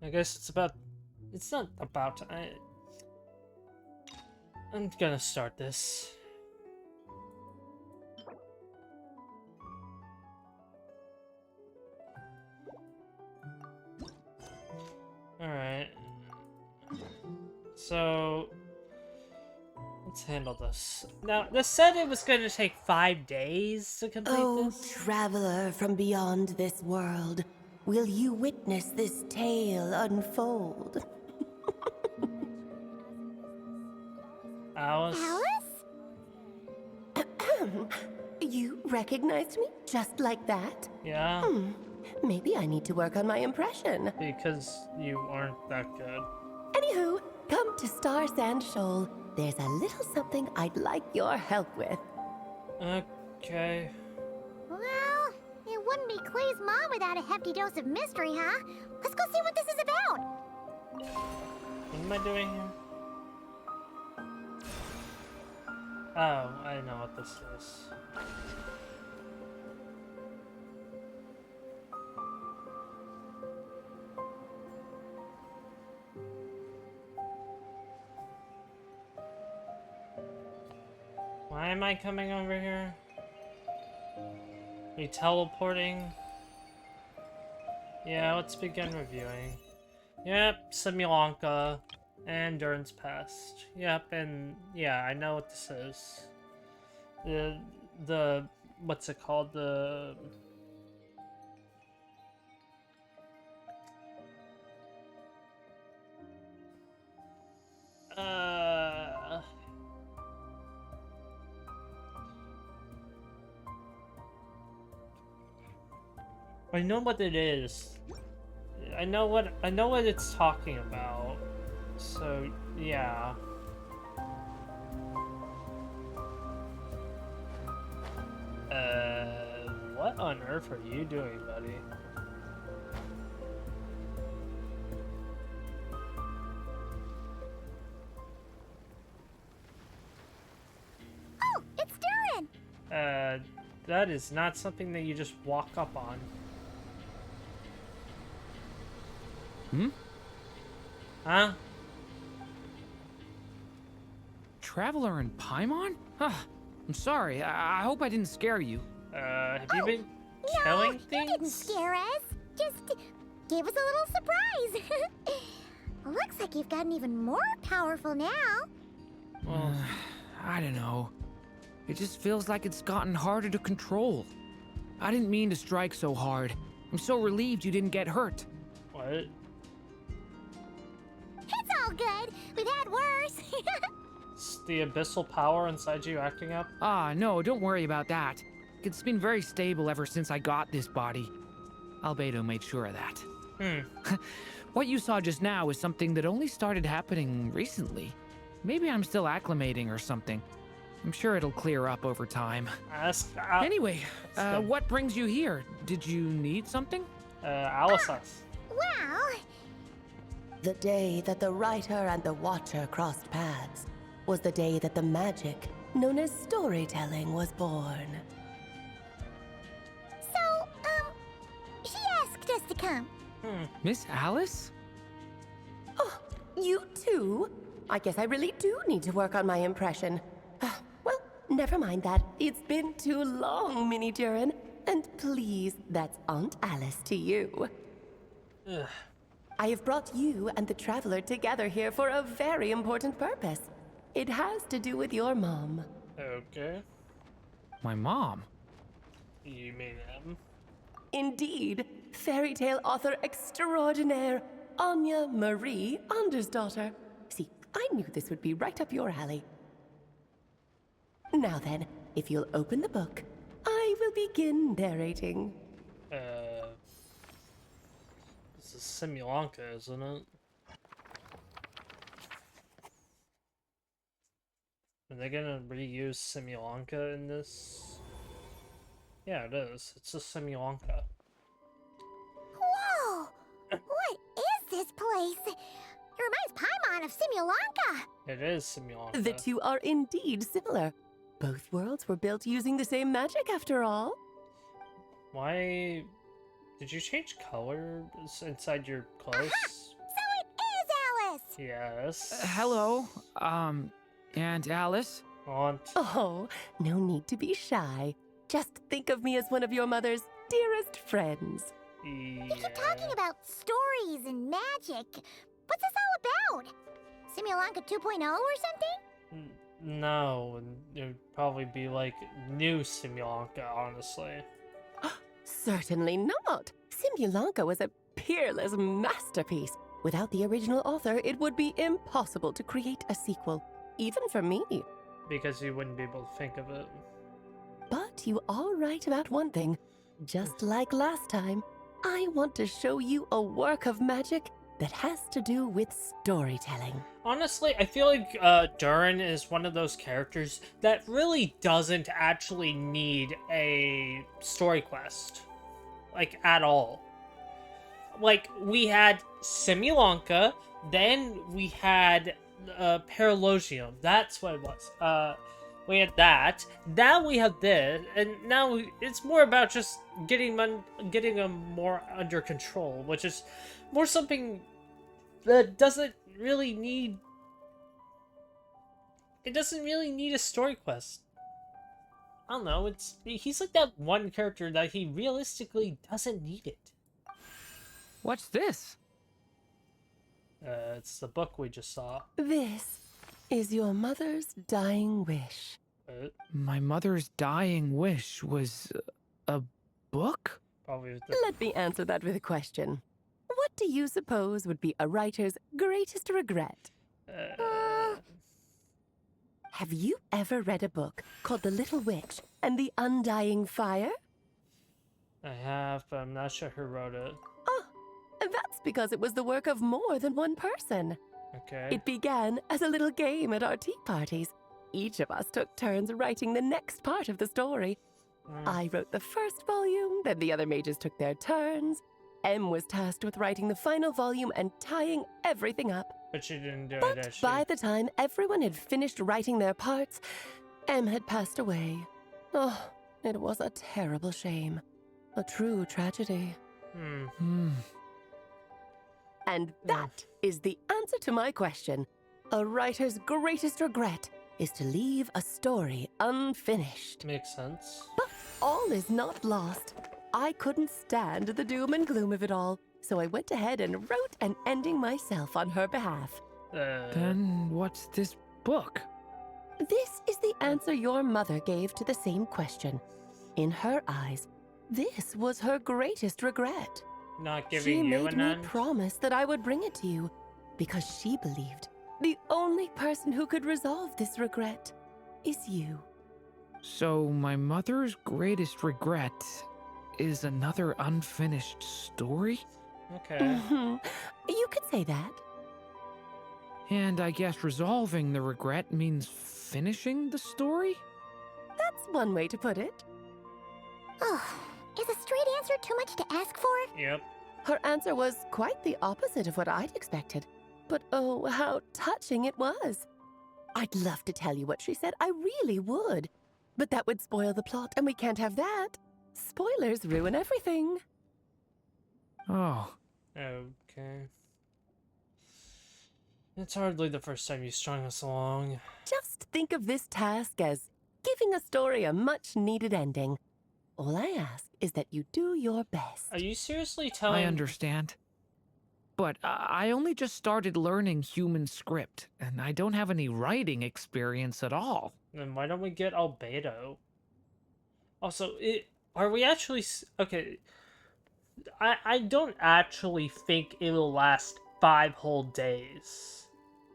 I guess it's about... It's not about... I'm gonna start this. Alright. So... Let's handle this. Now, this said it was going to take 5 days to complete Oh, this. traveler from beyond this world, will you witness this tale unfold? Alice? Alice? You recognized me just like that? Yeah, Maybe I need to work on my impression. because you aren't that good. Anywho, come to Star Sand Shoal. There's a little something I'd like your help with. Okay. Well, it wouldn't be Clay's mom without a hefty dose of mystery, huh? Let's go see what this is about. What am I doing here? Oh, I know what this is. Why am I coming over here? Are you teleporting? Yeah, let's begin reviewing. Yep, Simulanka and Durin's past. Yep, and yeah, I know what this is. The what's it called? The I know what it is. I know what it's talking about. So, yeah. What on earth are you doing, buddy? Oh, it's Durin! That is not something that you just walk up on. Hmm? Huh? Traveler in Paimon? Huh. I'm sorry. I hope I didn't scare you. Have you been killing things? You didn't scare us. Just gave us a little surprise. Looks like you've gotten even more powerful now. Well, I don't know. It just feels like it's gotten harder to control. I didn't mean to strike so hard. I'm so relieved you didn't get hurt. what? It's all good. We've had worse. It's the abyssal power inside you acting up? Ah, no, don't worry about that. It's been very stable ever since I got this body. Albedo made sure of that. What you saw just now is something that only started happening recently. Maybe I'm still acclimating or something. I'm sure it'll clear up over time. Anyway, good. what brings you here? Did you need something? Alice. Well, The day that the writer and the watcher crossed paths was the day that the magic known as storytelling was born. so, she asked us to come. Miss Alice? Oh, you too? I guess I really do need to work on my impression. Well, never mind that. It's been too long, Mini Durin. And please, that's Aunt Alice to you. Ugh. I have brought you and the traveler together here for a very important purpose. It has to do with your mom. Okay. My mom? You mean them? Indeed, fairy tale author extraordinaire, Anya Marie Andersdottir. See, I knew this would be right up your alley. Now then, if you'll open the book, I will begin narrating. This is Simulanka, isn't it? Are they gonna reuse Simulanka in this? Yeah, it is. It's a Simulanka. Whoa! What is this place? It reminds Paimon of Simulanka. It is Simulanka. The two are indeed similar. Both worlds were built using the same magic after all. Why did you change color inside your clothes? Yes. Hello, Aunt Alice? Aunt. Oh, no need to be shy. Just think of me as one of your mother's dearest friends. You keep talking about stories and magic. What's this all about? Simulanka 2.0 or something? No, it would probably be like new Simulanka, honestly. Certainly not. Simulanka was a peerless masterpiece. Without the original author, it would be impossible to create a sequel, even for me. Because you wouldn't be able to think of it. But you are right about one thing. Just like last time, I want to show you a work of magic that has to do with storytelling. Honestly, I feel like Durin is one of those characters that really doesn't actually need a story quest. Like, at all. Like, we had Simulanka, then we had Paralogium. That's what it was. We had that. Now we have this, and now it's more about just getting them more under control, which is more something that doesn't really need. It doesn't really need a story quest. I don't know. He's like that one character that he realistically doesn't need it. What's this? It's the book we just saw. This is your mother's dying wish. My mother's dying wish was a book? Probably. Let me answer that with a question. What do you suppose would be a writer's greatest regret? Have you ever read a book called The Little Witch and the Undying Fire? I have, but I'm not sure who wrote it. Oh, that's because it was the work of more than one person. Okay. It began as a little game at our tea parties. Each of us took turns writing the next part of the story. I wrote the first volume, then the other mages took their turns. Em was tasked with writing the final volume and tying everything up. But she didn't do it, But did she? by the time everyone had finished writing their parts, Em had passed away. Oh, it was a terrible shame. A true tragedy. And that is the answer to my question. A writer's greatest regret is to leave a story unfinished. Makes sense. But all is not lost. I couldn't stand the doom and gloom of it all, so I went ahead and wrote an ending myself on her behalf. Then what's this book? This is the answer your mother gave to the same question. In her eyes, this was her greatest regret. Not She giving you made an me end? promise that I would bring it to you, because she believed the only person who could resolve this regret is you. So my mother's greatest regret is another unfinished story? Okay. You could say that. And I guess resolving the regret means finishing the story? That's one way to put it. Oh, is a straight answer too much to ask for? Yep. Her answer was quite the opposite of what I'd expected. But oh, how touching it was. I'd love to tell you what she said, I really would. But that would spoil the plot, and we can't have that. Spoilers ruin everything. Oh. Okay. It's hardly the first time you strung us along. Just think of this task as giving a story a much-needed ending. All I ask is that you do your best. Are you seriously telling... I understand. But I only just started learning human script, and I don't have any writing experience at all. Then why don't we get Albedo? Also, are we actually... Okay. I don't actually think it'll last 5 whole days.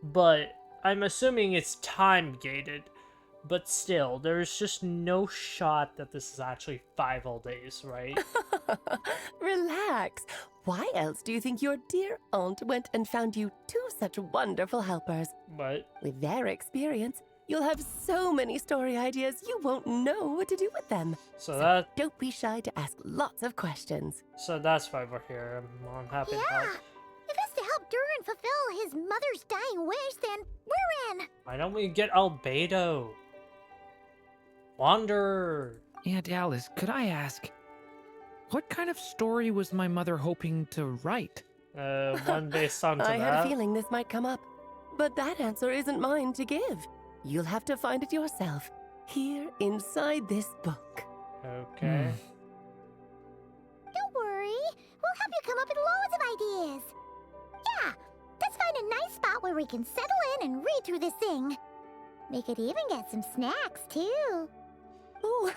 But I'm assuming it's time-gated. But still, there's just no shot that this is actually 5 whole days, right? Relax. Why else do you think your dear aunt went and found you 2 such wonderful helpers? But... With their experience, you'll have so many story ideas you won't know what to do with them. So don't be shy to ask lots of questions. So that's why we're here. I'm happy to help. If it's to help Durin fulfill his mother's dying wish, then we're in. Why don't we get Albedo? Wanderer. Aunt Alice, could I ask, what kind of story was my mother hoping to write? One based on I that. had a feeling this might come up. But that answer isn't mine to give. You'll have to find it yourself, here inside this book. Okay. Don't worry. We'll help you come up with loads of ideas. Yeah, let's find a nice spot where we can settle in and read through this thing. We could even get some snacks, too. Oh,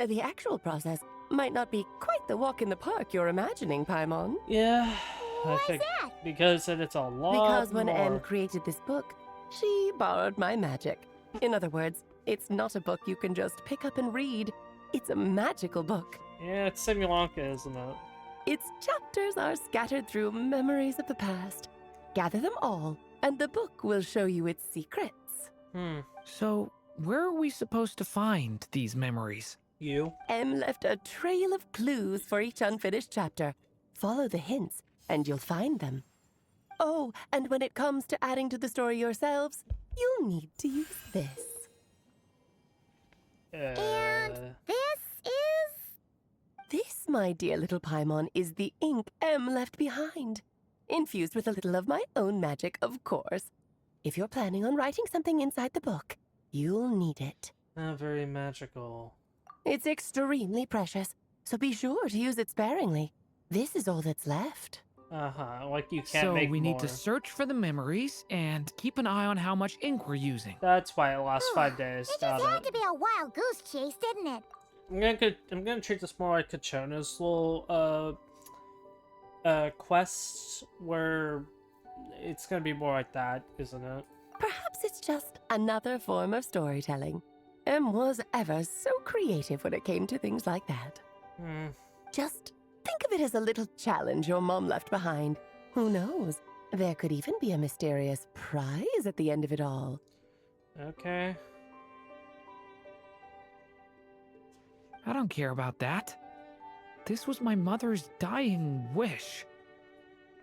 the actual process might not be quite the walk in the park you're imagining, Paimon. Yeah. Why's I think that? because it's a lot Because when more. Em created this book, she borrowed my magic. In other words, it's not a book you can just pick up and read. It's a magical book. Yeah, it's Simulanka, isn't it? Its chapters are scattered through memories of the past. Gather them all, and the book will show you its secrets. So, where are we supposed to find these memories? You? Em left a trail of clues for each unfinished chapter. Follow the hints, and you'll find them. Oh, and when it comes to adding to the story yourselves, you'll need to use this. And this is... This, my dear little Paimon, is the ink Em left behind. Infused with a little of my own magic, of course. If you're planning on writing something inside the book, you'll need it. Not very magical. It's extremely precious, so be sure to use it sparingly. This is all that's left. Like you can't So make we need to more. search for the memories and keep an eye on how much ink we're using. That's why it lasts 5 days. It Got just had it. to be a wild goose chase, didn't it? I'm gonna treat this more like Kachona's little quests, where it's gonna be more like that, isn't it? Perhaps it's just another form of storytelling. Em was ever so creative when it came to things like that. Just think of it as a little challenge your mom left behind. Who knows? There could even be a mysterious prize at the end of it all. Okay. I don't care about that. This was my mother's dying wish.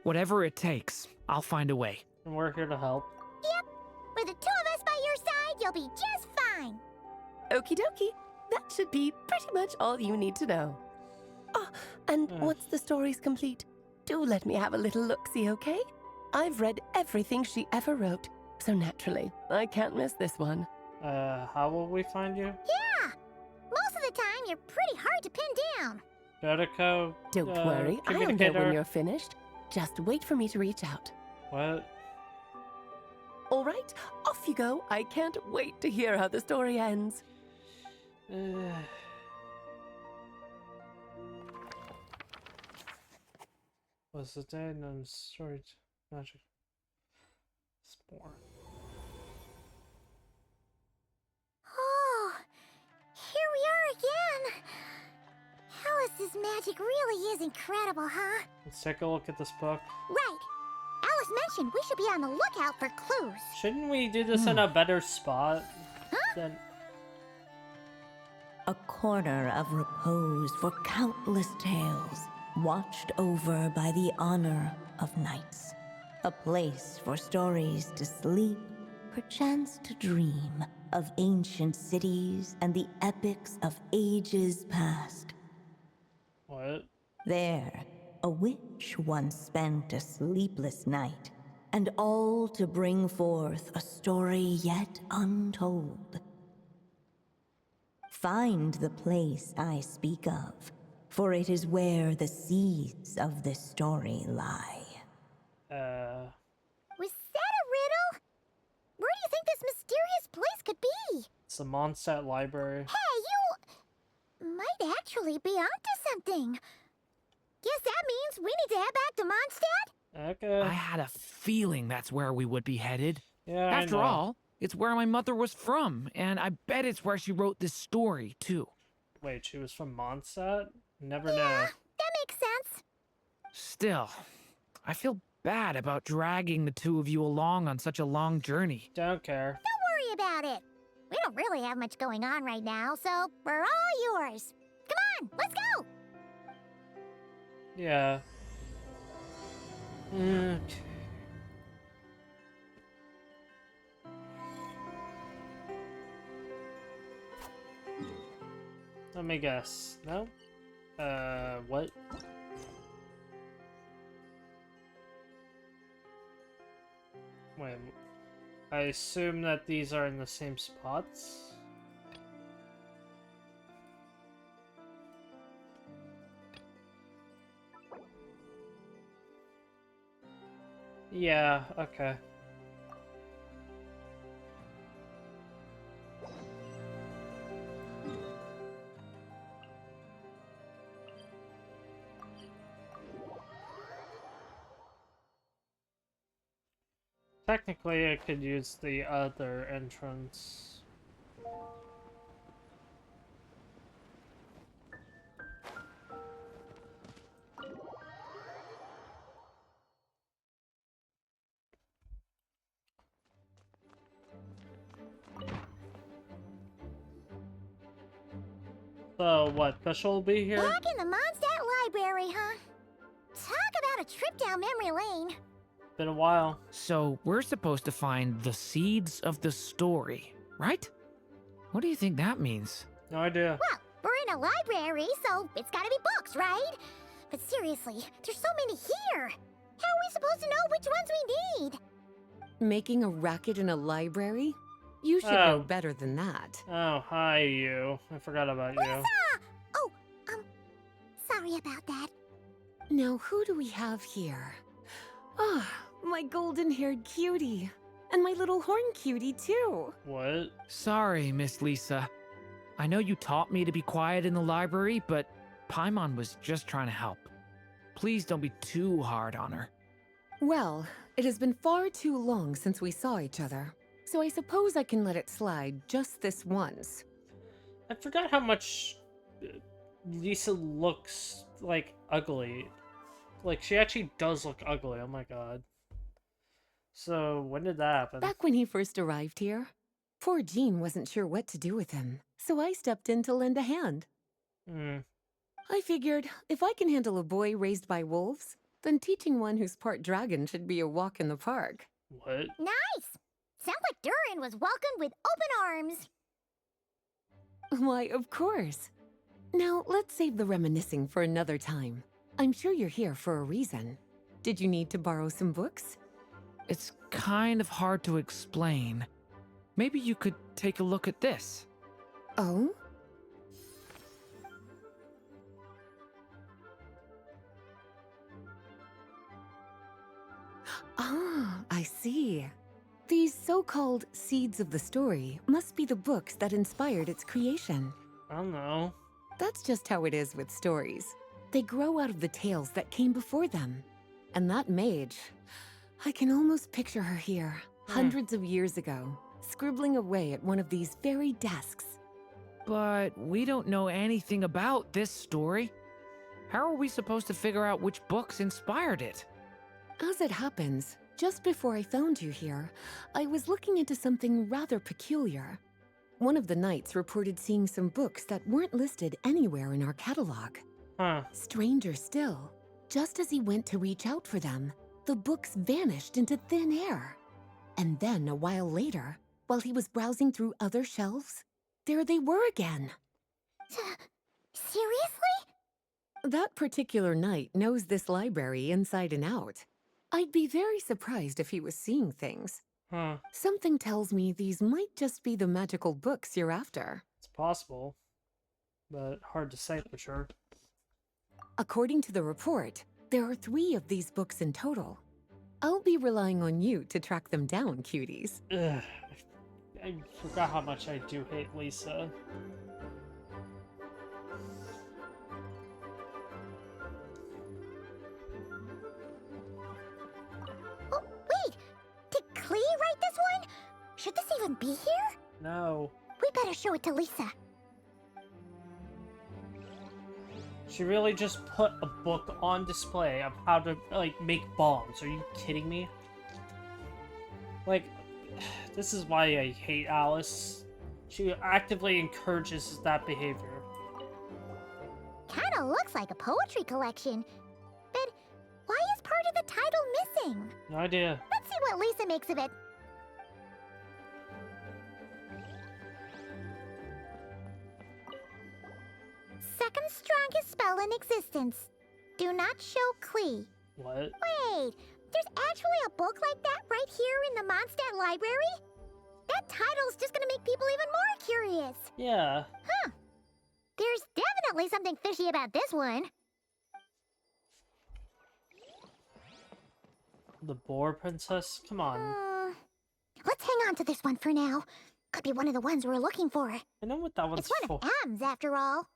Whatever it takes, I'll find a way. And we're here to help. Yep. With the two of us by your side, you'll be just fine. Okie dokie. That should be pretty much all you need to know. Oh, and once the story's complete, do let me have a little look-see, okay? I've read everything she ever wrote, so naturally, I can't miss this one. How will we find you? Yeah. Most of the time, you're pretty hard to pin down. Dodico? Don't worry, I'll know when communicator? you're finished. Just wait for me to reach out. What? All right, off you go. I can't wait to hear how the story ends. Was the day known storage magic spore? Oh, here we are again. Alice's magic really is incredible, huh? Let's take a look at this book. Right. Alice mentioned we should be on the lookout for clues. Shouldn't we do this in a better spot than... A corner of repose for countless tales, watched over by the honor of knights. A place for stories to sleep, perchance to dream of ancient cities and the epics of ages past. What? There, a witch once spent a sleepless night, and all to bring forth a story yet untold. Find the place I speak of, for it is where the seeds of this story lie. Was that a riddle? Where do you think this mysterious place could be? It's the Mondstadt Library. Hey, you might actually be onto something. Guess that means we need to head back to Mondstadt? Okay. I had a feeling that's where we would be headed. Yeah, After I know. all, it's where my mother was from, and I bet it's where she wrote this story, too. Wait, she was from Mondstadt? Never know. That makes sense. Still, I feel bad about dragging the two of you along on such a long journey. Don't care. Don't worry about it. We don't really have much going on right now, so we're all yours. Come on, let's go. Yeah. Okay. Let me guess. No? What? Wait, I assume that these are in the same spots? Yeah, okay. Technically, I could use the other entrance. So, what, Fish will be here? Back in the Mondstadt Library, huh? Talk about a trip down memory lane. Been a while. So, we're supposed to find the seeds of the story, right? What do you think that means? No idea. Well, we're in a library, so it's gotta be books, right? But seriously, there's so many here. How are we supposed to know which ones we need? Making a racket in a library? You should know better than that. Oh, hi, you. I forgot about you. Lisa! Oh, sorry about that. Now, who do we have here? Ah, my golden-haired cutie. And my little horn cutie, too. What? Sorry, Miss Lisa. I know you taught me to be quiet in the library, but Paimon was just trying to help. Please don't be too hard on her. Well, it has been far too long since we saw each other, so I suppose I can let it slide just this once. I forgot how much Lisa looks, like, ugly. Like, she actually does look ugly, oh my god. So, when did that happen? Back when he first arrived here, poor Jean wasn't sure what to do with him, so I stepped in to lend a hand. I figured, if I can handle a boy raised by wolves, then teaching one who's part dragon should be a walk in the park. What? Nice! Sounds like Durin was welcomed with open arms. Why, of course. Now, let's save the reminiscing for another time. I'm sure you're here for a reason. Did you need to borrow some books? It's kind of hard to explain. Maybe you could take a look at this. Oh? Ah, I see. These so-called seeds of the story must be the books that inspired its creation. I don't know. That's just how it is with stories. They grow out of the tales that came before them. And that mage, I can almost picture her here, hundreds of years ago, scribbling away at one of these very desks. But we don't know anything about this story. How are we supposed to figure out which books inspired it? As it happens, just before I found you here, I was looking into something rather peculiar. One of the knights reported seeing some books that weren't listed anywhere in our catalog. Huh. Stranger still, just as he went to reach out for them, the books vanished into thin air. And then a while later, while he was browsing through other shelves, there they were again. Seriously? That particular knight knows this library inside and out. I'd be very surprised if he was seeing things. Huh. Something tells me these might just be the magical books you're after. It's possible. But hard to say for sure. According to the report, there are 3 of these books in total. I'll be relying on you to track them down, cuties. Ugh. I forgot how much I do hate Lisa. Oh, wait! Did Klee write this one? Should this even be here? No. We better show it to Lisa. She really just put a book on display of how to, like, make bombs. Are you kidding me? Like, this is why I hate Alice. She actively encourages that behavior. Kinda looks like a poetry collection. But why is part of the title missing? No idea. Let's see what Lisa makes of it. Second strongest spell in existence. Do not show Klee. What? Wait, There's actually a book like that right here in the Mondstadt library? That title's just gonna make people even more curious. Yeah. Huh. There's definitely something fishy about this one. The Boar Princess? Come on. Let's hang on to this one for now. Could be one of the ones we're looking for. I know what that one's It's one for. of M's, after all.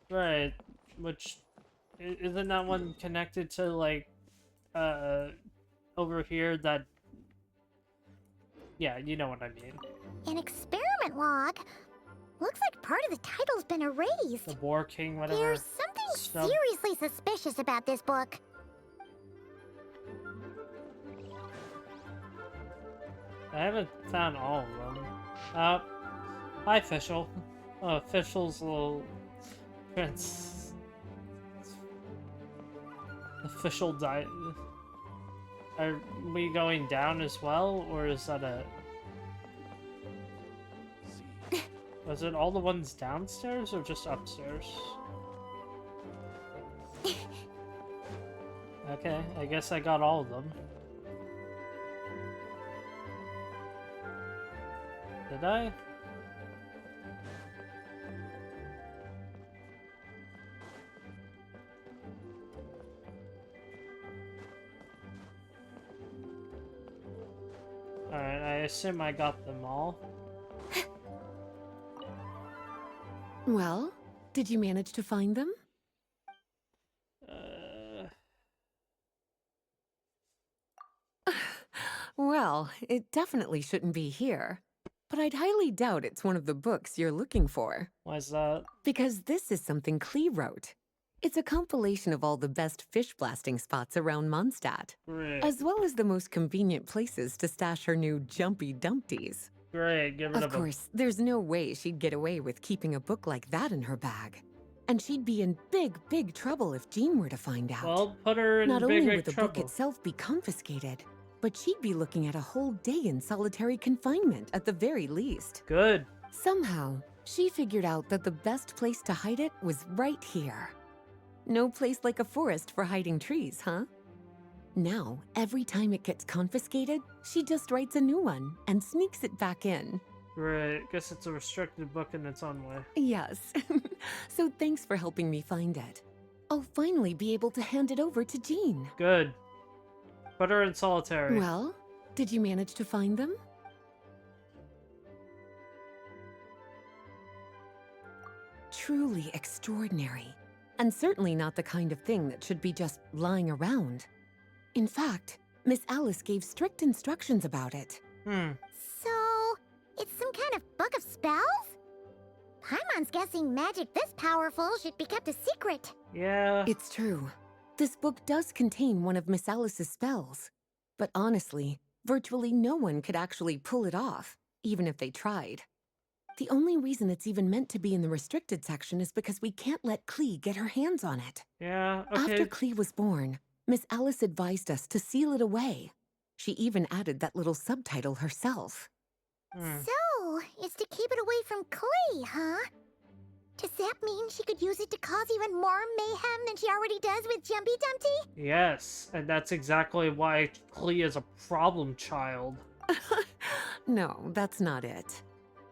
Right. Which... Isn't that one connected to, like, over here that... Yeah, you know what I mean. An experiment log? Looks like part of the title's been erased. The Boar King, whatever. There's something Snub. seriously suspicious about this book. I haven't found all of them. Hi, Fischl. Oh, Fischl's little prince. Official diet. Are we going down as well, or is that a... Was it all the ones downstairs, or just upstairs? Okay, I guess I got all of them. Did I? Alright, I assume I got them all. Well, did you manage to find them? Well, it definitely shouldn't be here. But I'd highly doubt it's one of the books you're looking for. Why's that? Because this is something Klee wrote. It's a compilation of all the best fish blasting spots around Mondstadt, Great. as well as the most convenient places to stash her new jumpy dumpties. Great, get rid Of of course, there's no way she'd get away with keeping a book like that in her bag. And she'd be in big, big trouble if Jean were to find out. Well, put her in Not big, only big would the trouble. book itself be confiscated, but she'd be looking at a whole day in solitary confinement at the very least. Good. Somehow, she figured out that the best place to hide it was right here. No place like a forest for hiding trees, huh? Now, every time it gets confiscated, she just writes a new one and sneaks it back in. Great. Guess it's a restricted book in its own way. Yes. So thanks for helping me find it. I'll finally be able to hand it over to Jean. Good. Put her in solitary. Well, did you manage to find them? Truly extraordinary, and certainly not the kind of thing that should be just lying around. In fact, Miss Alice gave strict instructions about it. So, it's some kind of book of spells? Paimon's guessing magic this powerful should be kept a secret. Yeah. It's true. This book does contain one of Miss Alice's spells. But honestly, virtually no one could actually pull it off, even if they tried. The only reason it's even meant to be in the restricted section is because we can't let Klee get her hands on it. Yeah, okay. After Klee was born, Miss Alice advised us to seal it away. She even added that little subtitle herself. So, it's to keep it away from Klee, huh? Does that mean she could use it to cause even more mayhem than she already does with Jumpy Dumpty? Yes, and that's exactly why Klee is a problem child. No, that's not it.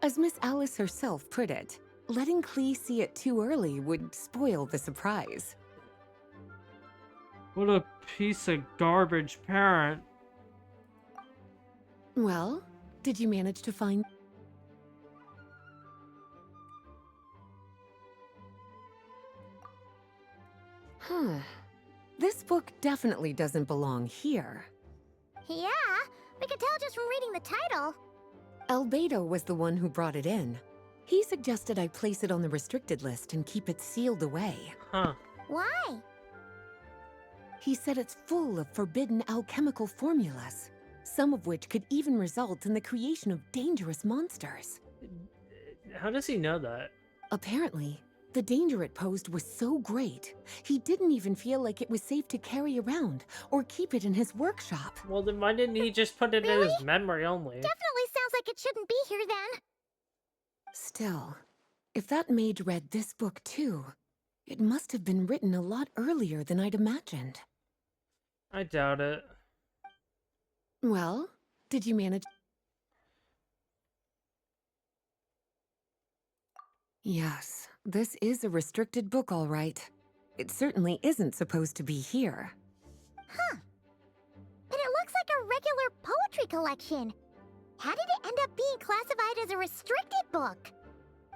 As Miss Alice herself put it, letting Klee see it too early would spoil the surprise. What a piece of garbage parent. Well, did you manage to find... This book definitely doesn't belong here. Yeah, we could tell just from reading the title. Albedo was the one who brought it in. He suggested I place it on the restricted list and keep it sealed away. Huh. Why? He said it's full of forbidden alchemical formulas, some of which could even result in the creation of dangerous monsters. How does he know that? Apparently, the danger it posed was so great, he didn't even feel like it was safe to carry around or keep it in his workshop. Well, then why didn't he just put it in his memory only? Definitely sounds like it shouldn't be here then. Still, if that mage read this book too, It must have been written a lot earlier than I'd imagined. I doubt it. Well, did you manage? Yes, this is a restricted book, all right. It certainly isn't supposed to be here. Huh. But it looks like a regular poetry collection. How did it end up being classified as a restricted book?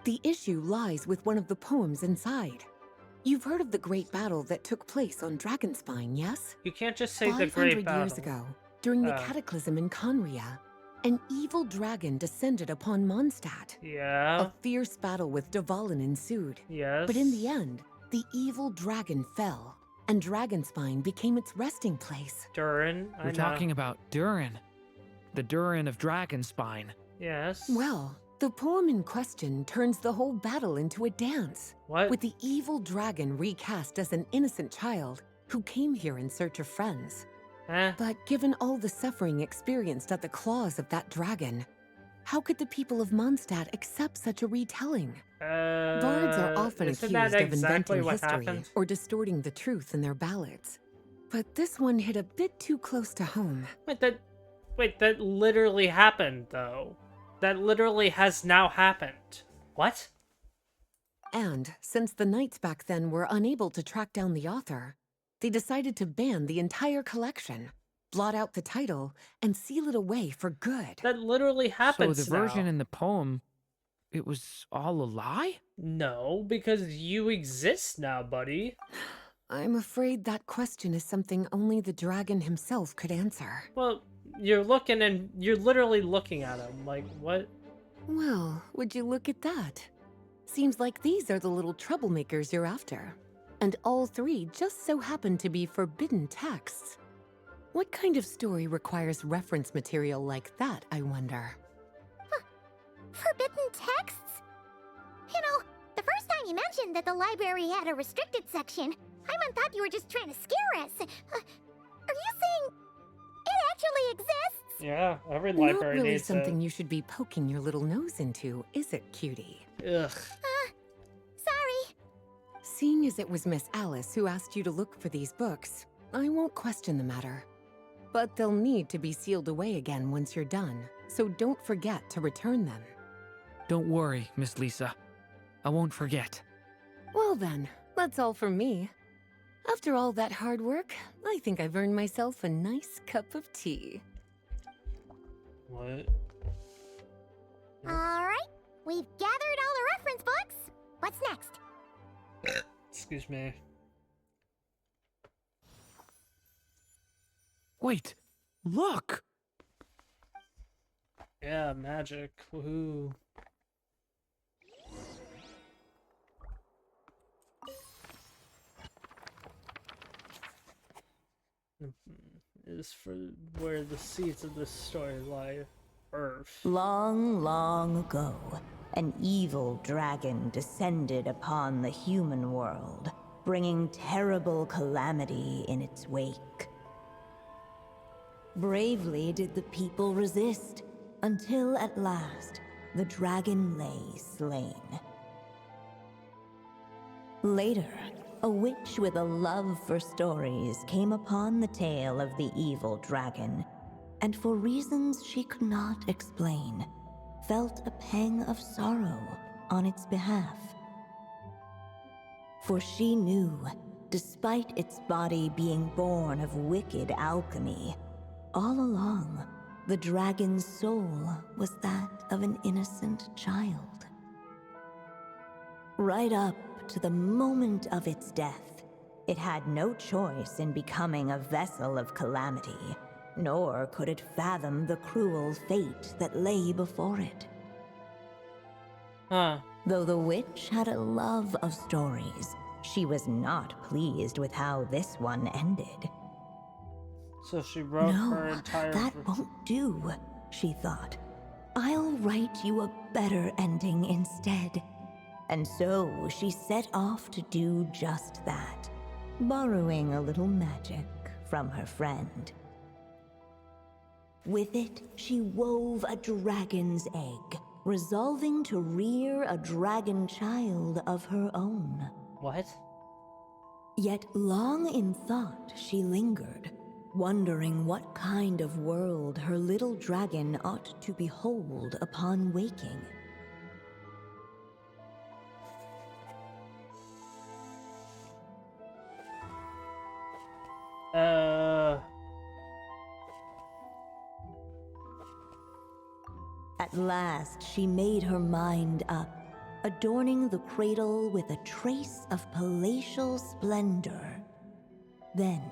The issue lies with one of the poems inside. You've heard of the great battle that took place on Dragonspine, yes? You can't just say the 500 great battle. years ago, during the Oh. cataclysm in Conria, an evil dragon descended upon Mondstadt. Yeah. A fierce battle with Dvalin ensued. Yes. But in the end, the evil dragon fell, and Dragonspine became its resting place. Durin. I We're know. talking about Durin. The Durin of Dragonspine. Yes. Well, the poem in question turns the whole battle into a dance, What? with the evil dragon recast as an innocent child who came here in search of friends. Eh? But given all the suffering experienced at the claws of that dragon, how could the people of Mondstadt accept such a retelling? Bards are often isn't accused that of exactly inventing what history happened? or distorting the truth in their ballads. But this one hit a bit too close to home. Wait, that literally happened, though. That literally has now happened. What? And since the knights back then were unable to track down the author, they decided to ban the entire collection, blot out the title, and seal it away for good. That literally happens So the version now. in the poem, it was all a lie? No, because you exist now, buddy. I'm afraid that question is something only the dragon himself could answer. Well, you're looking and you're literally looking at him. Like, what? Well, would you look at that? Seems like these are the little troublemakers you're after. And all three just so happen to be forbidden texts. What kind of story requires reference material like that, I wonder? Forbidden texts? You know, the first time you mentioned that the library had a restricted section, I thought you were just trying to scare us. Are you saying it actually exists? Yeah, every Not library really needs something you should be poking your little nose into, is it, cutie? Ugh. Sorry. Seeing as it was Miss Alice who asked you to look for these books, I won't question the matter. But they'll need to be sealed away again once you're done, so don't forget to return them. Don't worry, Miss Lisa. I won't forget. Well then, that's all from me. After all that hard work, I think I've earned myself a nice cup of tea. What? Alright, we've gathered all the reference books. What's next? Excuse me. Wait, look! Yeah, magic. Woohoo. Is for where the seeds of this story lie. Earth. Long, long ago, an evil dragon descended upon the human world, bringing terrible calamity in its wake. Bravely did the people resist, until at last, the dragon lay slain. Later, a witch with a love for stories came upon the tale of the evil dragon, and for reasons she could not explain, felt a pang of sorrow on its behalf. For she knew, despite its body being born of wicked alchemy, all along, the dragon's soul was that of an innocent child. Right up to the moment of its death, it had no choice in becoming a vessel of calamity, nor could it fathom the cruel fate that lay before it. Huh. Though the witch had a love of stories, she was not pleased with how this one ended. So she wrote her No, entire... that won't do, she thought. I'll write you a better ending instead. And so she set off to do just that, borrowing a little magic from her friend. With it, she wove a dragon's egg, resolving to rear a dragon child of her own. What? Yet long in thought she lingered, wondering what kind of world her little dragon ought to behold upon waking. At last she made her mind up, adorning the cradle with a trace of palatial splendor. Then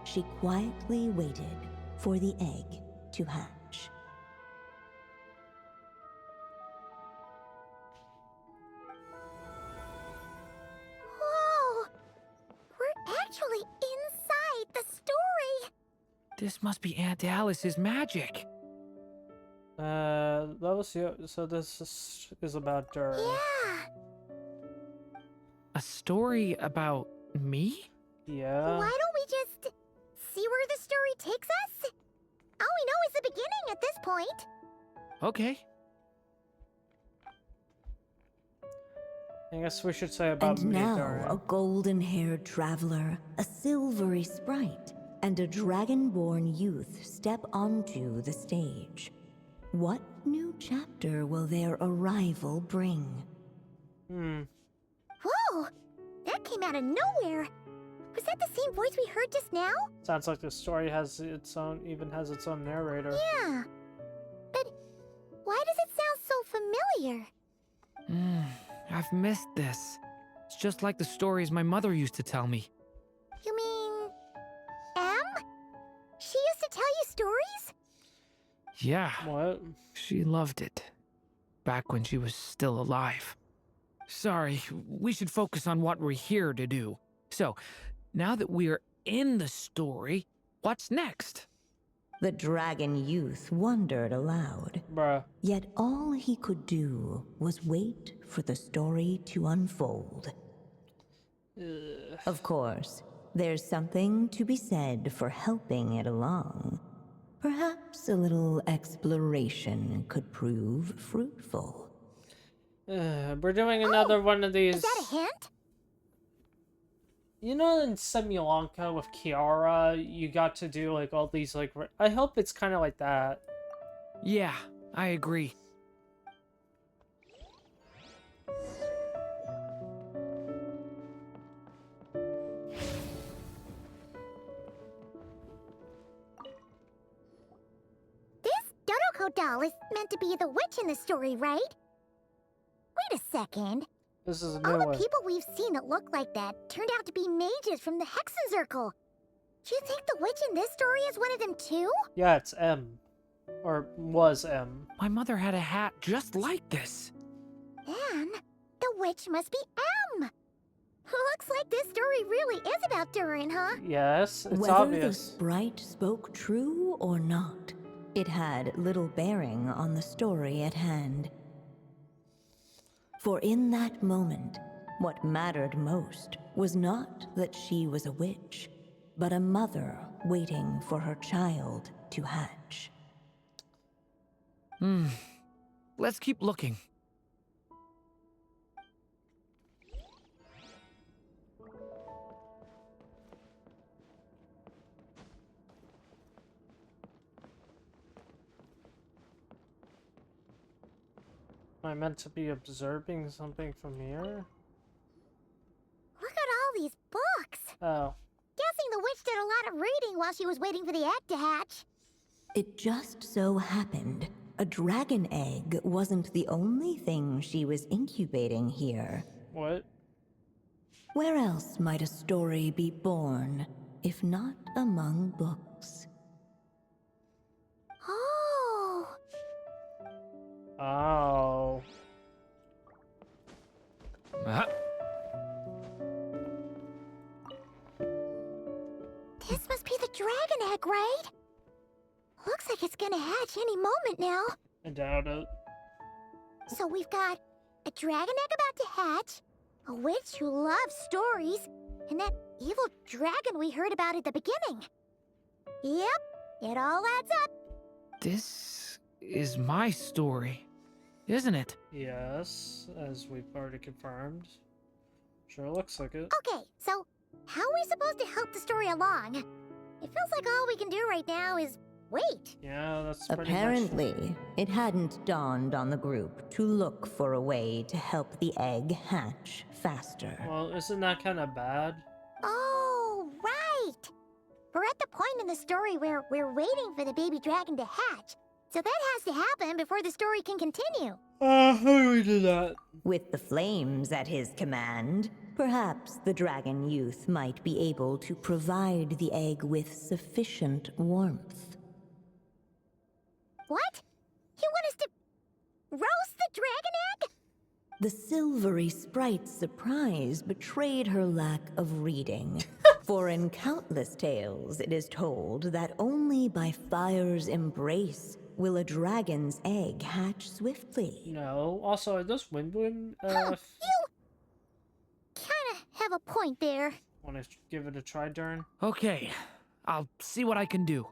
she quietly waited for the egg to hatch. Whoa! We're actually inside the story! This must be Aunt Alice's magic. That was so this is about Durin. Yeah! A story about me? Yeah. Why don't we just see where the story takes us? All we know is the beginning at this point. Okay. I guess we should say about And me, now Durin. a golden-haired traveler, a silvery sprite, and a dragon-born youth step onto the stage. What new chapter will their arrival bring? Whoa! That came out of nowhere! Was that the same voice we heard just now? Sounds like the story has its own narrator. Yeah. But why does it sound so familiar? I've missed this. It's just like the stories my mother used to tell me. You mean... Em? She used to tell you stories? Yeah, What? she loved it. Back when she was still alive. Sorry, we should focus on what we're here to do. So, now that we're in the story, what's next? The dragon youth wondered aloud. Bruh. Yet all he could do was wait for the story to unfold. Of course, there's something to be said for helping it along. Perhaps a little exploration could prove fruitful. We're doing another one of these. Is that a hint? You know, in Simulanka with Kiara, you got to do like all these like. I hope it's kind of like that. Yeah, I agree. This Dodoko doll is meant to be the witch in the story, right? Wait a second. This is a All new the one. people we've seen that look like that turned out to be mages from the Hexen Circle. Do you think the witch in this story is one of them too? Yeah, it's M, or was M. My mother had a hat just like this. Then the witch must be M. Looks like this story really is about Durin, huh? Yes, it's Whether the obvious. sprite spoke true or not, it had little bearing on the story at hand. For in that moment, what mattered most was not that she was a witch, but a mother waiting for her child to hatch. Let's keep looking. Am I meant to be observing something from here? Look at all these books. Oh. Guessing the witch did a lot of reading while she was waiting for the egg to hatch. It just so happened a dragon egg wasn't the only thing she was incubating here. What? Where else might a story be born, if not among books? Oh. Oh. Uh, This must be the dragon egg, right? Looks like it's gonna hatch any moment now. I doubt it. So we've got a dragon egg about to hatch, a witch who loves stories, and that evil dragon we heard about at the beginning. Yep, it all adds up. this is my story, isn't it? Yes, as we've already confirmed. Sure looks like it. Okay, so how are we supposed to help the story along? It feels like all we can do right now is wait. Yeah, that's pretty Apparently, it hadn't dawned on the group to look for a way to help the egg hatch faster. Well, isn't that kind of bad? Oh, right! We're at the point in the story where we're waiting for the baby dragon to hatch. So that has to happen before the story can continue. How do we do that? With the flames at his command, perhaps the dragon youth might be able to provide the egg with sufficient warmth. What? You want us to roast the dragon egg? The silvery sprite's surprise betrayed her lack of reading. For in countless tales, it is told that only by fire's embrace will a dragon's egg hatch swiftly. No. Also, are those wind? You kinda have a point there. Want to give it a try, Durin? Okay, I'll see what I can do.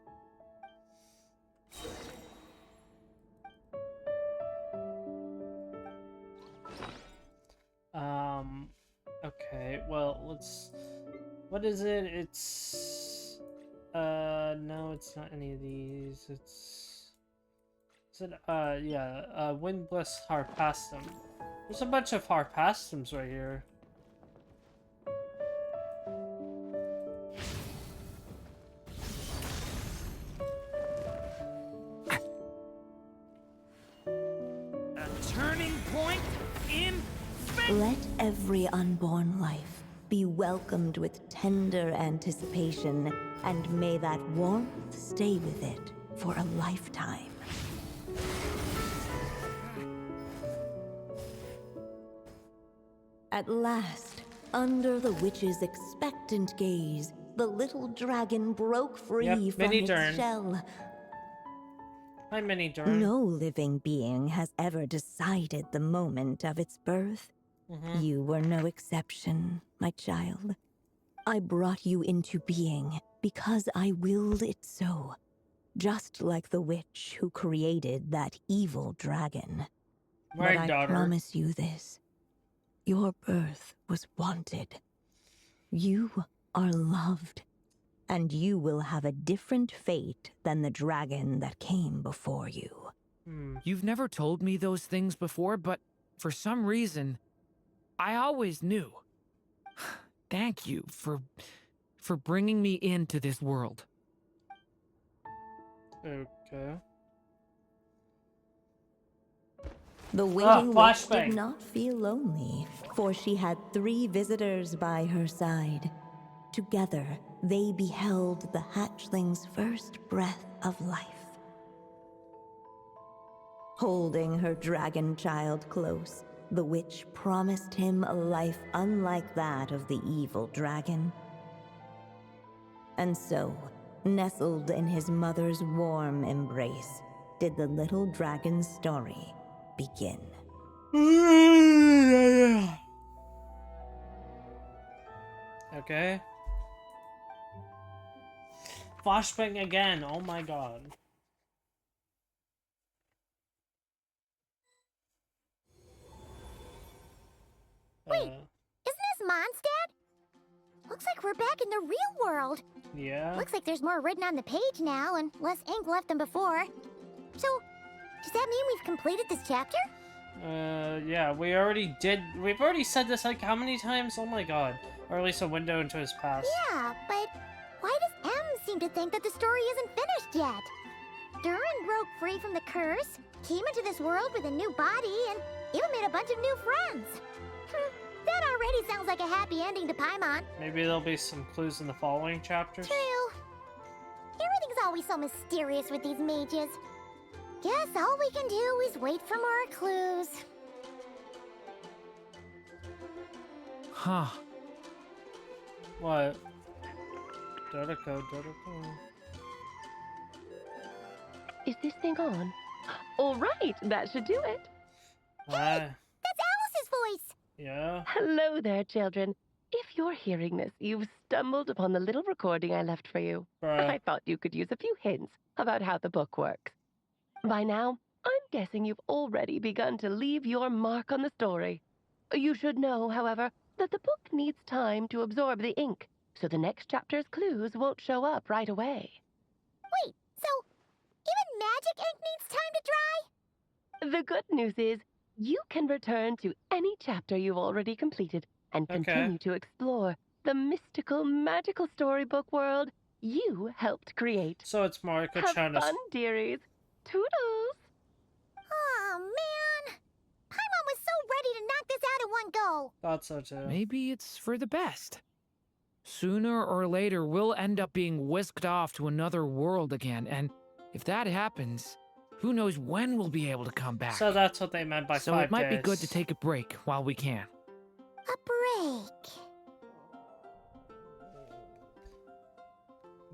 Okay, well, let's... What is it? It's... no, it's not any of these. It's... Is it, yeah, Windbless Harpastum. There's a bunch of Harpastums right here. A turning point in fate! Let every unborn life be welcomed with tender anticipation, and may that warmth stay with it for a lifetime. At last, under the witch's expectant gaze, the little dragon broke free Yep, from Mini its Durin. shell. Hi, Mini Durin. No living being has ever decided the moment of its birth. You were no exception, my child. I brought you into being because I willed it so, just like the witch who created that evil dragon. My But I daughter. promise you this. Your birth was wanted. You are loved, and you will have a different fate than the dragon that came before you. You've never told me those things before, but for some reason, I always knew. Thank you for bringing me into this world. Okay. The waiting witch flashbang. did not feel lonely, for she had 3 visitors by her side. Together, they beheld the hatchling's first breath of life. Holding her dragon child close, the witch promised him a life unlike that of the evil dragon. And so, nestled in his mother's warm embrace, did the little dragon's story begin. Okay. Flashbang again. Oh my god. Wait, isn't this Mondstadt? Looks like we're back in the real world. Yeah. Looks like there's more written on the page now and less ink left than before. So, does that mean we've completed this chapter? Yeah, we've already said this like how many times? Oh my god. Or at least a window into his past. Yeah, but why does M seem to think that the story isn't finished yet? Durin broke free from the curse, came into this world with a new body, and even made a bunch of new friends. That already sounds like a happy ending to Paimon. Maybe there'll be some clues in the following chapters. True. Everything's always so mysterious with these mages. Guess all we can do is wait for more clues. Huh. What? Dodoko. Is this thing on? All right, that should do it. Hi. That's Alice's voice! Yeah. Hello there, children. If you're hearing this, you've stumbled upon the little recording I left for you. Bruh. I thought you could use a few hints about how the book works. By now, I'm guessing you've already begun to leave your mark on the story. You should know, however, that the book needs time to absorb the ink, so the next chapter's clues won't show up right away. Wait, so even magic ink needs time to dry? The good news is, you can return to any chapter you've already completed and Okay. continue to explore the mystical, magical storybook world you helped create. So it's more like a Have China's. fun, dearies. Toodles! Oh, man. Paimon was so ready to knock this out in one go. Thought so too. Maybe it's for the best. Sooner or later, we'll end up being whisked off to another world again, and if that happens, who knows when we'll be able to come back. So that's what they meant by So 5 it might days. be good to take a break while we can. A break.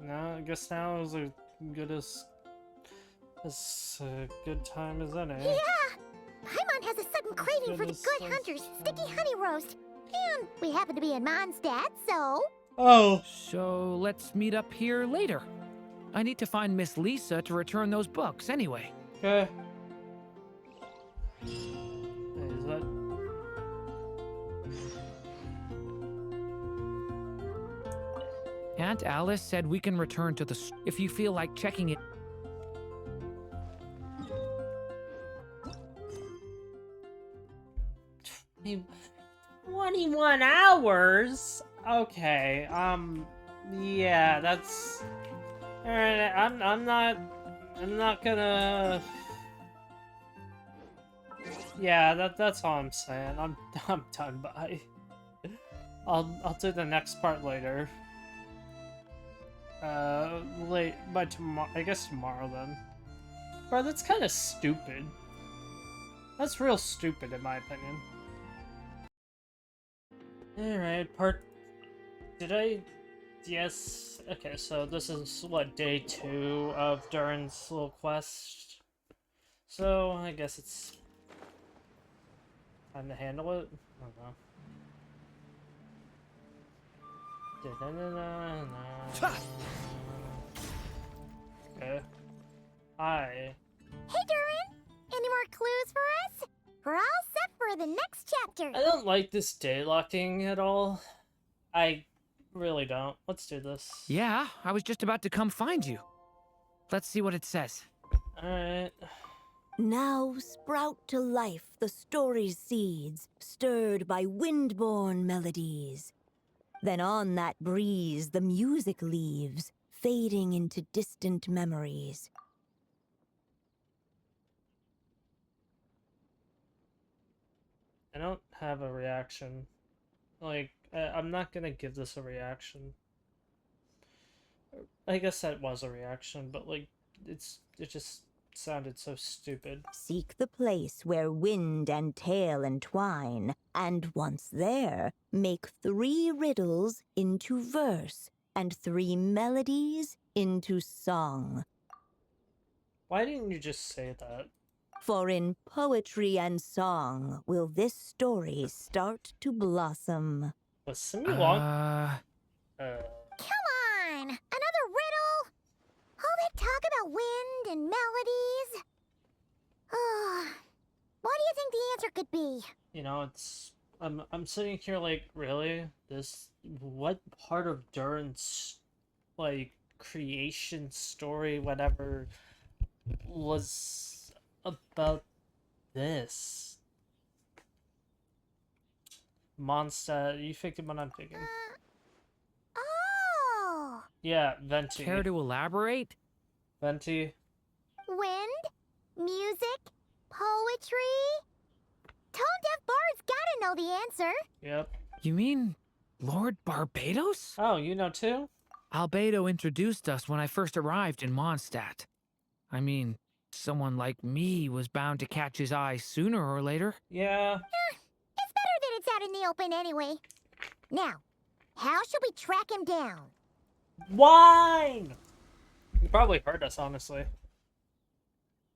No, I guess now is as good as good time as any. Yeah! Paimon has a sudden craving for the Goodness, good hunter's sticky honey roast. And we happen to be in Mondstadt, so... Oh. So let's meet up here later. I need to find Miss Lisa to return those books anyway. Okay. Is that? Aunt Alice said we can return to the if you feel like checking it. 21 hours? Okay, yeah, that's... Alright, I'm not gonna... Yeah, that's all I'm saying. I'm done by. I'll do the next part later. By tomorrow, I guess tomorrow then. Bro, that's kind of stupid. That's real stupid in my opinion. Alright, did I... Yes, okay, so this is, what, day 2 of Durin's little quest? So, I guess it's... time to handle it? I don't know. Okay. Hi. Hey, Durin! Any more clues for us? We're all set for the next chapter. I don't like this daylocking at all. I really don't. Let's do this. Yeah, I was just about to come find you. Let's see what it says. Alright. Now sprout to life the story's seeds, stirred by wind-born melodies. Then on that breeze the music leaves, fading into distant memories. I don't have a reaction. Like, I'm not gonna give this a reaction. I guess that was a reaction, but like, it just sounded so stupid. Seek the place where wind and tale entwine, and once there, make 3 riddles into verse, and 3 melodies into song. Why didn't you just say that? For in poetry and song will this story start to blossom. Was Simulanka? Come on! Another riddle? All that talk about wind and melodies? What do you think the answer could be? You know, it's... I'm sitting here like, really? What part of Durin's, like, creation story, whatever, was about this? Mondstadt, you thinking what I'm thinking? Oh! Yeah, Venti. Care to elaborate? Venti. Wind? Music? Poetry? Tone-deaf bards gotta know the answer. Yep. You mean Lord Barbados? Oh, you know too? Albedo introduced us when I first arrived in Mondstadt. I mean, someone like me was bound to catch his eye sooner or later. Yeah. It's better that it's out in the open anyway. Now, how should we track him down? Wine! He probably heard us, honestly.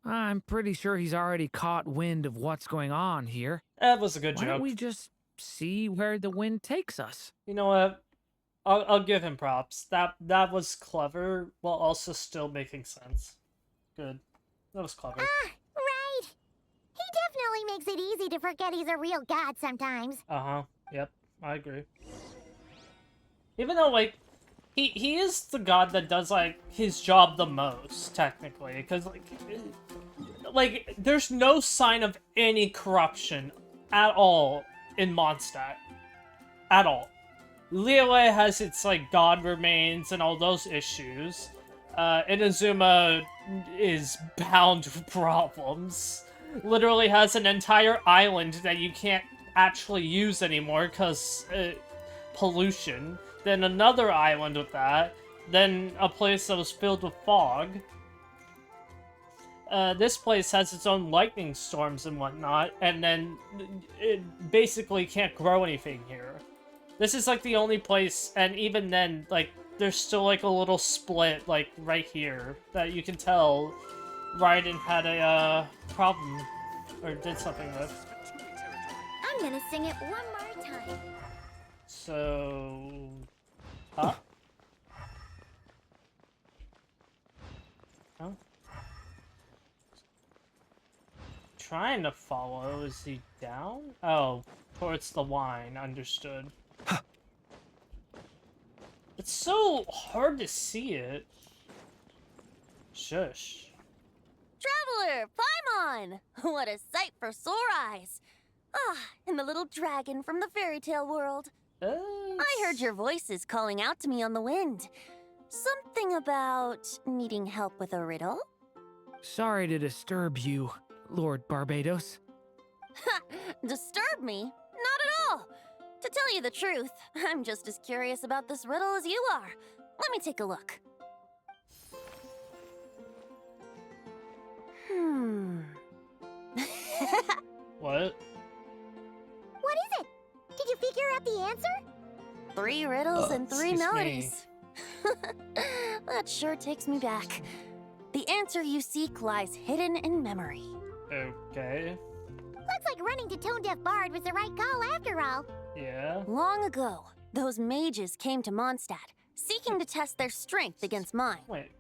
I'm pretty sure he's already caught wind of what's going on here. That was a good Why don't joke. we just see where the wind takes us? You know what? I'll give him props. That was clever, while also still making sense. Good. That was clever. Right. He definitely makes it easy to forget he's a real god sometimes. Uh-huh. Yep. I agree. Even though, like, he is the god that does, like, his job the most, technically. Because, like, there's no sign of any corruption at all in Mondstadt. At all. Liyue has its, like, god remains and all those issues. Inazuma is bound to problems. Literally has an entire island that you can't actually use anymore because pollution. Then another island with that. Then a place that was filled with fog. This place has its own lightning storms and whatnot, and then it basically can't grow anything here. This is like the only place, and even then, like, there's still like a little split, like, right here, that you can tell Raiden had a problem, or did something with. I'm gonna sing it one more time. So... Huh? Oh. Trying to follow. Is he down? Oh, towards the line. Understood. It's so hard to see it. Shush. Traveler, Paimon! What a sight for sore eyes. Ah, and the little dragon from the fairy tale world. I heard your voices calling out to me on the wind. Something about needing help with a riddle? Sorry to disturb you, Lord Barbados. Ha! Disturb me? Not at all! To tell you the truth, I'm just as curious about this riddle as you are. Let me take a look. What? What is it? Did you figure out the answer? 3 riddles and 3 excuse me. melodies. That sure takes me back. The answer you seek lies hidden in memory. Okay. Looks like running to Tone Deaf Bard was the right call after all. Yeah. Long ago, those mages came to Mondstadt, seeking to test their strength against mine. Wait.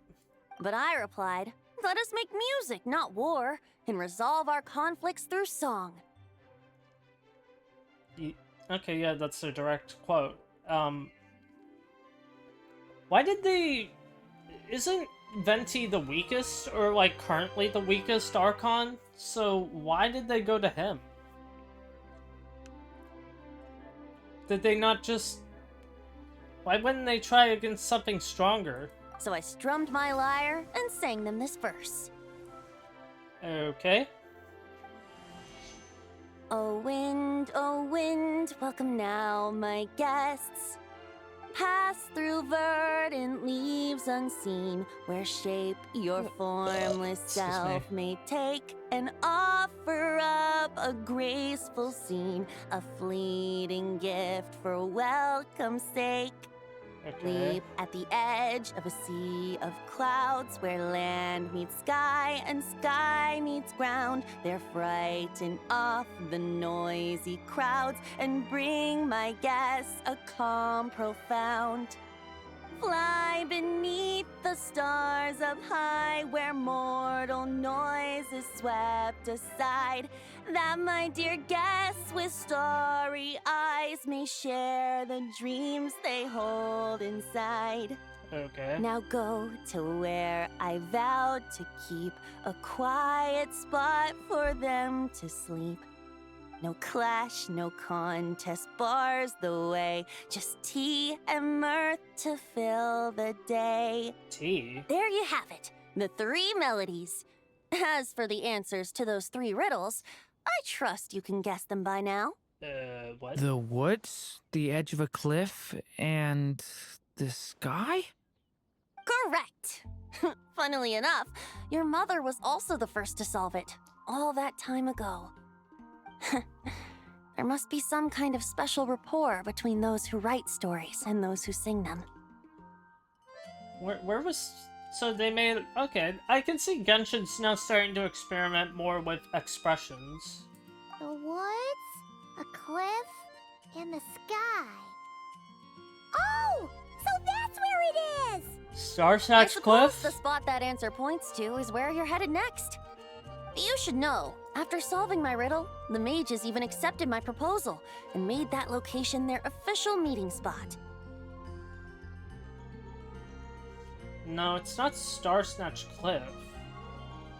But I replied, let us make music, not war, and resolve our conflicts through song. Okay, yeah, that's a direct quote. Why did they... Isn't Venti the weakest, or, like, currently the weakest Archon? So why did they go to him? Did they not just... Why wouldn't they try against something stronger? So I strummed my lyre and sang them this verse. Okay. O wind, welcome now, my guests. Pass through verdant leaves unseen, where shape your formless self may take, and offer up a graceful scene, a fleeting gift for welcome's sake. Okay. Leap at the edge of a sea of clouds, where land meets sky and sky meets ground. There frighten off the noisy crowds and bring my guests a calm profound. Fly beneath the stars up high, where mortal noise is swept aside, that my dear guests with starry eyes may share the dreams they hold inside. Okay. Now go to where I vowed to keep a quiet spot for them to sleep. No clash, no contest bars the way, just tea and mirth to fill the day. Tea? There you have it, the 3 melodies. As for the answers to those 3 riddles, I trust you can guess them by now. What? The woods, the edge of a cliff, and the sky? Correct! Funnily enough, your mother was also the first to solve it, all that time ago. There must be some kind of special rapport between those who write stories and those who sing them. Where was... So they made... Okay, I can see Genshin's now starting to experiment more with expressions. The woods, a cliff, and the sky. Oh! So that's where it is! Star I Satch suppose Cliff? the spot that answer points to is where you're headed next. You should know, after solving my riddle, the mages even accepted my proposal and made that location their official meeting spot. No, it's not Star Snatch Cliff.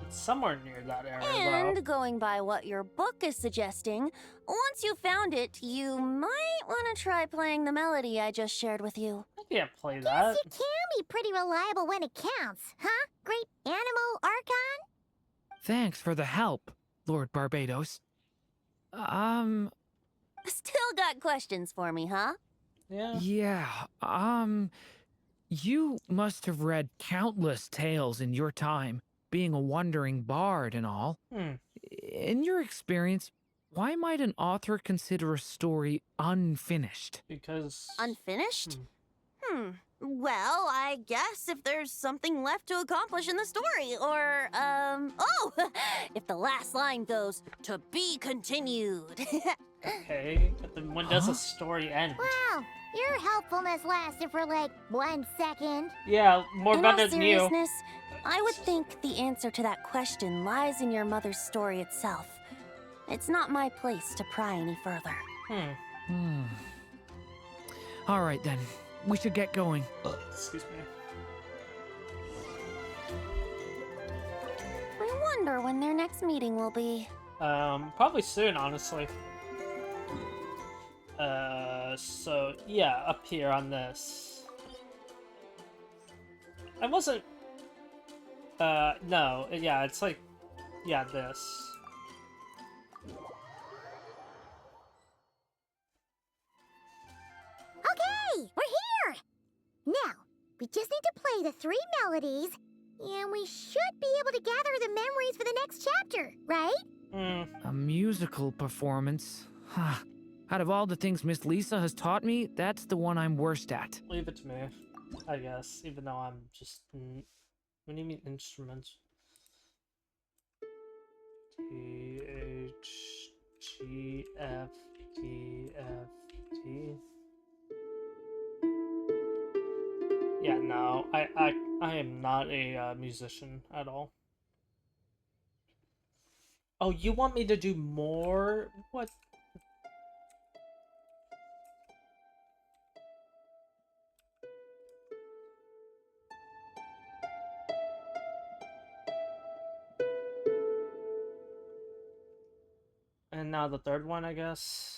It's somewhere near that area, And though. going by what your book is suggesting, once you found it, you might want to try playing the melody I just shared with you. I can't play Guess that. you can be pretty reliable when it counts, huh? Great Animal Archon? Thanks for the help, Lord Barbados. Still got questions for me, huh? Yeah. You must have read countless tales in your time, being a wandering bard and all. In your experience, why might an author consider a story unfinished? Because... Unfinished? Well, I guess if there's something left to accomplish in the story, or, oh! If the last line goes, "To be continued." Okay, but then when does a story end? Wow, your helpfulness lasted for like 1 second. Yeah, more In all better than you. seriousness, I would think the answer to that question lies in your mother's story itself. It's not my place to pry any further. All right then, we should get going. Excuse me. I wonder when their next meeting will be. Probably soon, honestly. So, yeah, up here on this. I wasn't... no, yeah, it's like... Yeah, this. Okay, we're here! Now, we just need to play the 3 melodies, and we should be able to gather the memories for the next chapter, right? A musical performance? Huh. Out of all the things Miss Lisa has taught me, that's the one I'm worst at. Leave it to me, I guess, even though I'm just... What do you mean instruments? T, H, G, F, D, F, T... Yeah, no, I am not a musician at all. Oh, you want me to do more? What? And now the third one, I guess.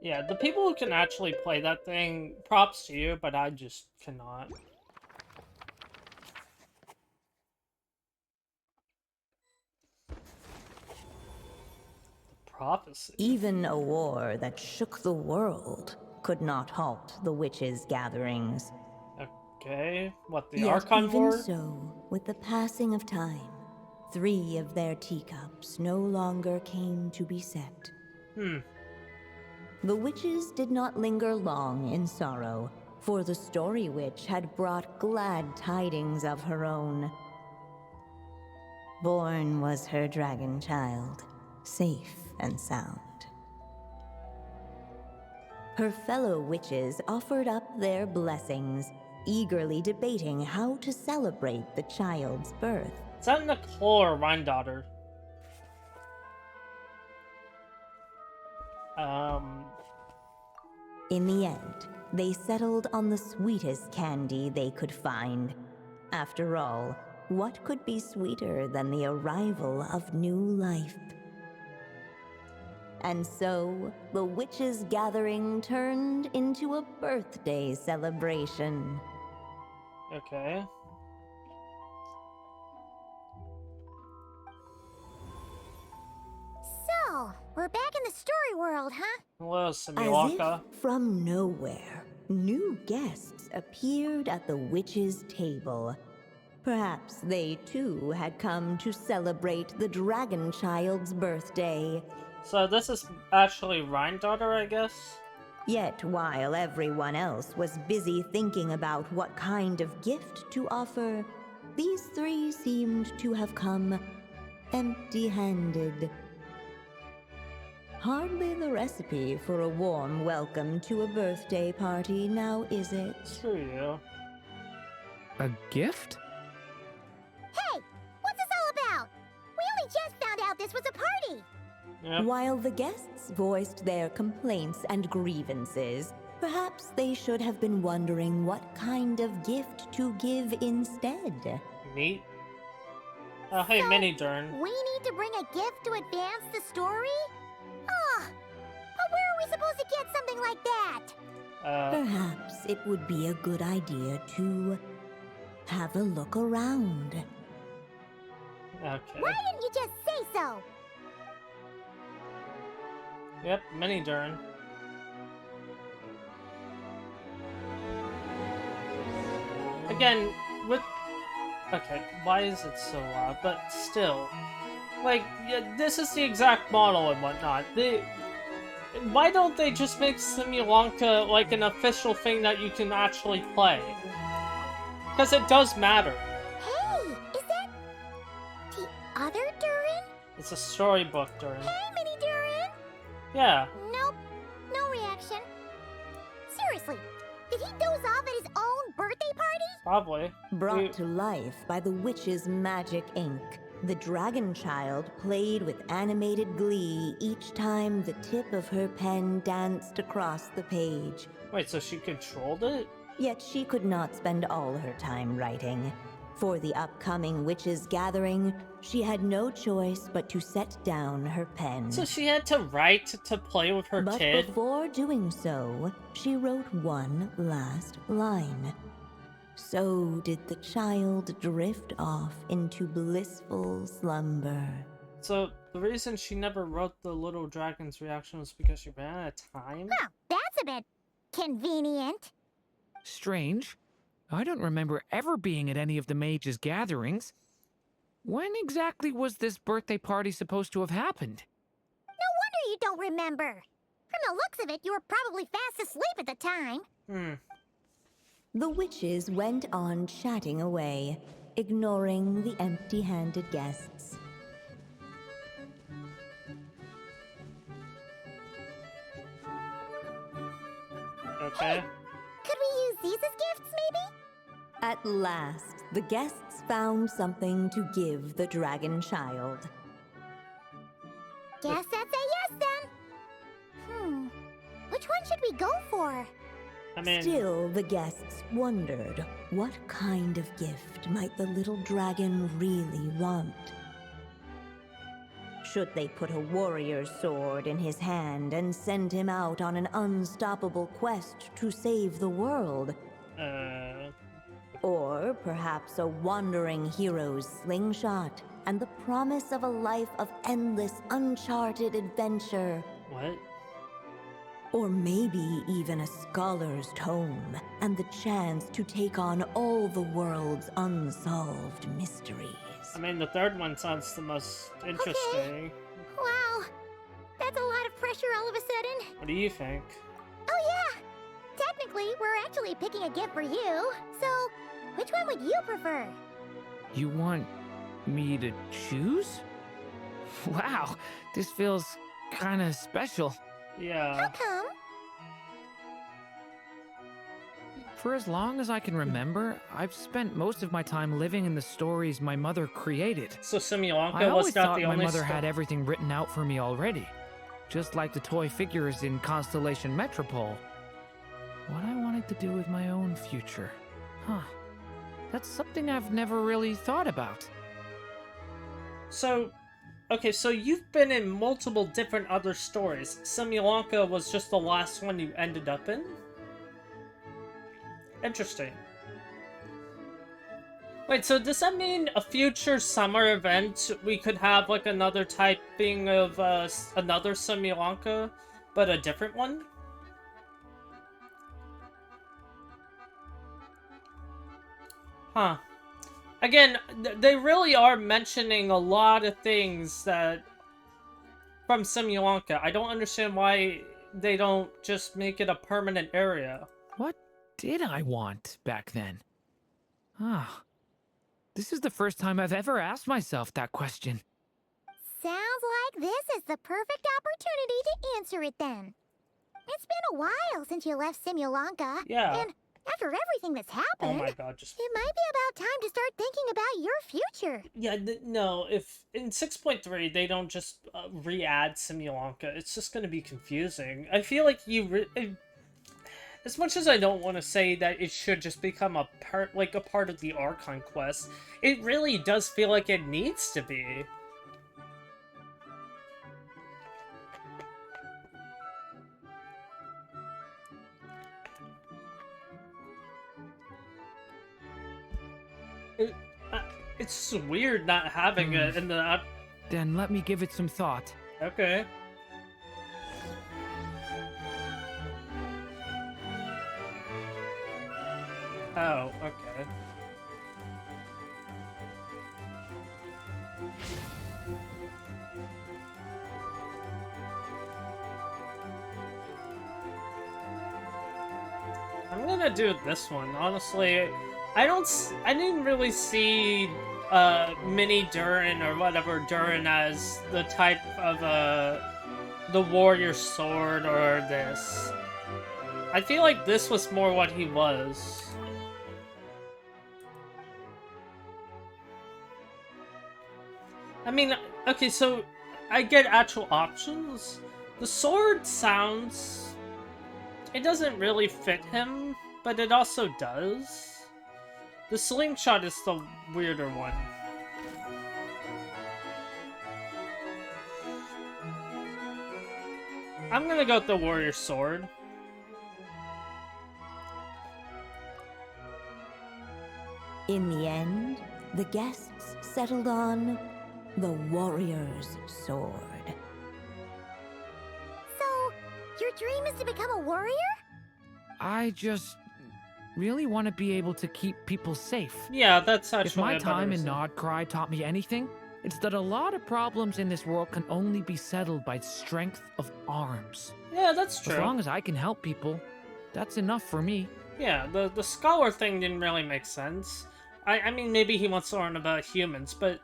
Yeah, the people who can actually play that thing, props to you, but I just cannot. Prophecy. Even a war that shook the world could not halt the witches' gatherings. Okay, what, the Yet Archon even War? so, with the passing of time, 3 of their teacups no longer came to be set. The witches did not linger long in sorrow, for the Story Witch had brought glad tidings of her own. Born was her dragon child, safe and sound. Her fellow witches offered up their blessings, eagerly debating how to celebrate the child's birth. Is that Nicole or Rhine-Daughter? In the end, they settled on the sweetest candy they could find. After all, what could be sweeter than the arrival of new life? And so, the witches' gathering turned into a birthday celebration. Okay. So, we're back in the story world, huh? Hello, As Simulanka. if from nowhere, new guests appeared at the witches' table. Perhaps they too had come to celebrate the dragon child's birthday. So this is actually Rhine-Daughter, I guess? Yet while everyone else was busy thinking about what kind of gift to offer, these 3 seemed to have come empty-handed. Hardly the recipe for a warm welcome to a birthday party, now is it? Screw you. A gift? Yep. While the guests voiced their complaints and grievances, perhaps they should have been wondering what kind of gift to give instead. Meat? Oh, hey, Mini Durin. We need to bring a gift to advance the story? Oh, but where are we supposed to get something like that? Perhaps it would be a good idea to have a look around. Okay. Why didn't you just say so? Yep, Mini Durin. Again, with... Okay, why is it so loud? But still... Like, yeah, this is the exact model and whatnot. Why don't they just make Simulanka, like, an official thing that you can actually play? Because it does matter. Hey, is that the other Durin? It's a storybook, Durin. Hey, Mini Durin! Yeah. Nope, no reaction. Seriously, did he doze off at his own birthday party? Probably. Brought to life by the witch's magic ink, the dragon child played with animated glee each time the tip of her pen danced across the page. Wait, so she controlled it? Yet she could not spend all her time writing. For the upcoming witches' gathering, she had no choice but to set down her pen. So she had to write to play with her But kid? before doing so, she wrote one last line. So did the child drift off into blissful slumber. So the reason she never wrote the little dragon's reaction was because she ran out of time? Huh, that's a bit convenient. Strange. I don't remember ever being at any of the mages' gatherings. When exactly was this birthday party supposed to have happened? No wonder you don't remember. From the looks of it, you were probably fast asleep at the time. The witches went on chatting away, ignoring the empty-handed guests. Okay. Could we use these as gifts, maybe? At last, the guests found something to give the dragon child. Guess that's a yes, then. Which one should we go for? I mean... Still, the guests wondered, what kind of gift might the little dragon really want? Should they put a warrior's sword in his hand and send him out on an unstoppable quest to save the world? Or perhaps a wandering hero's slingshot and the promise of a life of endless, uncharted adventure? What? Or maybe even a scholar's tome and the chance to take on all the world's unsolved mysteries. I mean, the third one sounds the most interesting. Wow, that's a lot of pressure all of a sudden. What do you think? Oh yeah, technically we're actually picking a gift for you. So, which one would you prefer? You want me to choose? Wow, this feels kinda special. Yeah. How come? For as long as I can remember, I've spent most of my time living in the stories my mother created. So Simulanka I was always not thought the my only mother had everything written out for me already, just like the toy figures in Constellation Metropole. What I wanted to do with my own future. Huh. That's something I've never really thought about. So, okay, so you've been in multiple different other stories. Simulanka was just the last one you ended up in? Interesting. Wait, so does that mean a future summer event we could have like another typing of another Simulanka, but a different one? Huh. Again, they really are mentioning a lot of things that from Simulanka. I don't understand why they don't just make it a permanent area. What did I want back then? Ah, this is the first time I've ever asked myself that question. Sounds like this is the perfect opportunity to answer it then. It's been a while since you left Simulanka. Yeah. And After everything that's Oh happened, my god, just... it might be about time to start thinking about your future. Yeah, no, if in 6.3 they don't just re-add Simulanka, it's just gonna be confusing. I feel like as much as I don't want to say that it should just become a part of the Archon quest, it really does feel like it needs to be. It's just weird not having it in the... Then let me give it some thought. Okay. Oh, okay. I'm gonna do this one. Honestly, I didn't really see mini Durin or whatever Durin as the type of the warrior sword or this. I feel like this was more what he was. I mean, okay, so I get actual options. The sword sounds... It doesn't really fit him, but it also does. The slingshot is the weirder one. I'm gonna go with the warrior sword. In the end, the guests settled on the warrior's sword. So, your dream is to become a warrior? I just really want to be able to keep people safe. Yeah, that's actually If my a better time in reason. Nodcry taught me anything, it's that a lot of problems in this world can only be settled by strength of arms. Yeah, that's true. As long as I can help people, that's enough for me. Yeah, the scholar thing didn't really make sense. I mean, maybe he wants to learn about humans, but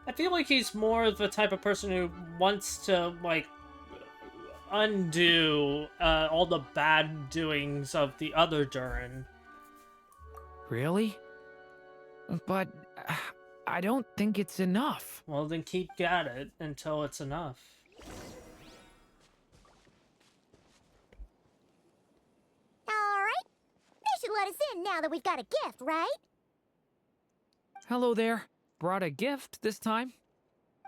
I feel like he's more of the type of person who wants to, like, undo all the bad doings of the other Durin. Really? But I don't think it's enough. Well, then keep at it until it's enough. Alright. They should let us in now that we've got a gift, right? Hello there. Brought a gift this time?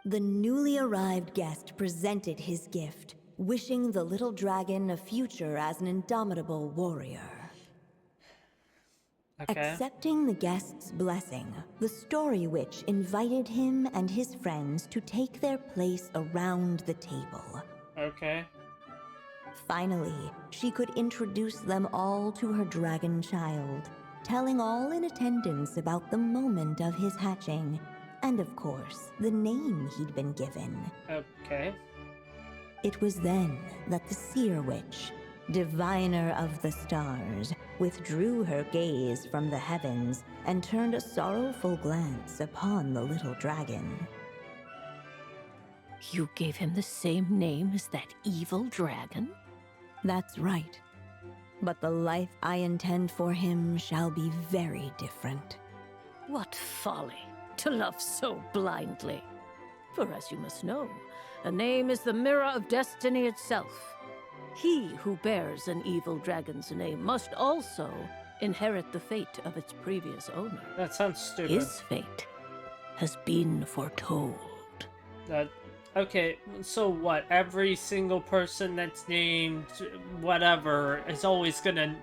The newly arrived guest presented his gift, wishing the little dragon a future as an indomitable warrior. Okay. Accepting the guest's blessing, the story witch invited him and his friends to take their place around the table. Okay. Finally, she could introduce them all to her dragon child, telling all in attendance about the moment of his hatching, and of course, the name he'd been given. Okay. It was then that the seer witch, diviner of the stars, withdrew her gaze from the heavens and turned a sorrowful glance upon the little dragon. You gave him the same name as that evil dragon? That's right. But the life I intend for him shall be very different. What folly to love so blindly. For as you must know, a name is the mirror of destiny itself. He who bears an evil dragon's name must also inherit the fate of its previous owner. That sounds stupid. His fate has been foretold. Okay, so what? Every single person that's named whatever is always gonna...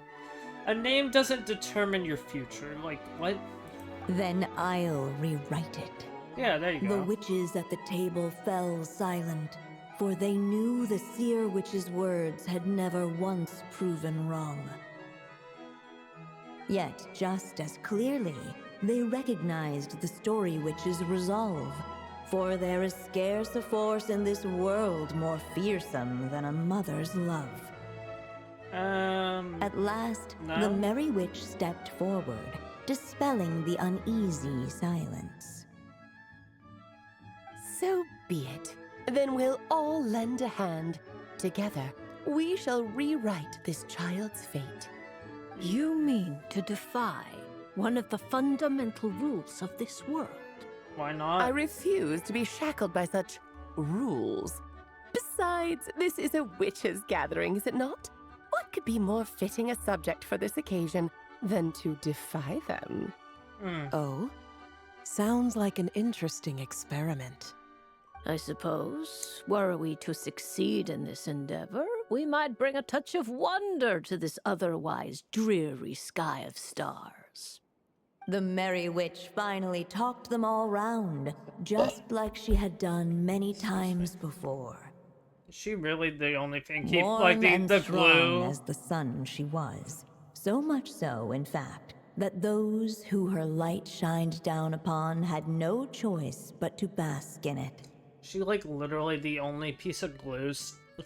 A name doesn't determine your future. Like, what? Then I'll rewrite it. Yeah, there you go. The witches at the table fell silent, for they knew the seer witch's words had never once proven wrong. Yet, just as clearly, they recognized the story witch's resolve, for there is scarce a force in this world more fearsome than a mother's love. At last, no? the merry witch stepped forward, dispelling the uneasy silence. So be it. Then we'll all lend a hand. Together, we shall rewrite this child's fate. You mean to defy one of the fundamental rules of this world? Why not? I refuse to be shackled by such rules. Besides, this is a witches' gathering, is it not? What could be more fitting a subject for this occasion than to defy them? Oh? Sounds like an interesting experiment. I suppose, were we to succeed in this endeavor, we might bring a touch of wonder to this otherwise dreary sky of stars. The Merry Witch finally talked them all round, just like she had done many times before. Is she really the only thing keep Warm like and the strong glue? as the sun she was. So much so, in fact, that those who her light shined down upon had no choice but to bask in it. She like literally the only piece of glue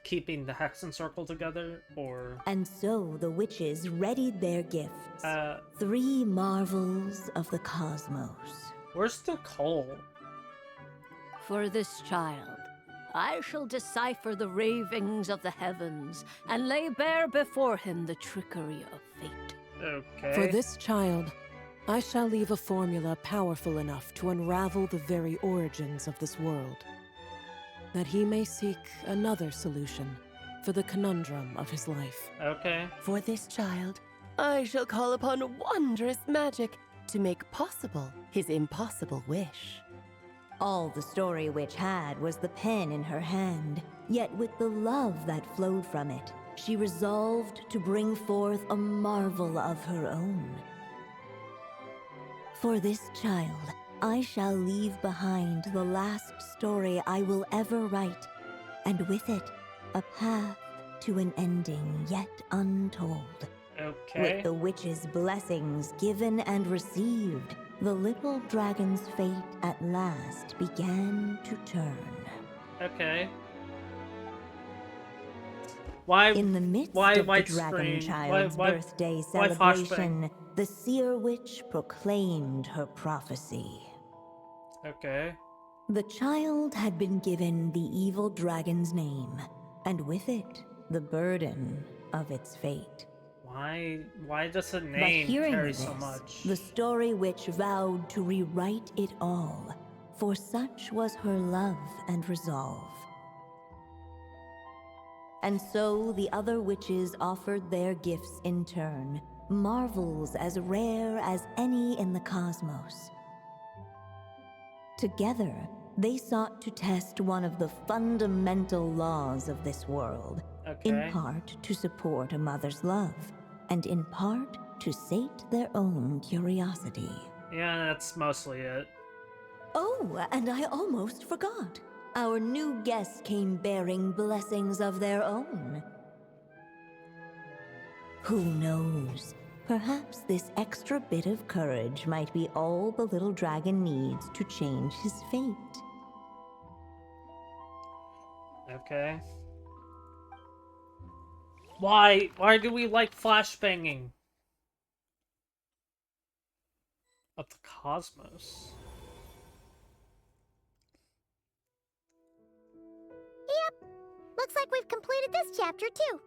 keeping the Hexen Circle together, or? And so the witches readied their gifts. 3 marvels of the cosmos. Where's the coal? For this child, I shall decipher the ravings of the heavens and lay bare before him the trickery of fate. Okay. For this child, I shall leave a formula powerful enough to unravel the very origins of this world, that he may seek another solution for the conundrum of his life. Okay. For this child, I shall call upon wondrous magic to make possible his impossible wish. All the Story Witch had was the pen in her hand, yet with the love that flowed from it, she resolved to bring forth a marvel of her own. For this child, I shall leave behind the last story I will ever write, and with it, a path to an ending yet untold. Okay. With the witch's blessings given and received, the little dragon's fate at last began to turn. Okay. Why? In the midst why of the widescreen? dragon child's birthday why celebration, the seer witch proclaimed her prophecy. Okay. The child had been given the evil dragon's name, and with it, the burden of its fate. Why does the But name hearing carry this, so much? the Story Witch vowed to rewrite it all, for such was her love and resolve. And so the other witches offered their gifts in turn, marvels as rare as any in the cosmos. Together, they sought to test one of the fundamental laws of this world, in part to support a mother's love, and in part to sate their own curiosity. Yeah, that's mostly it. Oh, and I almost forgot. Our new guests came bearing blessings of their own. Who knows? Perhaps this extra bit of courage might be all the little dragon needs to change his fate. Okay. Why do we like flashbanging? Of the cosmos. Yep. Looks like we've completed this chapter too.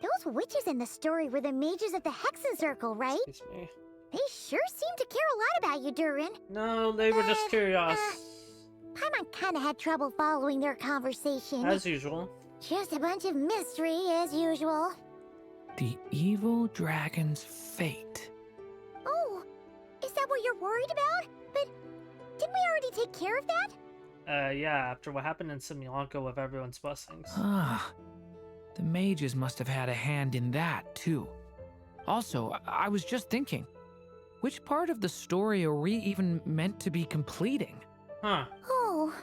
Those witches in the story were the mages of the Hexen Circle, right? Excuse me. They sure seem to care a lot about you, Durin. No, they were just curious. Paimon kinda had trouble following their conversation. As usual. Just a bunch of mystery, as usual. The evil dragon's fate. Oh, is that what you're worried about? But didn't we already take care of that? Yeah, after what happened in Simulanka with everyone's blessings. Ah, the mages must have had a hand in that, too. Also, I was just thinking, which part of the story are we even meant to be completing? Huh. Oh,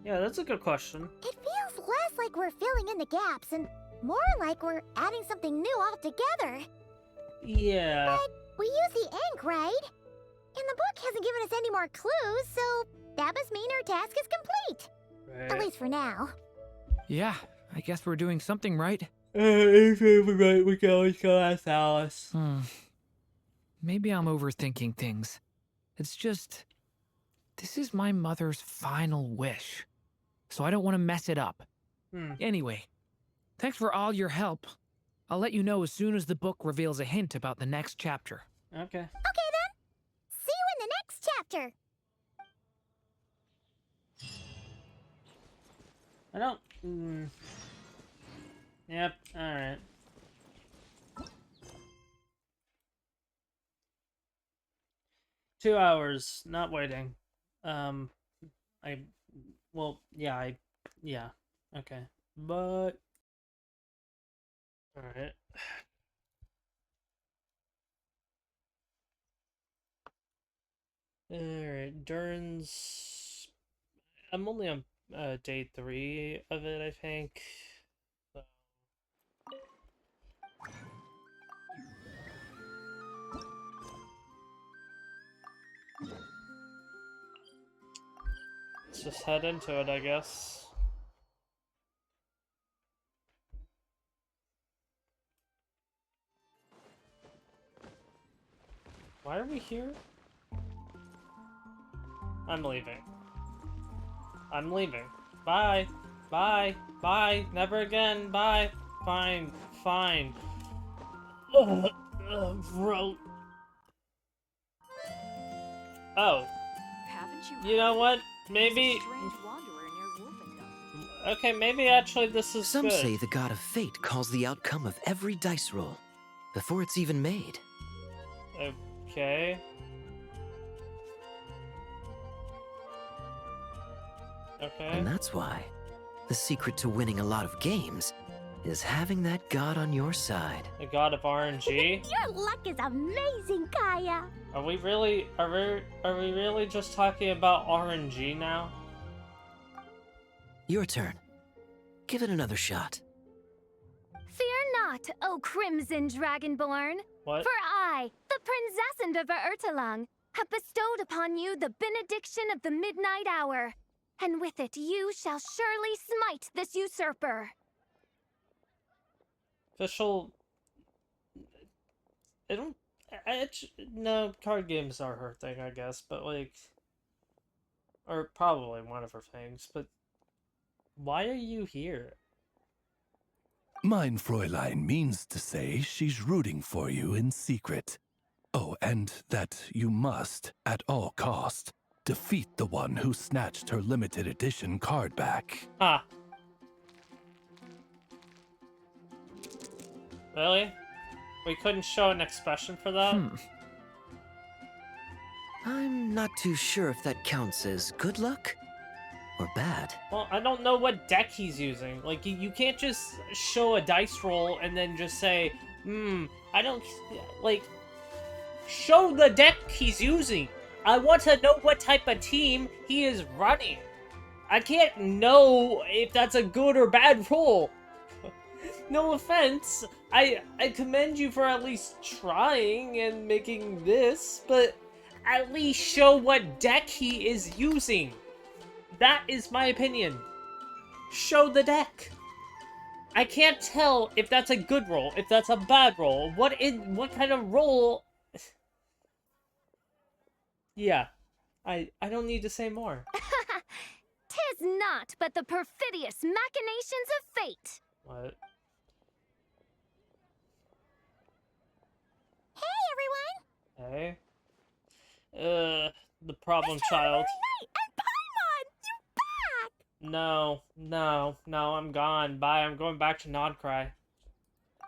Yeah, that's a good question. it feels less like we're filling in the gaps and more like we're adding something new altogether. Yeah. We use the ink, right? And the book hasn't given us any more clues, so that must mean our task is complete. At Right. least for now. Yeah, I guess we're doing something right. If we're right, we can always go ask Alice. Maybe I'm overthinking things. It's just, this is my mother's final wish, so I don't want to mess it up. Anyway, thanks for all your help. I'll let you know as soon as the book reveals a hint about the next chapter. Okay. Okay then. See you in the next chapter. I don't... Yep, alright. Two hours, not waiting. Yeah, okay. But... Alright. Alright, Durin's... I'm only on day 3 of it, I think. So... Let's just head into it, I guess. Why are we here? I'm leaving. I'm leaving. Bye. Bye. Bye. Never again. Bye. Fine. Fine. Throat. Oh. You know what? Maybe... Okay, maybe actually this is Some good. say the god of fate calls the outcome of every dice roll before it's even made. Okay. Okay. And that's why the secret to winning a lot of games is having that god on your side. The god of RNG? Your luck is amazing, Kaya. Are we really just talking about RNG now? Your turn. Give it another shot. Fear not, O Crimson Dragonborn. What? For I, the Princess of Ertalang, have bestowed upon you the benediction of the midnight hour, and with it you shall surely smite this usurper. Official... No, card games are her thing, I guess, but like... Or probably one of her things, but... Why are you here? Mein Fräulein means to say she's rooting for you in secret. Oh, and that you must, at all cost, defeat the one who snatched her limited edition card back. Ah. Really? We couldn't show an expression for that? I'm not too sure if that counts as good luck or bad. Well, I don't know what deck he's using. Like, you can't just show a dice roll and then just say, I don't... Like, show the deck he's using. I want to know what type of team he is running. I can't know if that's a good or bad roll. No offense. I commend you for at least trying and making this, but at least show what deck he is using. That is my opinion. Show the deck. I can't tell if that's a good roll, if that's a bad roll. What kind of roll? Yeah. I don't need to say more. 'Tis not but the perfidious machinations of fate. What? Hey, everyone! Hey? The problem child. No, I'm gone. Bye, I'm going back to Nodcry.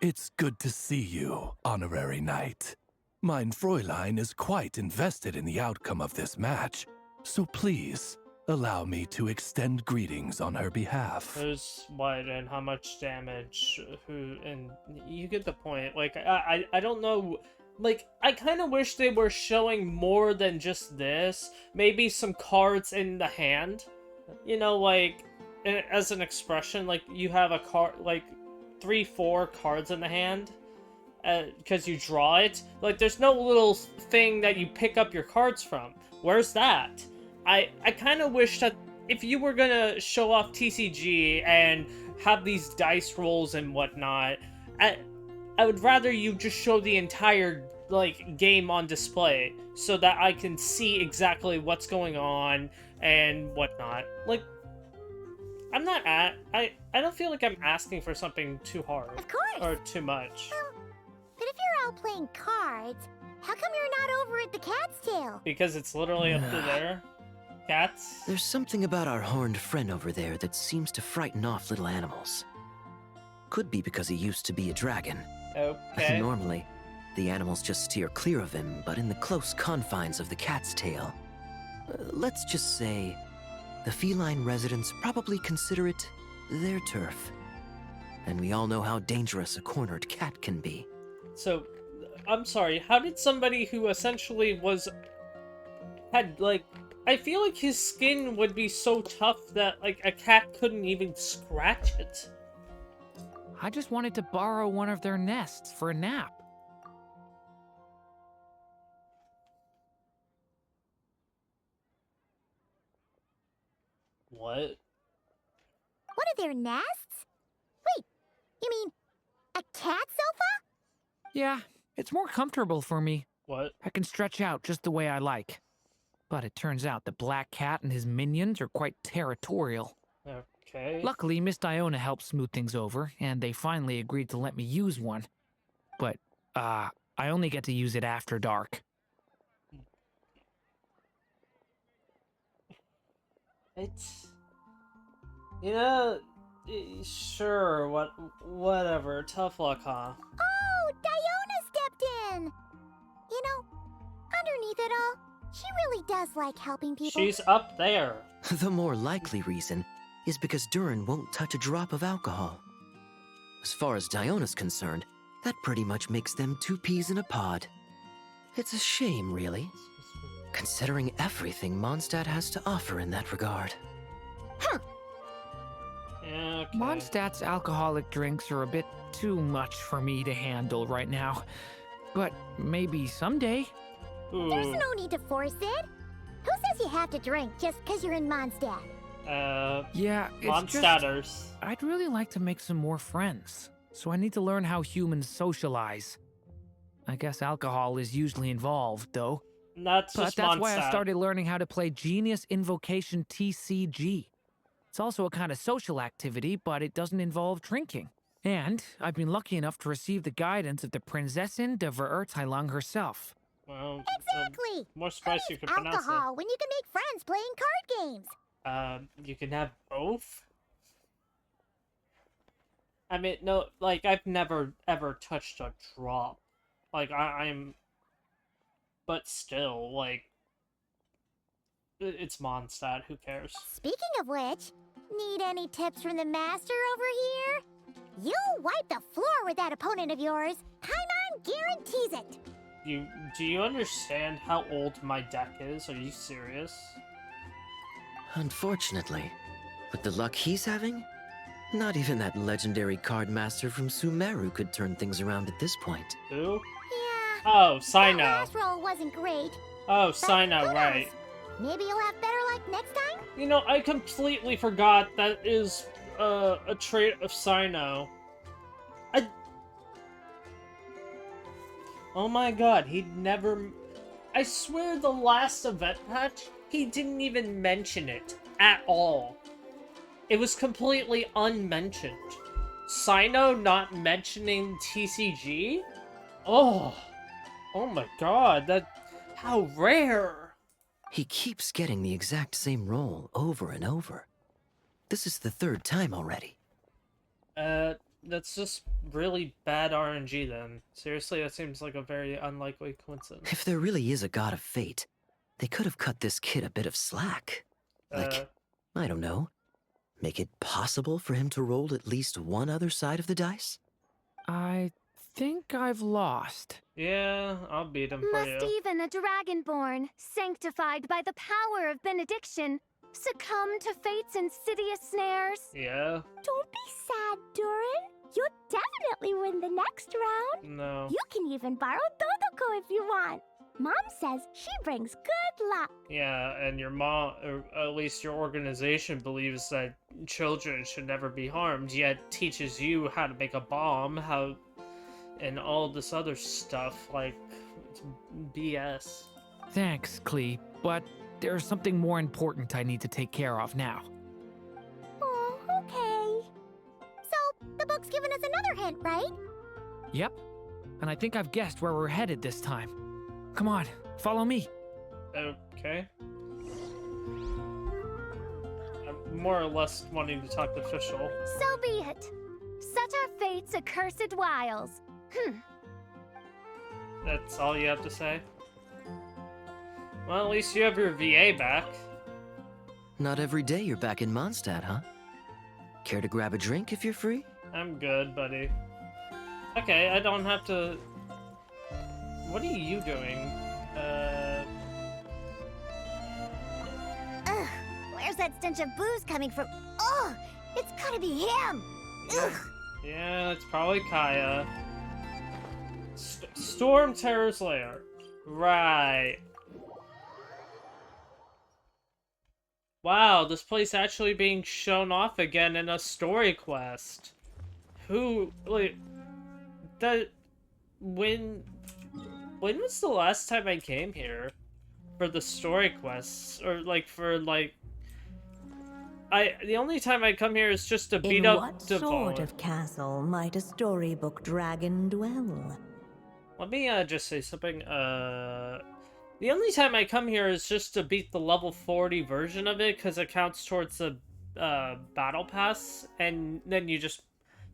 It's good to see you, honorary knight. Mein Fräulein is quite invested in the outcome of this match, so please, allow me to extend greetings on her behalf. Who's what and how much damage, who, and you get the point. Like, I don't know, like, I kind of wish they were showing more than just this. Maybe some cards in the hand. You know, like, as an expression, like, you have a card, like, 3-4 cards in the hand, because you draw it. Like, there's no little thing that you pick up your cards from. Where's that? I kind of wish that if you were gonna show off TCG and have these dice rolls and whatnot, I would rather you just show the entire, like, game on display so that I can see exactly what's going on and whatnot. Like, I'm not at. I don't feel like I'm asking for something too hard. Of course. Or too much. But if you're out playing cards, how come you're not over at the Cat's Tail? Because it's literally up to there. Cats? There's something about our horned friend over there that seems to frighten off little animals. Could be because he used to be a dragon. Okay. Normally, the animals just steer clear of him, but in the close confines of the Cat's Tail, let's just say, the feline residents probably consider it their turf. And we all know how dangerous a cornered cat can be. So, I'm sorry, how did somebody who essentially had, like, I feel like his skin would be so tough that, like, a cat couldn't even scratch it. I just wanted to borrow one of their nests for a nap. What? One of their nests? Wait, you mean a cat sofa? Yeah, it's more comfortable for me. What? I can stretch out just the way I like. But it turns out the Black Cat and his minions are quite territorial. Okay. Luckily, Miss Diona helped smooth things over, and they finally agreed to let me use one. But, I only get to use it after dark. It's... You know... Sure, whatever. Tough luck, huh? Oh, Diona stepped in! You know, underneath it all, she really does like helping people. She's up there. The more likely reason is because Durin won't touch a drop of alcohol. As far as Diona's concerned, that pretty much makes them two peas in a pod. It's a shame, really, considering everything Mondstadt has to offer in that regard. Huh. Yeah, okay. Mondstadt's alcoholic drinks are a bit too much for me to handle right now. But maybe someday. Ooh. There's no need to force it. Who says you have to drink just because you're in Mondstadt? Yeah, it's Mondstadters. just... I'd really like to make some more friends, so I need to learn how humans socialize. I guess alcohol is usually involved, though. That's But just that's why I Mondstadt. started learning how to play Genius Invocation TCG. It's also a kind of social activity, but it doesn't involve drinking. And I've been lucky enough to receive the guidance of the Prinzessin de Verurteilung herself. Well, Exactly! more spice you can pronounce it. Alcohol when you can make friends playing card games. You can have both? I mean, no, like, I've never, ever touched a drop. Like, I'm... But still, like... It's Mondstadt, who cares? Speaking of which, need any tips from the master over here? You'll wipe the floor with that opponent of yours. Paimon guarantees it. Do you understand how old my deck is? Are you serious? Unfortunately, with the luck he's having, not even that legendary card master from Sumeru could turn things around at this point. Who? Yeah. Oh, That Sino. last roll wasn't great. Oh, but Sino, who knows? right. Maybe you'll have better luck next time? You know, I completely forgot that is a trait of Sino. Oh my god, he'd never... I swear the last event patch, he didn't even mention it at all. It was completely unmentioned. Sino not mentioning TCG? Oh my god, how rare. He keeps getting the exact same role over and over. This is the third time already. That's just really bad RNG then. Seriously, that seems like a very unlikely coincidence. If there really is a god of fate, they could have cut this kid a bit of slack. Like, I don't know, make it possible for him to roll at least one other side of the dice? I think I've lost. Yeah, I'll beat him for you. Must even a dragonborn, sanctified by the power of benediction, succumb to fate's insidious snares? Yeah? Don't be sad, Durin. You'll definitely win the next round. No. You can even borrow Dodoko if you want. Mom says she brings good luck. Yeah, and your mom, or at least your organization, believes that children should never be harmed, yet teaches you how to make a bomb, and all this other stuff, like, it's BS. Thanks, Klee, but there's something more important I need to take care of now. Oh, The book's given us another hint, right? Yep. And I think I've guessed where we're headed this time. Come on, follow me. Okay. I'm more or less wanting to talk official. So be it. Such are fate's accursed wiles. That's all you have to say? Well, at least you have your VA back. Not every day you're back in Mondstadt, huh? Care to grab a drink if you're free? I'm good, buddy. Okay, I don't have to... What are you doing? Ugh, where's that stench of booze coming from? Ugh, it's gotta be him! Ugh. Yeah, it's probably Kaya. Storm Terror's Lair. Right. Wow, this place actually being shown off again in a story quest. Who, like, that, when was the last time I came here for the story quests? Or, like, for, like, the only time I come here is just to beat up what Devon. sort of castle might a storybook dragon dwell? Let me, just say something, the only time I come here is just to beat the level 40 version of it, because it counts towards the, battle pass, and then you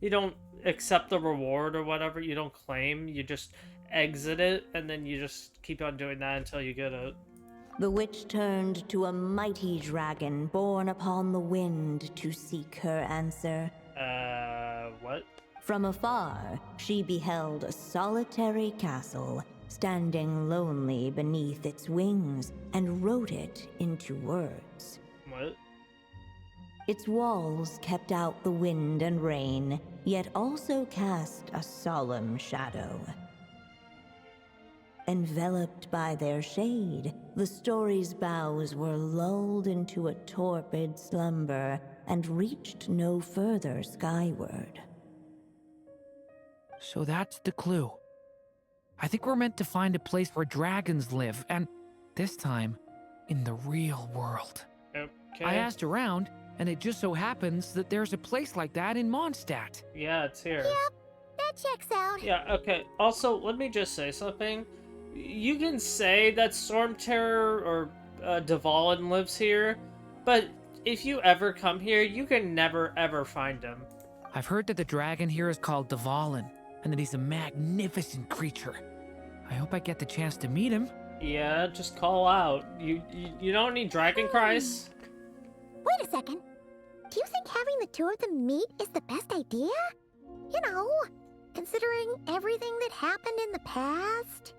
don't accept the reward or whatever, you don't claim, you just exit it, and then you just keep on doing that until you get it. The witch turned to a mighty dragon born upon the wind to seek her answer. What? From afar, she beheld a solitary castle, standing lonely beneath its wings, and wrote it into words. What? Its walls kept out the wind and rain, yet also cast a solemn shadow. Enveloped by their shade, the story's boughs were lulled into a torpid slumber and reached no further skyward. So that's the clue. I think we're meant to find a place where dragons live, and this time, in the real world. Okay. I asked around, and it just so happens that there's a place like that in Mondstadt. Yeah, it's here. Yep, that checks out. Yeah, okay. Also, let me just say something. You can say that Storm Terror or Dvalin lives here, but if you ever come here, you can never ever find him. I've heard that the dragon here is called Dvalin, and that he's a magnificent creature. I hope I get the chance to meet him. Yeah, just call out. You don't need dragon cries? Wait a second. Do you think having the two of them meet is the best idea? You know, considering everything that happened in the past?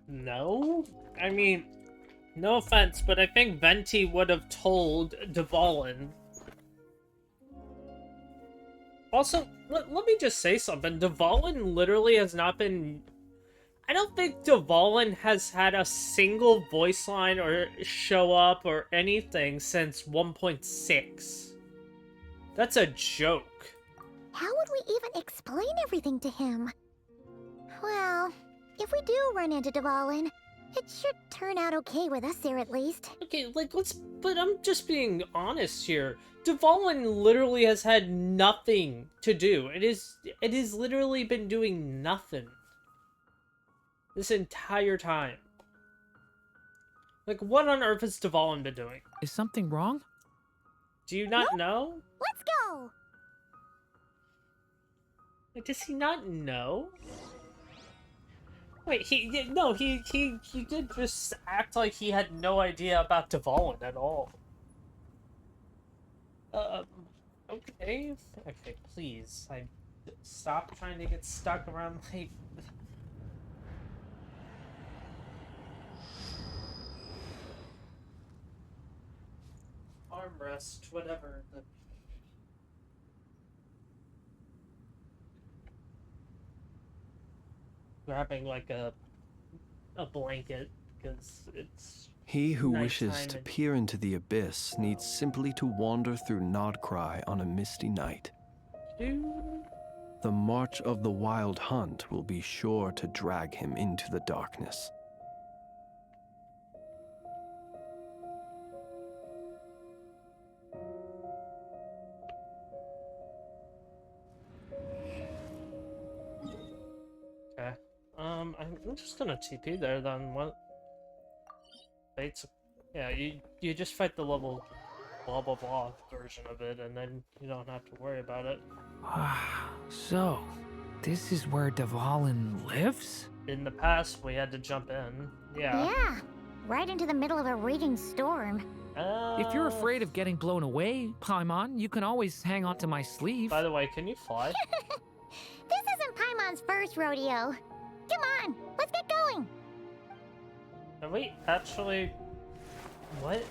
No? I mean, no offense, but I think Venti would have told Dvalin. Also, let me just say something. Dvalin literally has not been... I don't think Dvalin has had a single voice line or show up or anything since 1.6. That's a joke. How would we even explain everything to him? Well, if we do run into Dvalin, it should turn out okay with us there at least. Okay, like, but I'm just being honest here. Dvalin literally has had nothing to do. It has literally been doing nothing. This entire time. Like, what on earth has Dvalin been doing? Is something wrong? Do you not know? Let's go! Like, does he not know? Wait, he did just act like he had no idea about Dvalin at all. Okay. Okay, please. Stop trying to get stuck around, like... Armrest, whatever. Grabbing, like, a blanket, because it's... He who wishes nighttime to and- peer into the abyss needs simply to wander through Nodcry on a misty night. The march of the wild hunt will be sure to drag him into the darkness. I'm just gonna TP there then. What? Fates. Yeah, you just fight the level blah blah blah version of it, and then you don't have to worry about it. So, this is where Dvalin lives? In the past, we had to jump in. Yeah. Yeah, right into the middle of a raging storm. If you're afraid of getting blown away, Paimon, you can always hang onto my sleeve. By the way, can you fly? This isn't Paimon's first rodeo. Come on, let's get going. Are we actually... What?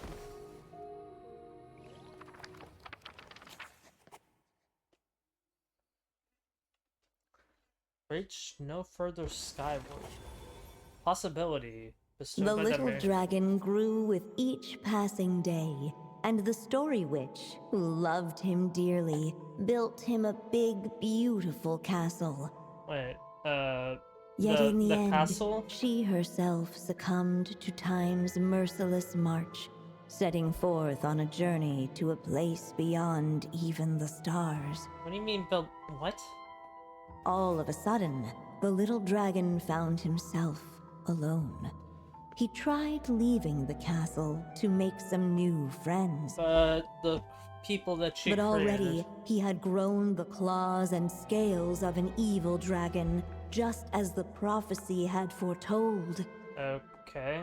Reach no further skyward. Possibility. The little dragon grew with each passing day, and the story witch, who loved him dearly, built him a big, beautiful castle. Wait, Yet in the end, castle? she herself succumbed to time's merciless march, setting forth on a journey to a place beyond even the stars. What do you mean build... What? All of a sudden, the little dragon found himself alone. He tried leaving the castle to make some new friends. But the people that she But already, created... he had grown the claws and scales of an evil dragon, just as the prophecy had foretold. Okay.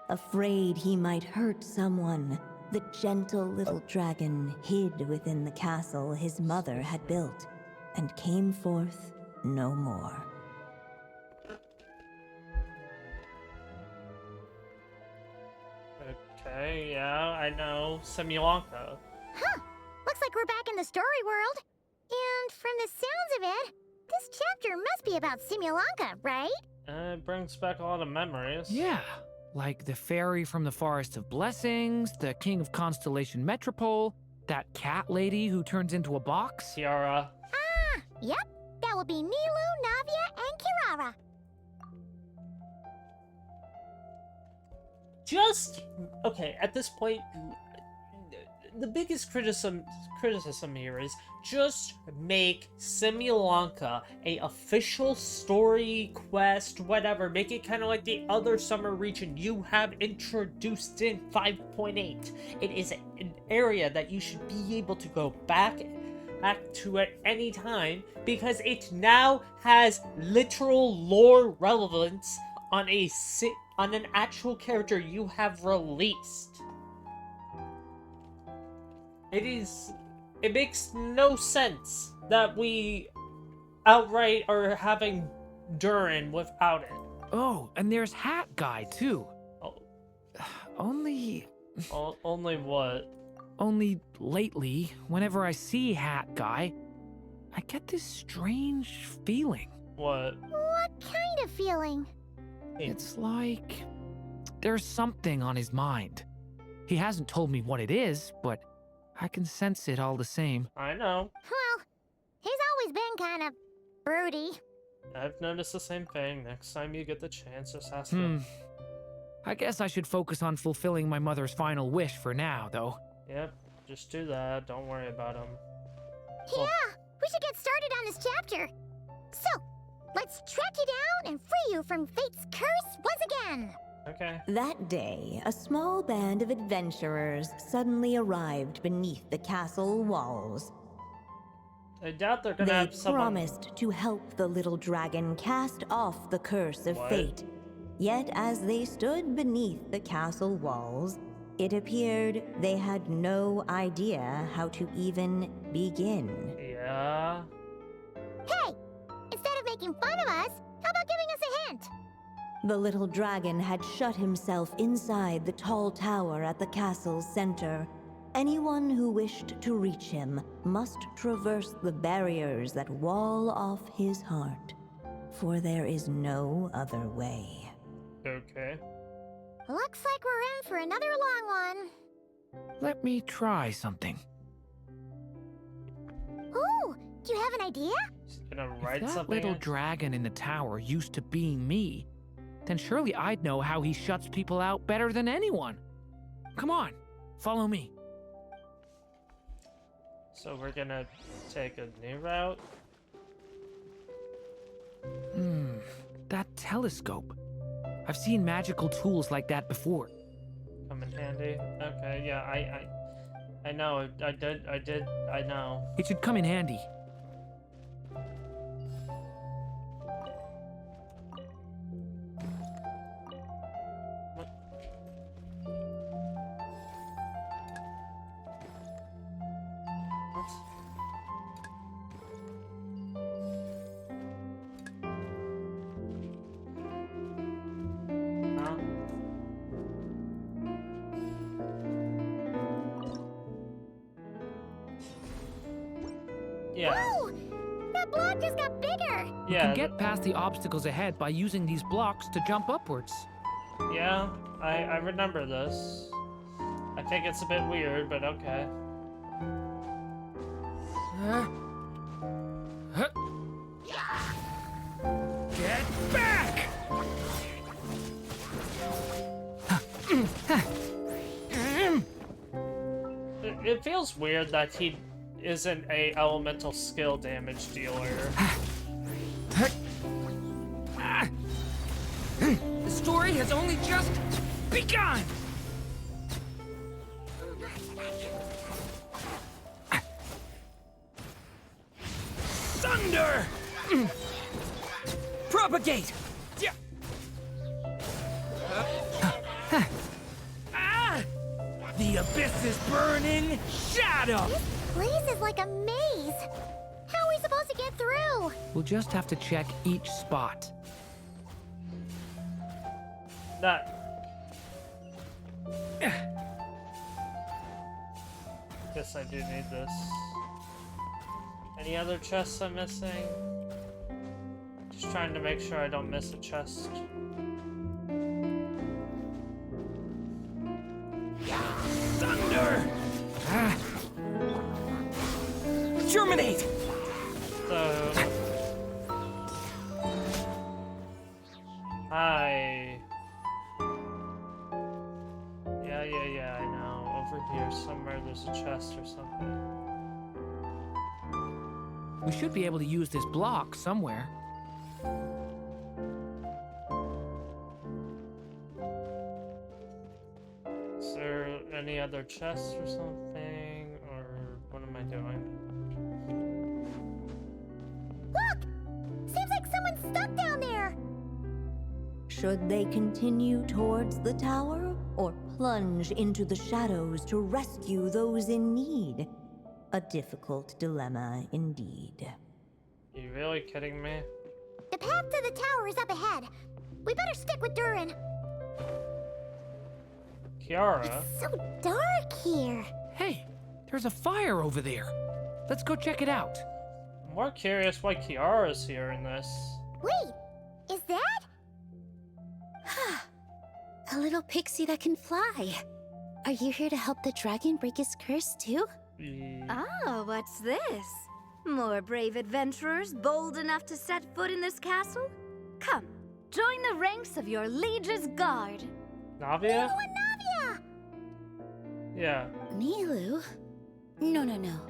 Afraid he might hurt someone, the gentle little dragon hid within the castle his mother had built, and came forth no more. Okay, yeah, I know. Simulanka. Huh, looks like we're back in the story world. And from the sounds of it, this chapter must be about Simulanka, right? It brings back a lot of memories. Yeah, like the fairy from the Forest of Blessings, the king of Constellation Metropole, that cat lady who turns into a box. Kiara. Ah, yep. That will be Nilu, Navia, and Kirara. Just... Okay, at this point, the biggest criticism here is just make Simulanka a official story quest, whatever. Make it kind of like the other summer region you have introduced in 5.8. It is an area that you should be able to go back to at any time because it now has literal lore relevance on an actual character you have released. It makes no sense that we outright are having Durin without it. Oh, and there's Hat Guy, too. Oh. Only what? Only lately, whenever I see Hat Guy, I get this strange feeling. What? What kind of feeling? It's like there's something on his mind. He hasn't told me what it is, but I can sense it all the same. I know. Well, he's always been kind of broody. I've noticed the same thing. Next time you get the chance, just ask him. I guess I should focus on fulfilling my mother's final wish for now, though. Yep, just do that. Don't worry about him. Yeah, we should get started on this chapter. So, let's track you down and free you from fate's curse once again. Okay. That day, a small band of adventurers suddenly arrived beneath the castle walls. I doubt they're gonna have someone... They promised to help the little dragon cast off the curse of fate. Yet as they stood beneath the castle walls, it appeared they had no idea how to even begin. Yeah? Hey! Instead of making fun of us, how about giving us a hint? The little dragon had shut himself inside the tall tower at the castle's center. Anyone who wished to reach him must traverse the barriers that wall off his heart, for there is no other way. Okay. Looks like we're in for another long one. Let me try something. Ooh, do you have an idea? Gonna write If that something? little dragon in the tower used to be me, then surely I'd know how he shuts people out better than anyone. Come on, follow me. So we're gonna take a new route? that telescope. I've seen magical tools like that before. Come in handy. Okay, yeah, I know. I know. It should come in handy. What? What? Huh? Yeah. Whoa! That block just got bigger! You can get past the obstacles ahead by using these blocks to jump upwards. Yeah, I remember this. I think it's a bit weird, but okay. Get back! It feels weird that he isn't a elemental skill damage dealer. The story has only just begun! Thunder! Propagate! The abyss is burning! Shadow! This place is like a maze! How are we supposed to get through? We'll just have to check each spot. Guess I do need this. Any other chests I'm missing? Just trying to make sure I don't miss a chest. Thunder! Germinate! So... Hi. Yeah, I know. Over here somewhere there's a chest or something. We should be able to use this block somewhere. Is there any other chests or something? Or what am I doing? Look! Seems like someone's stuck down there! Should they continue towards the tower or plunge into the shadows to rescue those in need? A difficult dilemma indeed. Are you really kidding me? The path to the tower is up ahead. We better stick with Durin. Kiara? It's so dark here. Hey, there's a fire over there. Let's go check it out. I'm more curious why Kiara's here in this. Wait, is that? A little pixie that can fly. Are you here to help the dragon break his curse too? Oh, what's this? More brave adventurers bold enough to set foot in this castle? Come, join the ranks of your liege's guard. Navia? Navia! Yeah. Nilu? No.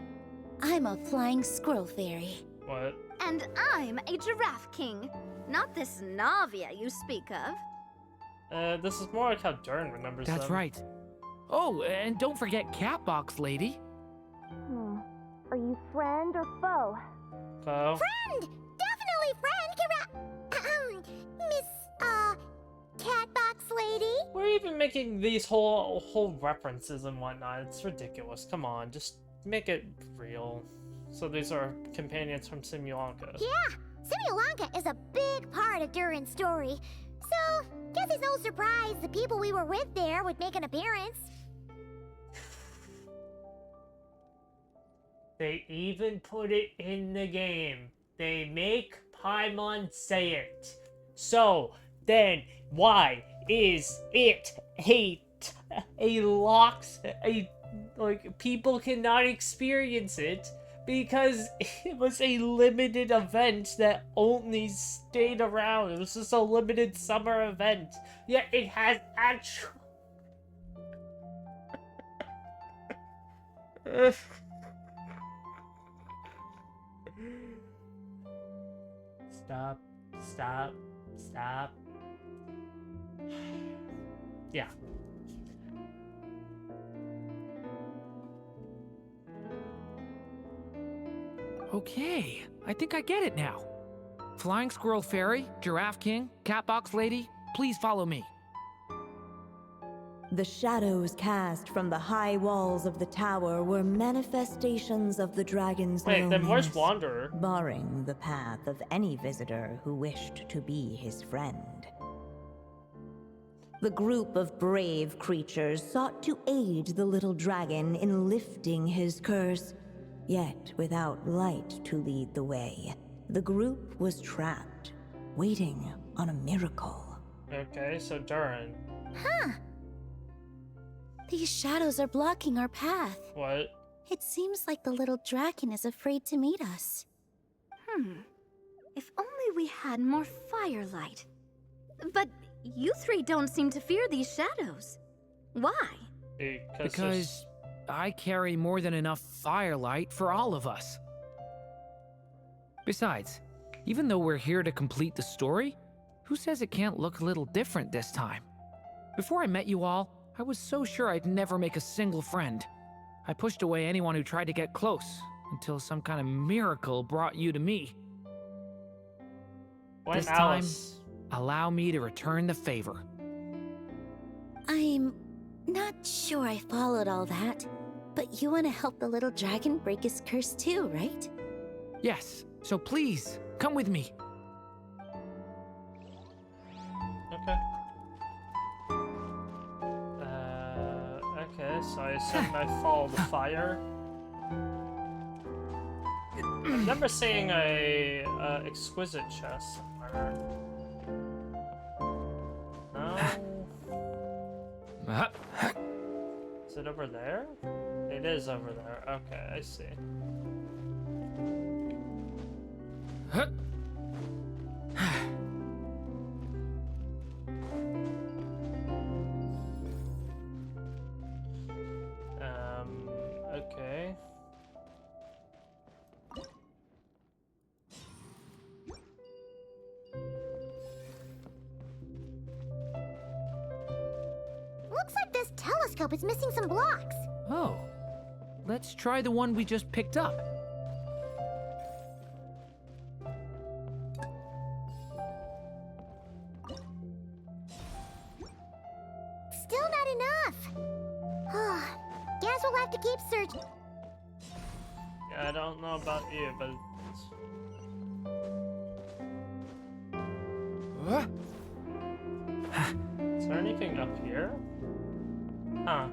I'm a flying squirrel fairy. What? And I'm a giraffe king. Not this Navia you speak of. This is more like how Durin remembers That's them. right. Oh, and don't forget Catbox Lady. Are you friend or foe? Foe? Friend! Definitely friend! Miss, Catbox Lady? We're even making these whole references and whatnot. It's ridiculous. Come on, just make it real. So these are companions from Simulanka. Yeah! Simulanka is a big part of Durin's story. So, guess it's no surprise the people we were with there would make an appearance. They even put it in the game. They make Paimon say it. So, then, why is it like, people cannot experience it? Because it was a limited event that only stayed around. It was just a limited summer event. Yet it has actual... Stop Stop. Stop. Yeah. Okay, I think I get it now. Flying Squirrel Fairy, Giraffe King, Catbox Lady, please follow me. The shadows cast from the high walls of the tower were manifestations of the dragon's Wait, then where's loneliness, Wanderer? barring the path of any visitor who wished to be his friend. The group of brave creatures sought to aid the little dragon in lifting his curse, yet without light to lead the way. The group was trapped, waiting on a miracle. Okay, so Durin. Huh. These shadows are blocking our path. What? It seems like the little dragon is afraid to meet us. If only we had more firelight. But you three don't seem to fear these shadows. Why? Because I carry more than enough firelight for all of us. Besides, even though we're here to complete the story, who says it can't look a little different this time? Before I met you all, I was so sure I'd never make a single friend. I pushed away anyone who tried to get close, until some kind of miracle brought you to me. This time, allow me to return the favor. I'm not sure I followed all that, but you want to help the little dragon break his curse too, right? Yes, so please, come with me. Okay. Okay, so I assume I follow the fire. I remember seeing a exquisite chest somewhere. No? Is it over there? It is over there. Okay, I see. Okay. Looks like this telescope is missing some blocks. Oh, let's try the one we just picked up. Still not enough. Guess we'll have to keep searching. Yeah, I don't know about you, but... Is there anything up here? Huh.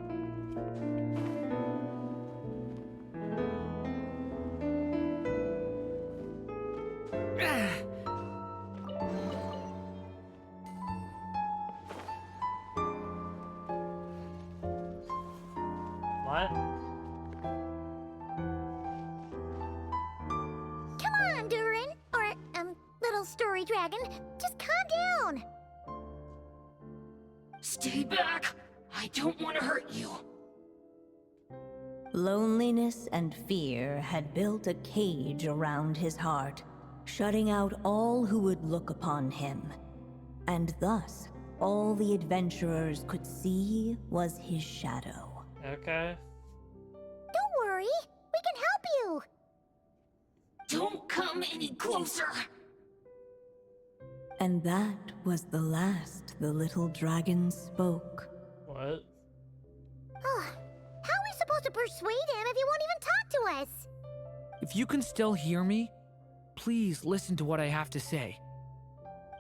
What? Come on, Durin. Or, little story dragon. Just calm down. Stay back! I don't want to hurt you. Loneliness and fear had built a cage around his heart, shutting out all who would look upon him. And thus, all the adventurers could see was his shadow. Okay. Don't worry. We can help you. Don't come any closer! And that was the last the little dragon spoke. What? How are we supposed to persuade him if he won't even talk to us? If you can still hear me, please listen to what I have to say.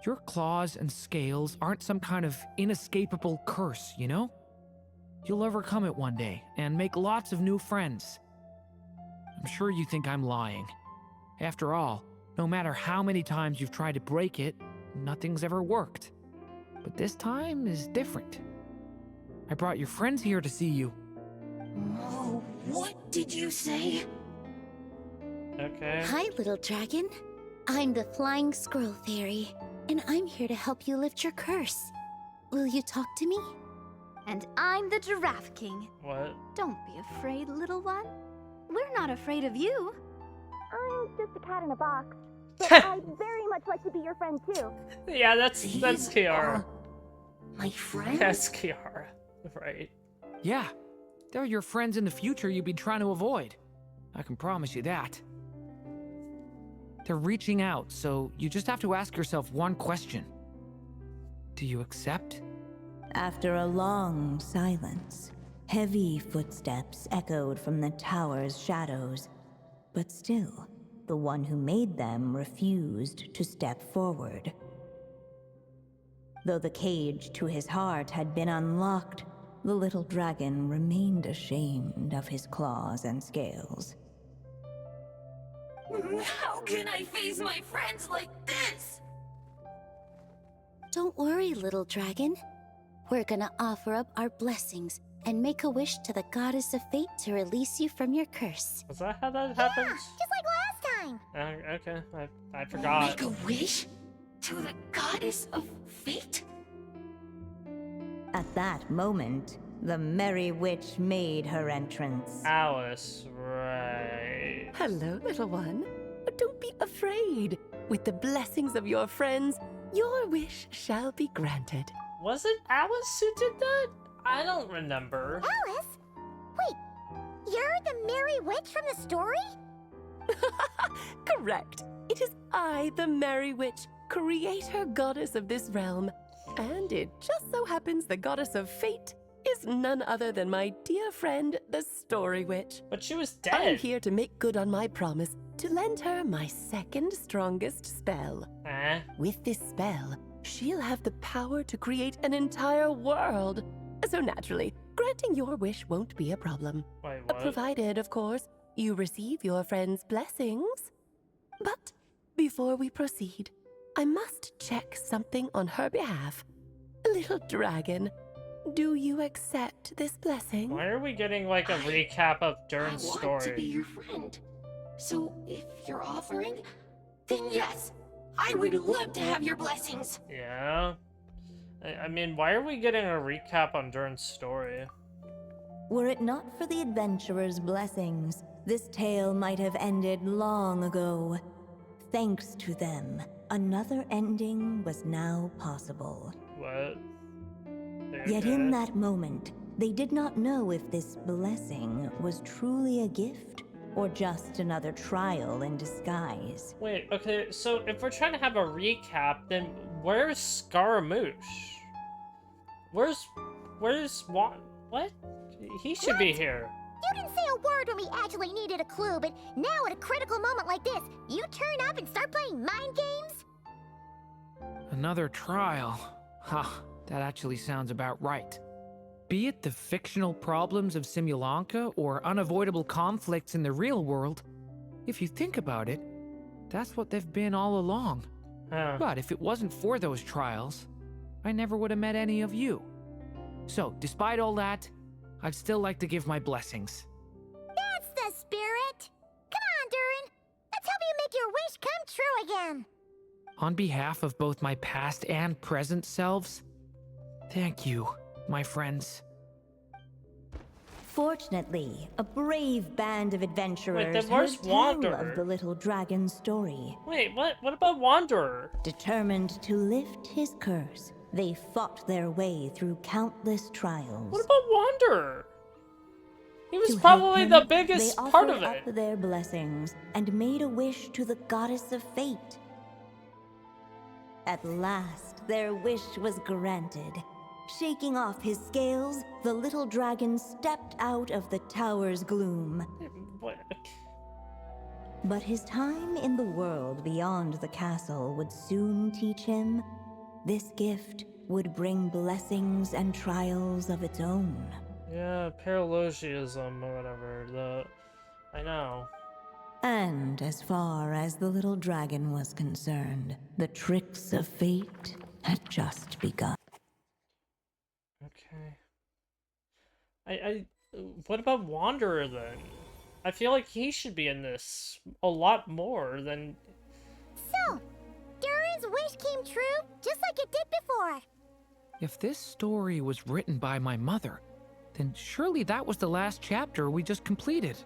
Your claws and scales aren't some kind of inescapable curse, you know? You'll overcome it one day and make lots of new friends. I'm sure you think I'm lying. After all, no matter how many times you've tried to break it, nothing's ever worked. But this time is different. I brought your friends here to see you. Oh, what did you say? Okay. Hi, little dragon. I'm the Flying Squirrel Fairy, and I'm here to help you lift your curse. Will you talk to me? And I'm the Giraffe King. What? Don't be afraid, little one. We're not afraid of you. I'm just a cat in a box. but I'd very much like to be your friend too. Yeah, that's Kiara. My friend? That's Kiara, right? Yeah, they're your friends in the future you'd be trying to avoid. I can promise you that. They're reaching out, so you just have to ask yourself one question. Do you accept? After a long silence, heavy footsteps echoed from the tower's shadows. But still, the one who made them refused to step forward. Though the cage to his heart had been unlocked, the little dragon remained ashamed of his claws and scales. How can I face my friends like this? Don't worry, little dragon. We're gonna offer up our blessings and make a wish to the goddess of fate to release you from your curse. Is that how that happens? Just like last time. Okay, I forgot. Make a wish to the goddess of fate? At that moment, the merry witch made her entrance. Alice, right. Hello, little one. Don't be afraid. With the blessings of your friends, your wish shall be granted. Was it Alice who did that? I don't remember. Alice? Wait, you're the Merry Witch from the story? Correct. It is I, the Merry Witch, creator goddess of this realm. And it just so happens the goddess of fate is none other than my dear friend, the Story Witch. But she was dead. I'm here to make good on my promise to lend her my second strongest spell. With this spell, she'll have the power to create an entire world. So naturally, granting your wish won't be a problem. Wait, what? Provided, of course, you receive your friend's blessings. But before we proceed, I must check something on her behalf. Little dragon, do you accept this blessing? Why are we getting like a recap of Durin's I want story? to be your friend. So if you're offering, then yes, I would love to have your blessings. Yeah. I mean, why are we getting a recap on Durin's story? Were it not for the adventurer's blessings, this tale might have ended long ago. Thanks to them, another ending was now possible. What? Yet in that moment, they did not know if this blessing was truly a gift or just another trial in disguise. Wait, okay, so if we're trying to have a recap, then where's Scaramouche? Where's what? He should be here. You didn't say a word when we actually needed a clue, but now at a critical moment like this, you turn up and start playing mind games? Another trial. Huh, that actually sounds about right. Be it the fictional problems of Simulanka or unavoidable conflicts in the real world, if you think about it, that's what they've been all along. But if it wasn't for those trials, I never would have met any of you. So, despite all that, I'd still like to give my blessings. That's the spirit! Come on, Durin! Let's help you make your wish come true again! On behalf of both my past and present selves, thank you, my friends. Fortunately, a brave band of adventurers Wait, then where's heard tell Wanderer? of the little dragon's story. Wait, what about Wanderer? Determined to lift his curse, they fought their way through countless trials. What about Wanderer? He was To probably help the him, biggest they part of offered it. up their blessings and made a wish to the goddess of fate. At last, their wish was granted. Shaking off his scales, the little dragon stepped out of the tower's gloom. What? But his time in the world beyond the castle would soon teach him this gift would bring blessings and trials of its own. Yeah, paralogism or whatever. I know. And as far as the little dragon was concerned, the tricks of fate had just begun. Okay. What about Wanderer then? I feel like he should be in this a lot more than... So, Durin's wish came true, just like it did before. If this story was written by my mother, then surely that was the last chapter we just completed.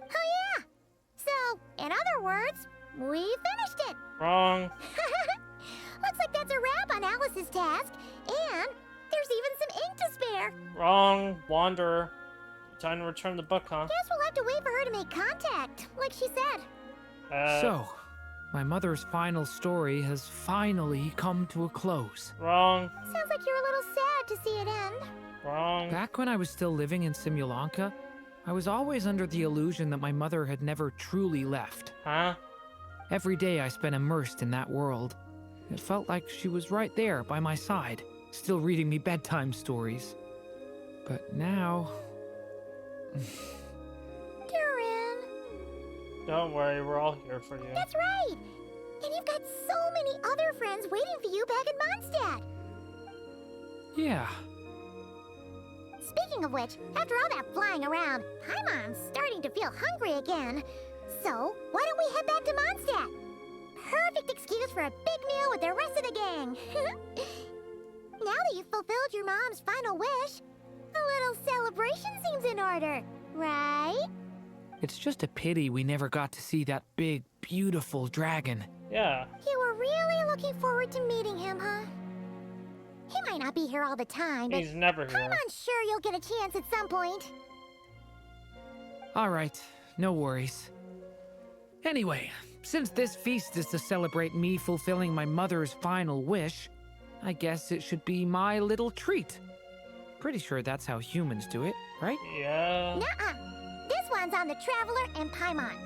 Oh yeah! So, in other words, we finished it! Wrong. Looks like that's a wrap on Alice's task, and there's even some ink to spare. Wrong. Wanderer. Time to return the book, huh? Guess we'll have to wait for her to make contact, like she said. So, my mother's final story has finally come to a close. Wrong. Sounds like you're a little sad to see it end. Wrong. Back when I was still living in Simulanka, I was always under the illusion that my mother had never truly left. Huh? Every day I spent immersed in that world. It felt like she was right there by my side, still reading me bedtime stories. But now... Durin! Don't worry, we're all here for you. That's right! And you've got so many other friends waiting for you back in Mondstadt! Yeah. Speaking of which, after all that flying around, Paimon's starting to feel hungry again. So, why don't we head back to Mondstadt? Perfect excuse for a big meal with the rest of the gang. Now that you've fulfilled your mom's final wish, a little celebration seems in order, right? It's just a pity we never got to see that big, beautiful dragon. Yeah. You were really looking forward to meeting him, huh? He might not be here all the time, but He's never here. I'm sure you'll get a chance at some point. All right, no worries. Anyway, since this feast is to celebrate me fulfilling my mother's final wish, I guess it should be my little treat. Pretty sure that's how humans do it, right? Yeah. Nuh-uh. This one's on the Traveler and Paimon.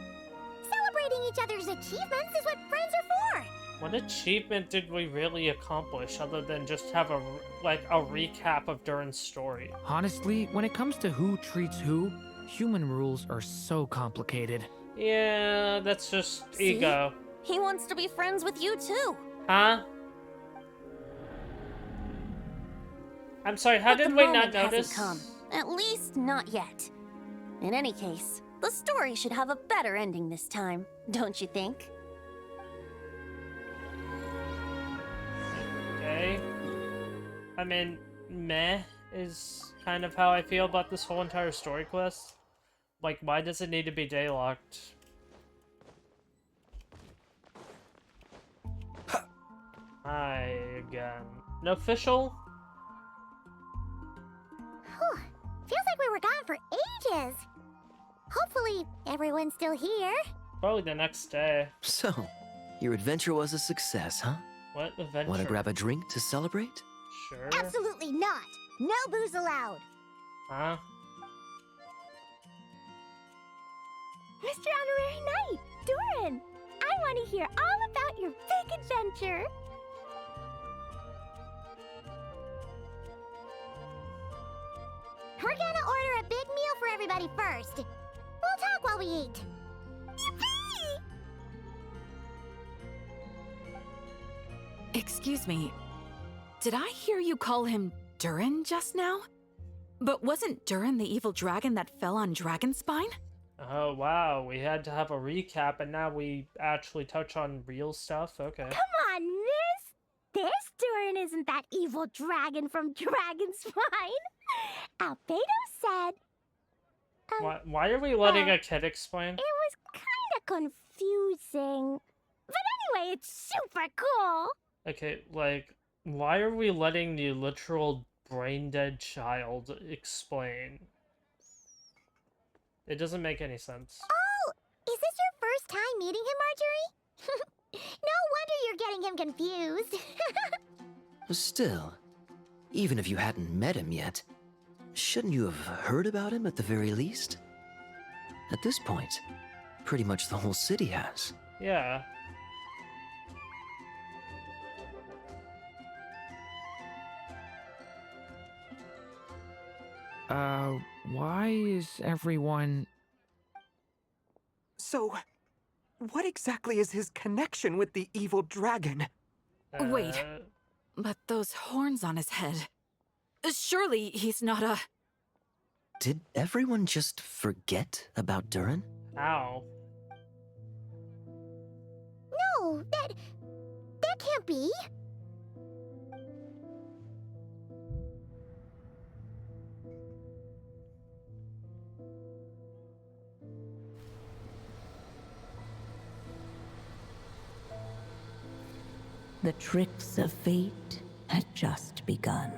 Celebrating each other's achievements is what friends are for. What achievement did we really accomplish other than just have a recap of Durin's story? Honestly, when it comes to who treats who, human rules are so complicated. Yeah, that's just ego. He wants to be friends with you too. Huh? I'm sorry, how did we not notice? Hasn't come. At least not yet. In any case, the story should have a better ending this time, don't you think? Okay. I mean, meh is kind of how I feel about this whole entire story quest. Like, why does it need to be daylocked? Hi again. No official? Whew. Feels like we were gone for ages. Hopefully, everyone's still here. Probably the next day. So, your adventure was a success, huh? What adventure? Want to grab a drink to celebrate? Sure. Absolutely not. No booze allowed. Huh? Mr. Honorary Knight, Durin, I want to hear all about your big adventure. We're gonna order a big meal for everybody first. We'll talk while we eat. Yippee! Excuse me. Did I hear you call him Durin just now? But wasn't Durin the evil dragon that fell on Dragonspine? Oh, wow. We had to have a recap, and now we actually touch on real stuff? Okay. Come on, miss. This Durin isn't that evil dragon from Dragonspine. Albedo said... Why are we letting a kid explain? It was kind of confusing. But anyway, it's super cool. Okay, like, why are we letting the literal brain-dead child explain? It doesn't make any sense. Oh, is this your first time meeting him, Marjorie? No wonder you're getting him confused. Still, even if you hadn't met him yet, shouldn't you have heard about him at the very least? At this point, pretty much the whole city has. Yeah. Why is everyone... So, what exactly is his connection with the evil dragon? Wait, but those horns on his head... Surely he's not a... Did everyone just forget about Durin? Ow. No, that can't be. The tricks of fate had just begun.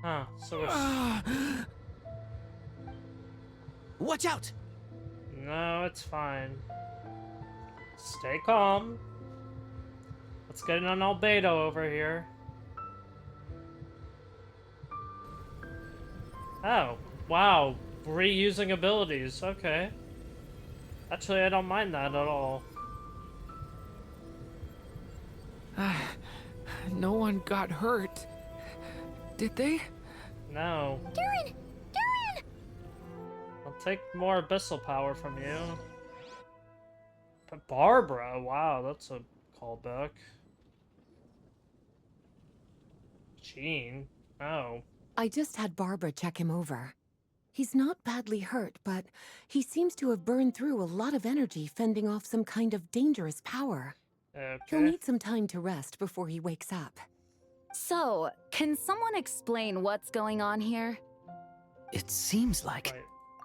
Huh, so it's... Watch out! No, it's fine. Stay calm. Let's get an albedo over here. Oh, wow. Reusing abilities. Okay. Actually, I don't mind that at all. No one got hurt. Did they? No. Durin! Durin! I'll take more abyssal power from you. But Barbara, wow, that's a callback. Jean? Oh. I just had Barbara check him over. He's not badly hurt, but he seems to have burned through a lot of energy fending off some kind of dangerous power. Okay. He'll need some time to rest before he wakes up. So, can someone explain what's going on here? It seems like,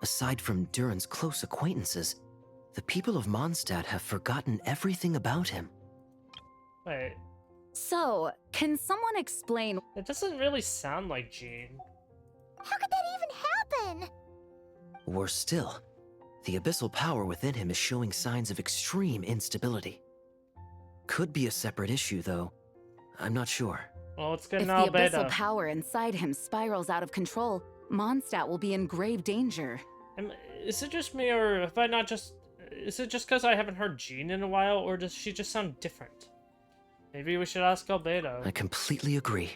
aside from Durin's close acquaintances, the people of Mondstadt have forgotten everything about him. Wait. So, can someone explain? It doesn't really sound like Jean. How could that even happen? Worse still, the abyssal power within him is showing signs of extreme instability. Could be a separate issue, though. I'm not sure. Well, let's get If an the albedo. abyssal power inside him spirals out of control, Mondstadt will be in grave danger. Is it just me, or have I not just... Is it just because I haven't heard Jean in a while, or does she just sound different? Maybe we should ask albedo. I completely agree.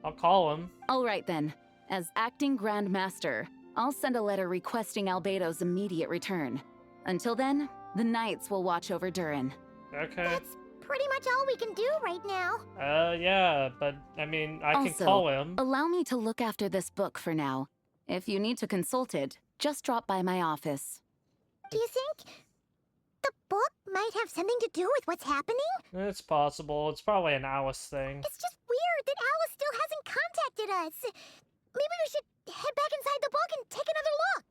I'll call him. All right then. As acting Grand Master, I'll send a letter requesting Albedo's immediate return. Until then, the Knights will watch over Durin. Okay. That's pretty much all we can do right now. Yeah, but, I mean, I can Also, call him. allow me to look after this book for now. If you need to consult it, just drop by my office. Do you think the book might have something to do with what's happening? It's possible. It's probably an Alice thing. It's just weird that Alice still hasn't contacted us. Maybe we should head back inside the book and take another look.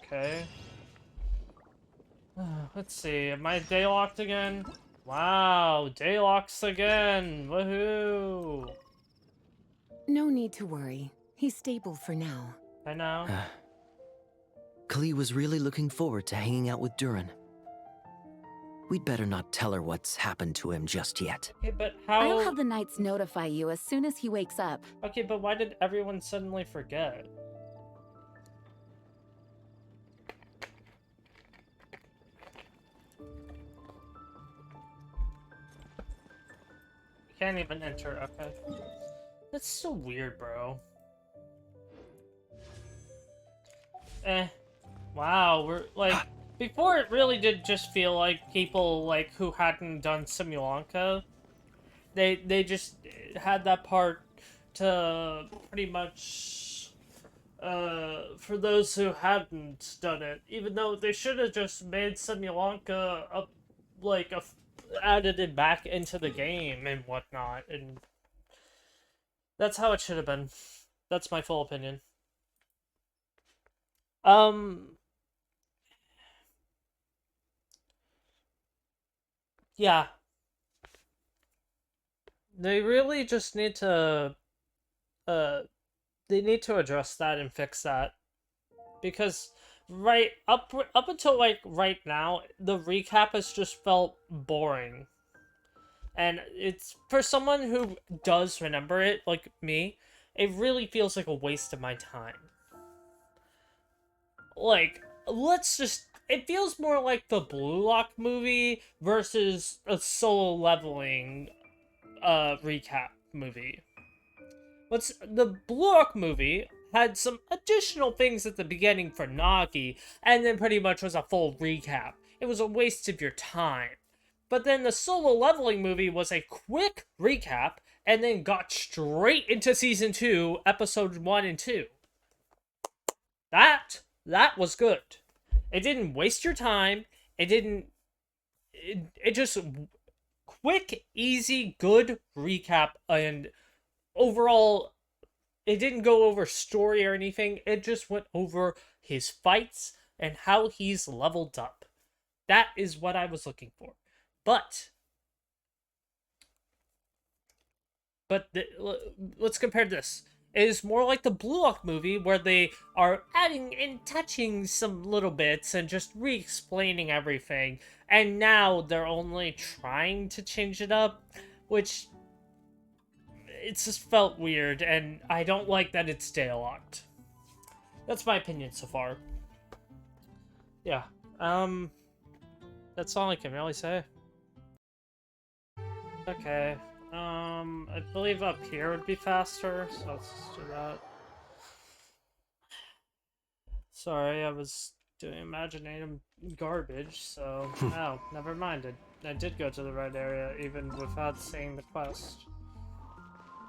Okay. Let's see. Am I daylocked again? Wow, daylocks again. Woohoo. No need to worry. He's stable for now. I know. Klee was really looking forward to hanging out with Durin. We'd better not tell her what's happened to him just yet. Okay, but how... I'll have the Knights notify you as soon as he wakes up. Okay, but why did everyone suddenly forget? Can't even enter, okay. That's so weird, bro. Wow, we're, like, before it really did just feel like people, like, who hadn't done Simulanka, they just had that part to pretty much, for those who hadn't done it, even though they should have just made Simulanka up, like, added it back into the game and whatnot, and that's how it should have been. That's my full opinion. Yeah. They really just need to, they need to address that and fix that. Because, up until, like, right now, the recap has just felt boring. And it's, for someone who does remember it, like me, it really feels like a waste of my time. Like, it feels more like the Blue Lock movie versus a Solo Leveling recap movie. The Blue Lock movie had some additional things at the beginning for Nagi, and then pretty much was a full recap. It was a waste of your time. But then the Solo Leveling movie was a quick recap, and then got straight into Season 2, Episode 1 and 2. That was good. It didn't waste your time. It just quick, easy, good recap, and overall, it didn't go over story or anything. It just went over his fights and how he's leveled up. That is what I was looking for. But let's compare this. It is more like the Blue Lock movie where they are adding and touching some little bits and just re-explaining everything. And now they're only trying to change it up, which it's just felt weird, and I don't like that it's stay-locked. That's my opinion so far. Yeah. That's all I can really say. Okay. I believe up here would be faster, so let's just do that. Sorry, I was doing imaginative garbage, so... oh, never mind. I did go to the right area, even without seeing the quest.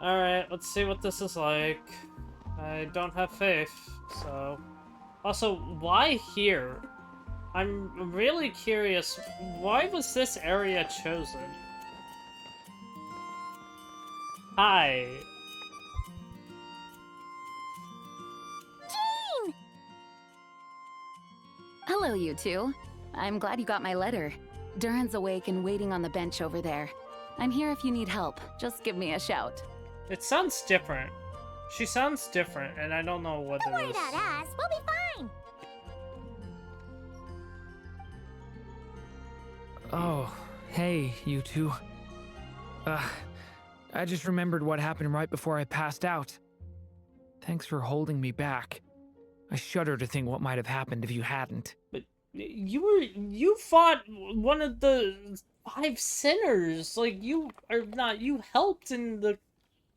Alright, let's see what this is like. I don't have faith, so... Also, why here? I'm really curious, why was this area chosen? Hi. Jean! Hello, you two. I'm glad you got my letter. Durin's awake and waiting on the bench over there. I'm here if you need help. Just give me a shout. It sounds different. She sounds different, and I don't know what Don't it worry is. about us. We'll be fine. Oh, hey, you two. I just remembered what happened right before I passed out. Thanks for holding me back. I shudder to think what might have happened if you hadn't. But you fought one of the 5 sinners. Like, you helped in the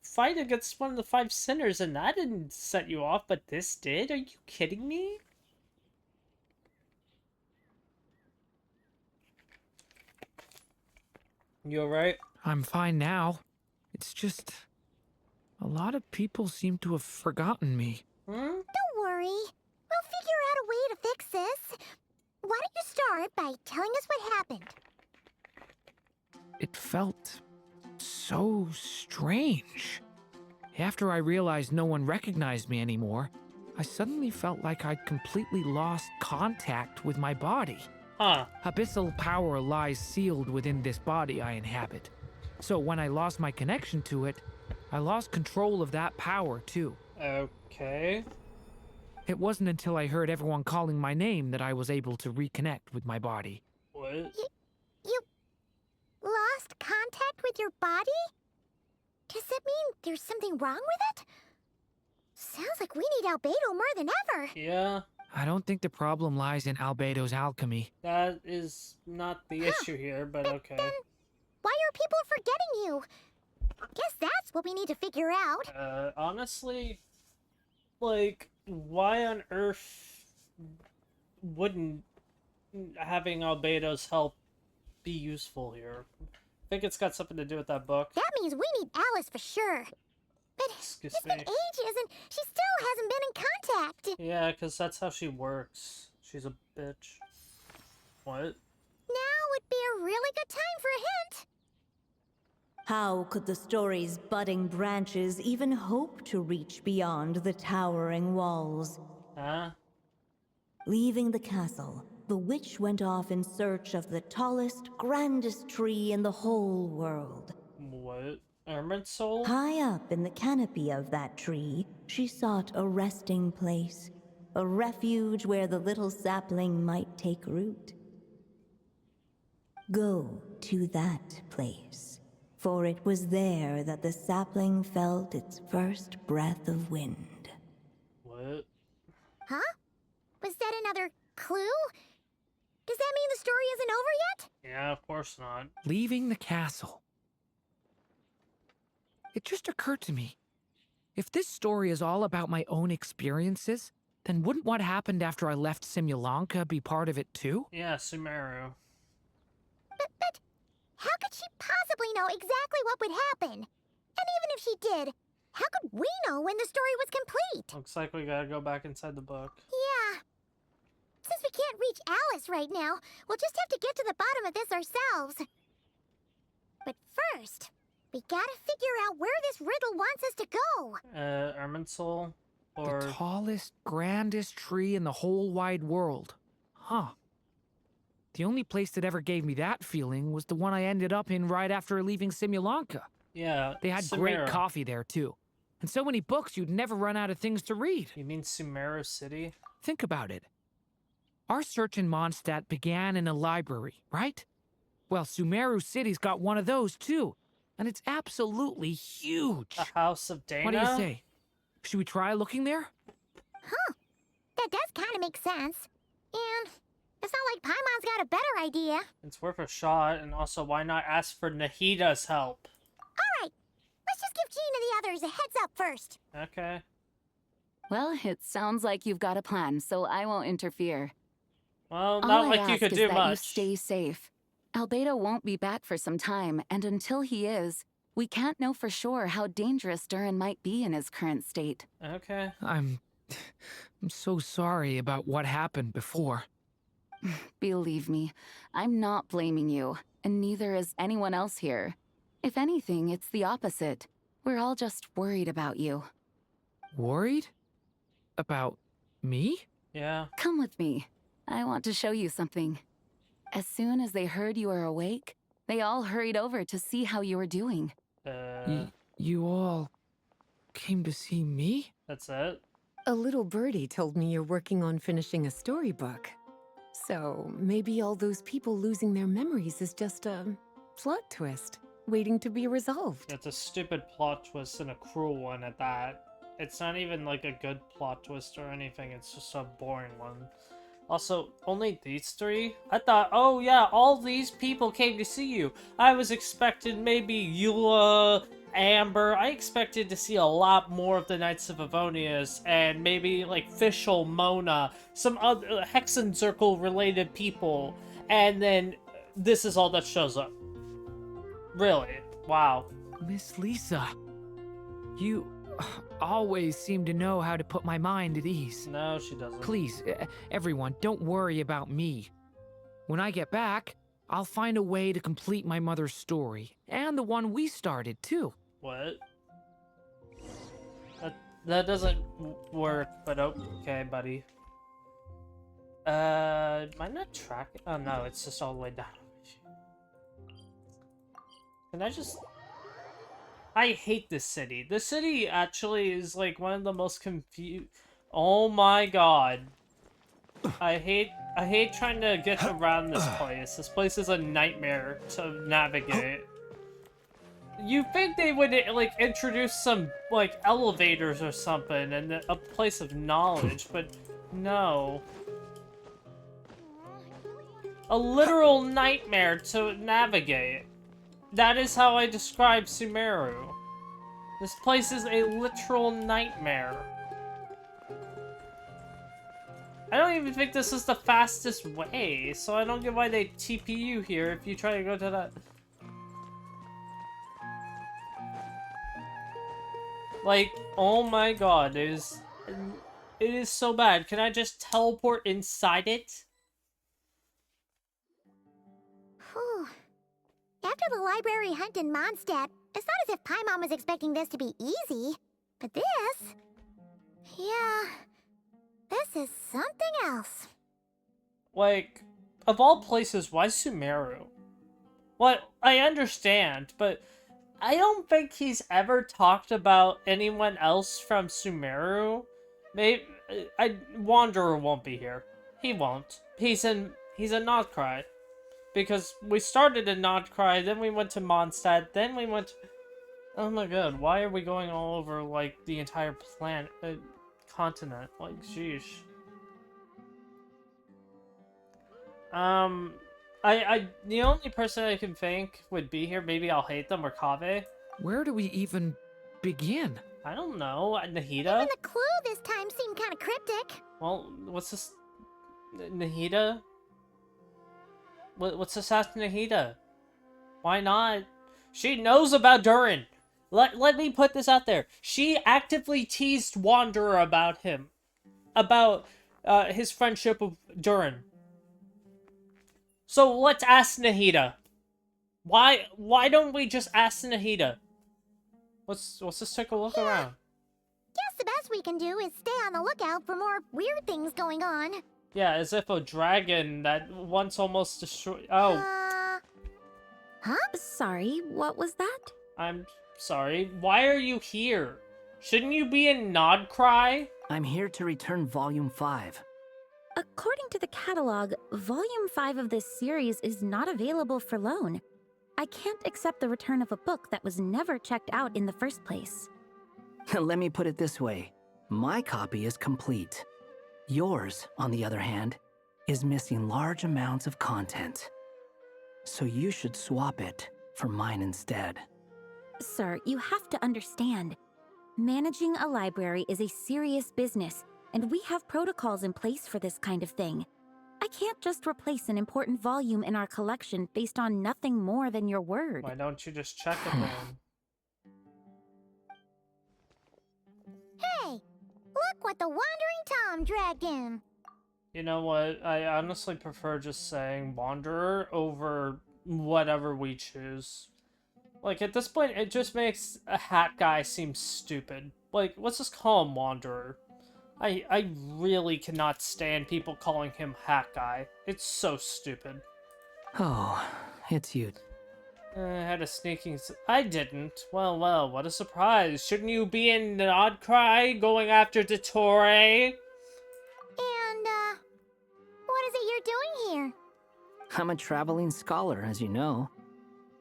fight against one of the 5 sinners, and that didn't set you off, but this did? Are you kidding me? You alright? I'm fine now. It's just... a lot of people seem to have forgotten me. Don't worry. We'll figure out a way to fix this. Why don't you start by telling us what happened? It felt so strange. After I realized no one recognized me anymore, I suddenly felt like I'd completely lost contact with my body. Huh. Abyssal power lies sealed within this body I inhabit. So when I lost my connection to it, I lost control of that power too. Okay. It wasn't until I heard everyone calling my name that I was able to reconnect with my body. What? You lost contact with your body? Does that mean there's something wrong with it? Sounds like we need Albedo more than ever. Yeah. I don't think the problem lies in Albedo's alchemy. That is not the issue here, but okay. Then why are people forgetting you? Guess that's what we need to figure out. Honestly, like, why on earth wouldn't having Albedo's help be useful here? I think it's got something to do with that book. That means we need Alice for sure. But Excuse it's me. been ages and she still hasn't been in contact. Yeah, because that's how she works. She's a bitch. What? Now would be a really good time for a hint. How could the story's budding branches even hope to reach beyond the towering walls? Huh? Leaving the castle, the witch went off in search of the tallest, grandest tree in the whole world. What? Ermine Soul? High up in the canopy of that tree, she sought a resting place, a refuge where the little sapling might take root. Go to that place, for it was there that the sapling felt its first breath of wind. What? Huh? Was that another clue? Does that mean the story isn't over yet? Yeah, of course not. Leaving the castle. It just occurred to me. If this story is all about my own experiences, then wouldn't what happened after I left Simulanka be part of it too? Yeah, Sumeru. But how could she possibly know exactly what would happen? And even if she did, how could we know when the story was complete? Looks like we gotta go back inside the book. Yeah. Since we can't reach Alice right now, we'll just have to get to the bottom of this ourselves. But first, we gotta figure out where this riddle wants us to go. Ermine Soul? Or... The tallest, grandest tree in the whole wide world. Huh. The only place that ever gave me that feeling was the one I ended up in right after leaving Simulanka. Yeah, They had great coffee there, too. And so many books, you'd never run out of things to read. You mean Sumeru City? Think about it. Our search in Mondstadt began in a library, right? Well, Sumeru City's got one of those, too. And it's absolutely huge. The House of Dana? What do you say? Should we try looking there? Huh. That does kind of make sense. And it's not like Paimon's got a better idea. It's worth a shot, and also, why not ask for Nahida's help? Alright, let's just give Jean and the others a heads up first. Okay. Well, it sounds like you've got a plan, so I won't interfere. Well, not like you could do much. You stay safe. Albedo won't be back for some time, and until he is, we can't know for sure how dangerous Durin might be in his current state. Okay. I'm so sorry about what happened before. Believe me, I'm not blaming you, and neither is anyone else here. If anything, it's the opposite. We're all just worried about you. Worried? About me? Yeah. Come with me. I want to show you something. As soon as they heard you were awake, they all hurried over to see how you were doing. You all came to see me? That's it? A little birdie told me you're working on finishing a storybook. So maybe all those people losing their memories is just a plot twist, waiting to be resolved. It's a stupid plot twist and a cruel one at that. It's not even like a good plot twist or anything, it's just a boring one. Also, only these three? I thought, oh yeah, all these people came to see you. I was expecting maybe Eula, Amber. I expected to see a lot more of the Knights of Avonius, and maybe like Fischl, Mona, some other Hexen Circle related people, and then this is all that shows up. Really? Wow. Miss Lisa, you always seem to know how to put my mind at ease. No, she doesn't. Please, everyone, don't worry about me. When I get back, I'll find a way to complete my mother's story, and the one we started, too. What? That doesn't work, but okay, buddy. Am I not tracking? Oh no, it's just all the way down. Can I just... I hate this city. This city actually is like one of the most confused... Oh my god. I hate trying to get around this place. This place is a nightmare to navigate. You think they would like introduce some like elevators or something and a place of knowledge, but no. A literal nightmare to navigate. That is how I describe Sumeru. This place is a literal nightmare. I don't even think this is the fastest way, so I don't get why they TP you here if you try to go to that. Like, oh my god, it is so bad. Can I just teleport inside it? Whew. After the library hunt in Mondstadt, it's not as if Paimon was expecting this to be easy. But this... yeah... this is something else. Like, of all places, why Sumeru? What, I understand, but I don't think he's ever talked about anyone else from Sumeru. Maybe Wanderer won't be here. He won't. He's in Nodcry. Because we started in Nodcry, then we went to Mondstadt, then we went to... Oh my god, why are we going all over, like, the entire planet, continent? Like, sheesh. The only person I can think would be here, maybe I'll hate them, or Kaveh. Where do we even begin? I don't know, Nahida? Even the clue this time seemed kind of cryptic. Well, what's this? Nahida? What's this ask Nahida? Why not? She knows about Durin. Let me put this out there. She actively teased Wanderer about him. About his friendship with Durin. So let's ask Nahida. Why don't we just ask Nahida? Let's just take a look around. Guess the best we can do is stay on the lookout for more weird things going on. Yeah, as if a dragon that once almost destroyed. Oh. Huh? Sorry, what was that? I'm sorry. Why are you here? Shouldn't you be in Nodcry? I'm here to return Volume 5. According to the catalog, Volume 5 of this series is not available for loan. I can't accept the return of a book that was never checked out in the first place. Let me put it this way. My copy is complete. Yours, on the other hand, is missing large amounts of content. So you should swap it for mine instead. Sir, you have to understand. Managing a library is a serious business, and we have protocols in place for this kind of thing. I can't just replace an important volume in our collection based on nothing more than your word. Why don't you just check it then? Hey, look what the Wandering Tom dragged in. You know what? I honestly prefer just saying Wanderer over whatever we choose. Like, at this point, it just makes a hat guy seem stupid. Like, let's just call him Wanderer. I really cannot stand people calling him hat guy. It's so stupid. Oh, it's you. I had a sneaking... I didn't. Well, well, what a surprise. Shouldn't you be in Nodcry going after Dottore? And, what is it you're doing here? I'm a traveling scholar, as you know.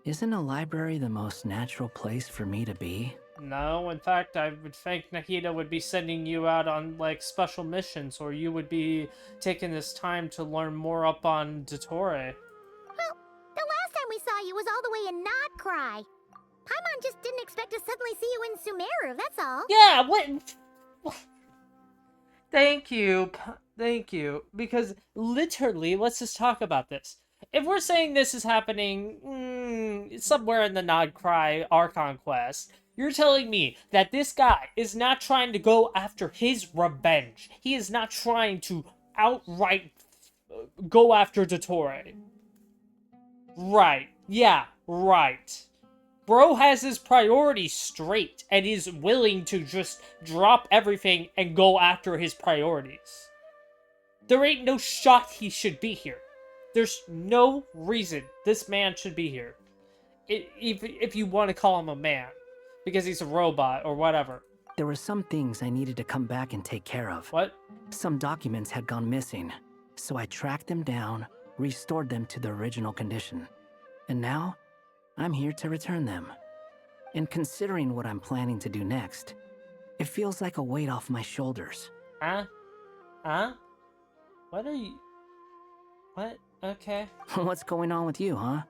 Isn't a library the most natural place for me to be? No, in fact, I would think Nahida would be sending you out on, like, special missions, or you would be taking this time to learn more up on Dottore. Well, the last time we saw you was all the way in Nodcry. Paimon just didn't expect to suddenly see you in Sumeru, that's all. Yeah, what? Thank you. Thank you. Because, literally, let's just talk about this. If we're saying this is happening somewhere in the Nodcry Archon quest, you're telling me that this guy is not trying to go after his revenge. He is not trying to outright go after Dottore. Right. Yeah, right. Bro has his priorities straight and is willing to just drop everything and go after his priorities. There ain't no shot he should be here. There's no reason this man should be here. If you want to call him a man. Because he's a robot or whatever. There were some things I needed to come back and take care of. What? Some documents had gone missing, so I tracked them down, restored them to their original condition. And now, I'm here to return them. And considering what I'm planning to do next, it feels like a weight off my shoulders. Huh? Huh? What are you... What? Okay. What's going on with you, huh?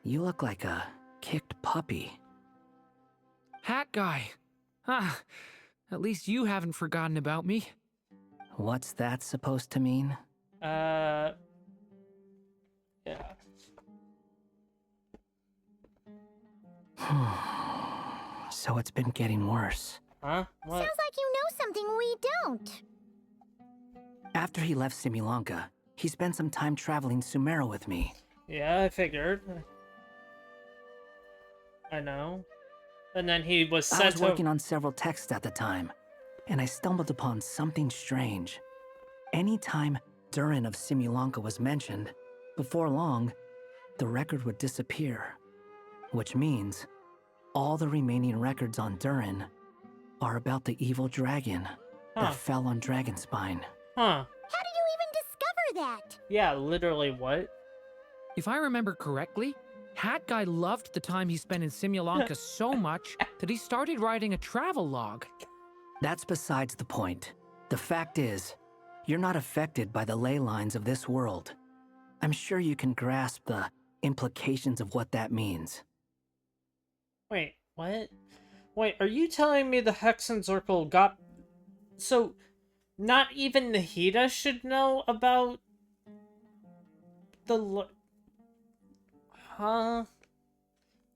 You look like a kicked puppy. Hat guy. Ah, at least you haven't forgotten about me. What's that supposed to mean? Yeah. So it's been getting worse. Huh? What? Sounds like you know something we don't. After he left Simulanka, he spent some time traveling Sumeru with me. Yeah, I figured. I know. And then he was sent I was working on several texts at the time, and I stumbled upon something strange. Anytime Durin of Simulanka was mentioned, before long, the record would disappear. Which means, all the remaining records on Durin are about the evil dragon that fell on Dragonspine. Huh. How did you even discover that? Yeah, literally what? If I remember correctly, Hat Guy loved the time he spent in Simulanka so much that he started writing a travel log. That's besides the point. The fact is, you're not affected by the ley lines of this world. I'm sure you can grasp the implications of what that means. Wait, what? Wait, are you telling me the Hexen Circle got... So, not even Nahida should know about... the... Huh?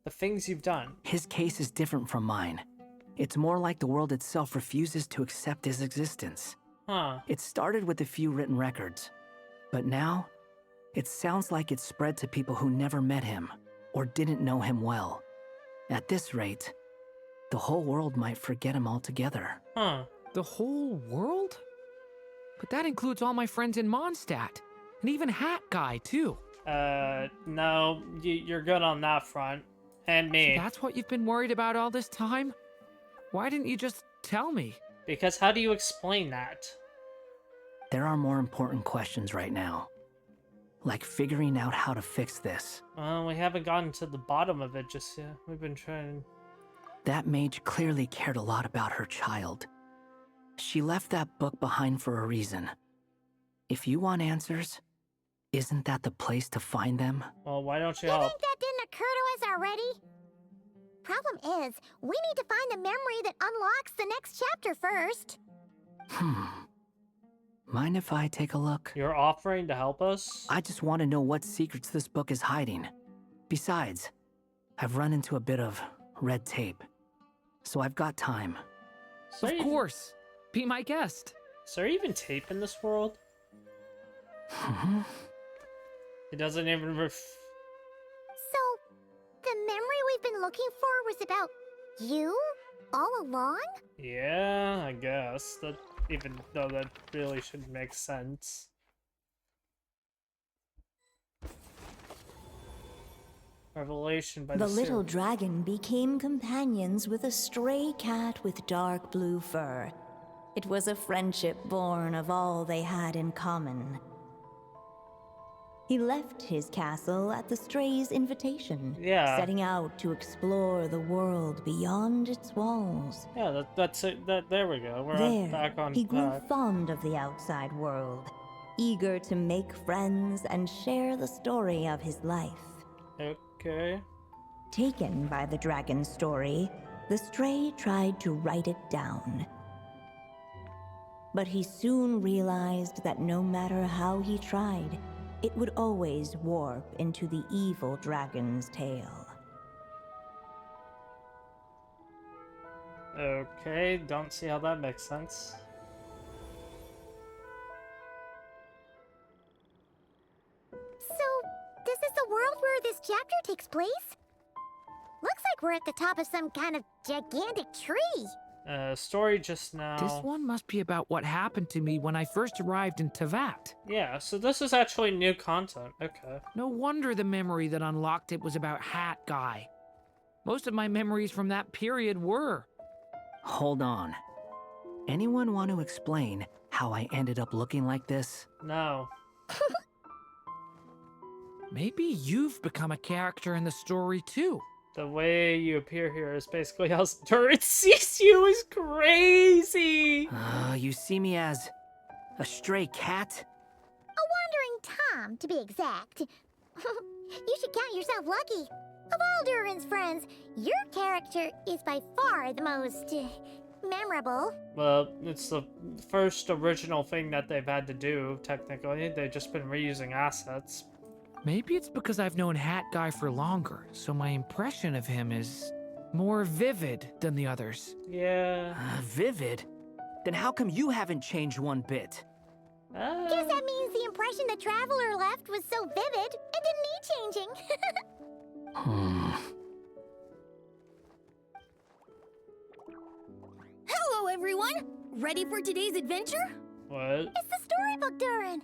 The things you've done. His case is different from mine. It's more like the world itself refuses to accept his existence. Huh. It started with a few written records, but now, it sounds like it's spread to people who never met him, or didn't know him well. At this rate, the whole world might forget him altogether. Huh. The whole world? But that includes all my friends in Mondstadt, and even Hat Guy, too. No, you're good on that front. And me. So that's what you've been worried about all this time? Why didn't you just tell me? Because how do you explain that? There are more important questions right now. Like figuring out how to fix this. Well, we haven't gotten to the bottom of it just yet. We've been trying. That mage clearly cared a lot about her child. She left that book behind for a reason. If you want answers, isn't that the place to find them? Well, why don't you You help? think that didn't occur to us already? Problem is, we need to find the memory that unlocks the next chapter first. Mind if I take a look? You're offering to help us? I just want to know what secrets this book is hiding. Besides, I've run into a bit of red tape. So I've got time. Of course. Be my guest. Is there even tape in this world? It doesn't even So, the memory we've been looking for was about you? All along? Yeah, I guess. That, even though that really should make sense. Revelation by The the little dragon became companions with a stray cat with dark blue fur. It was a friendship born of all they had in common. He left his castle at the stray's invitation, setting out to explore the world beyond its walls. Yeah, that's it. There we go. We're There, back on he grew track. fond of the outside world, eager to make friends and share the story of his life. Okay. Taken by the dragon's story, the stray tried to write it down. But he soon realized that no matter how he tried, it would always warp into the evil dragon's tale. Okay, don't see how that makes sense. So, this is the world where this chapter takes place? Looks like we're at the top of some kind of gigantic tree. Story just now. This one must be about what happened to me when I first arrived in Tevat. Yeah, so this is actually new content. Okay. No wonder the memory that unlocked it was about Hat Guy. Most of my memories from that period were. Hold on. Anyone want to explain how I ended up looking like this? No. Maybe you've become a character in the story too. The way you appear here is basically how Durin sees you is crazy! You see me as a stray cat? A wandering Tom, to be exact. You should count yourself lucky. Of all Durin's friends, your character is by far the most memorable. Well, it's the first original thing that they've had to do, technically. They've just been reusing assets. Maybe it's because I've known Hat Guy for longer, so my impression of him is more vivid than the others. Yeah. Vivid? Then how come you haven't changed one bit? Guess that means the impression the Traveler left was so vivid, it didn't need changing. Hello, everyone! Ready for today's adventure? What? It's the storybook, Durin!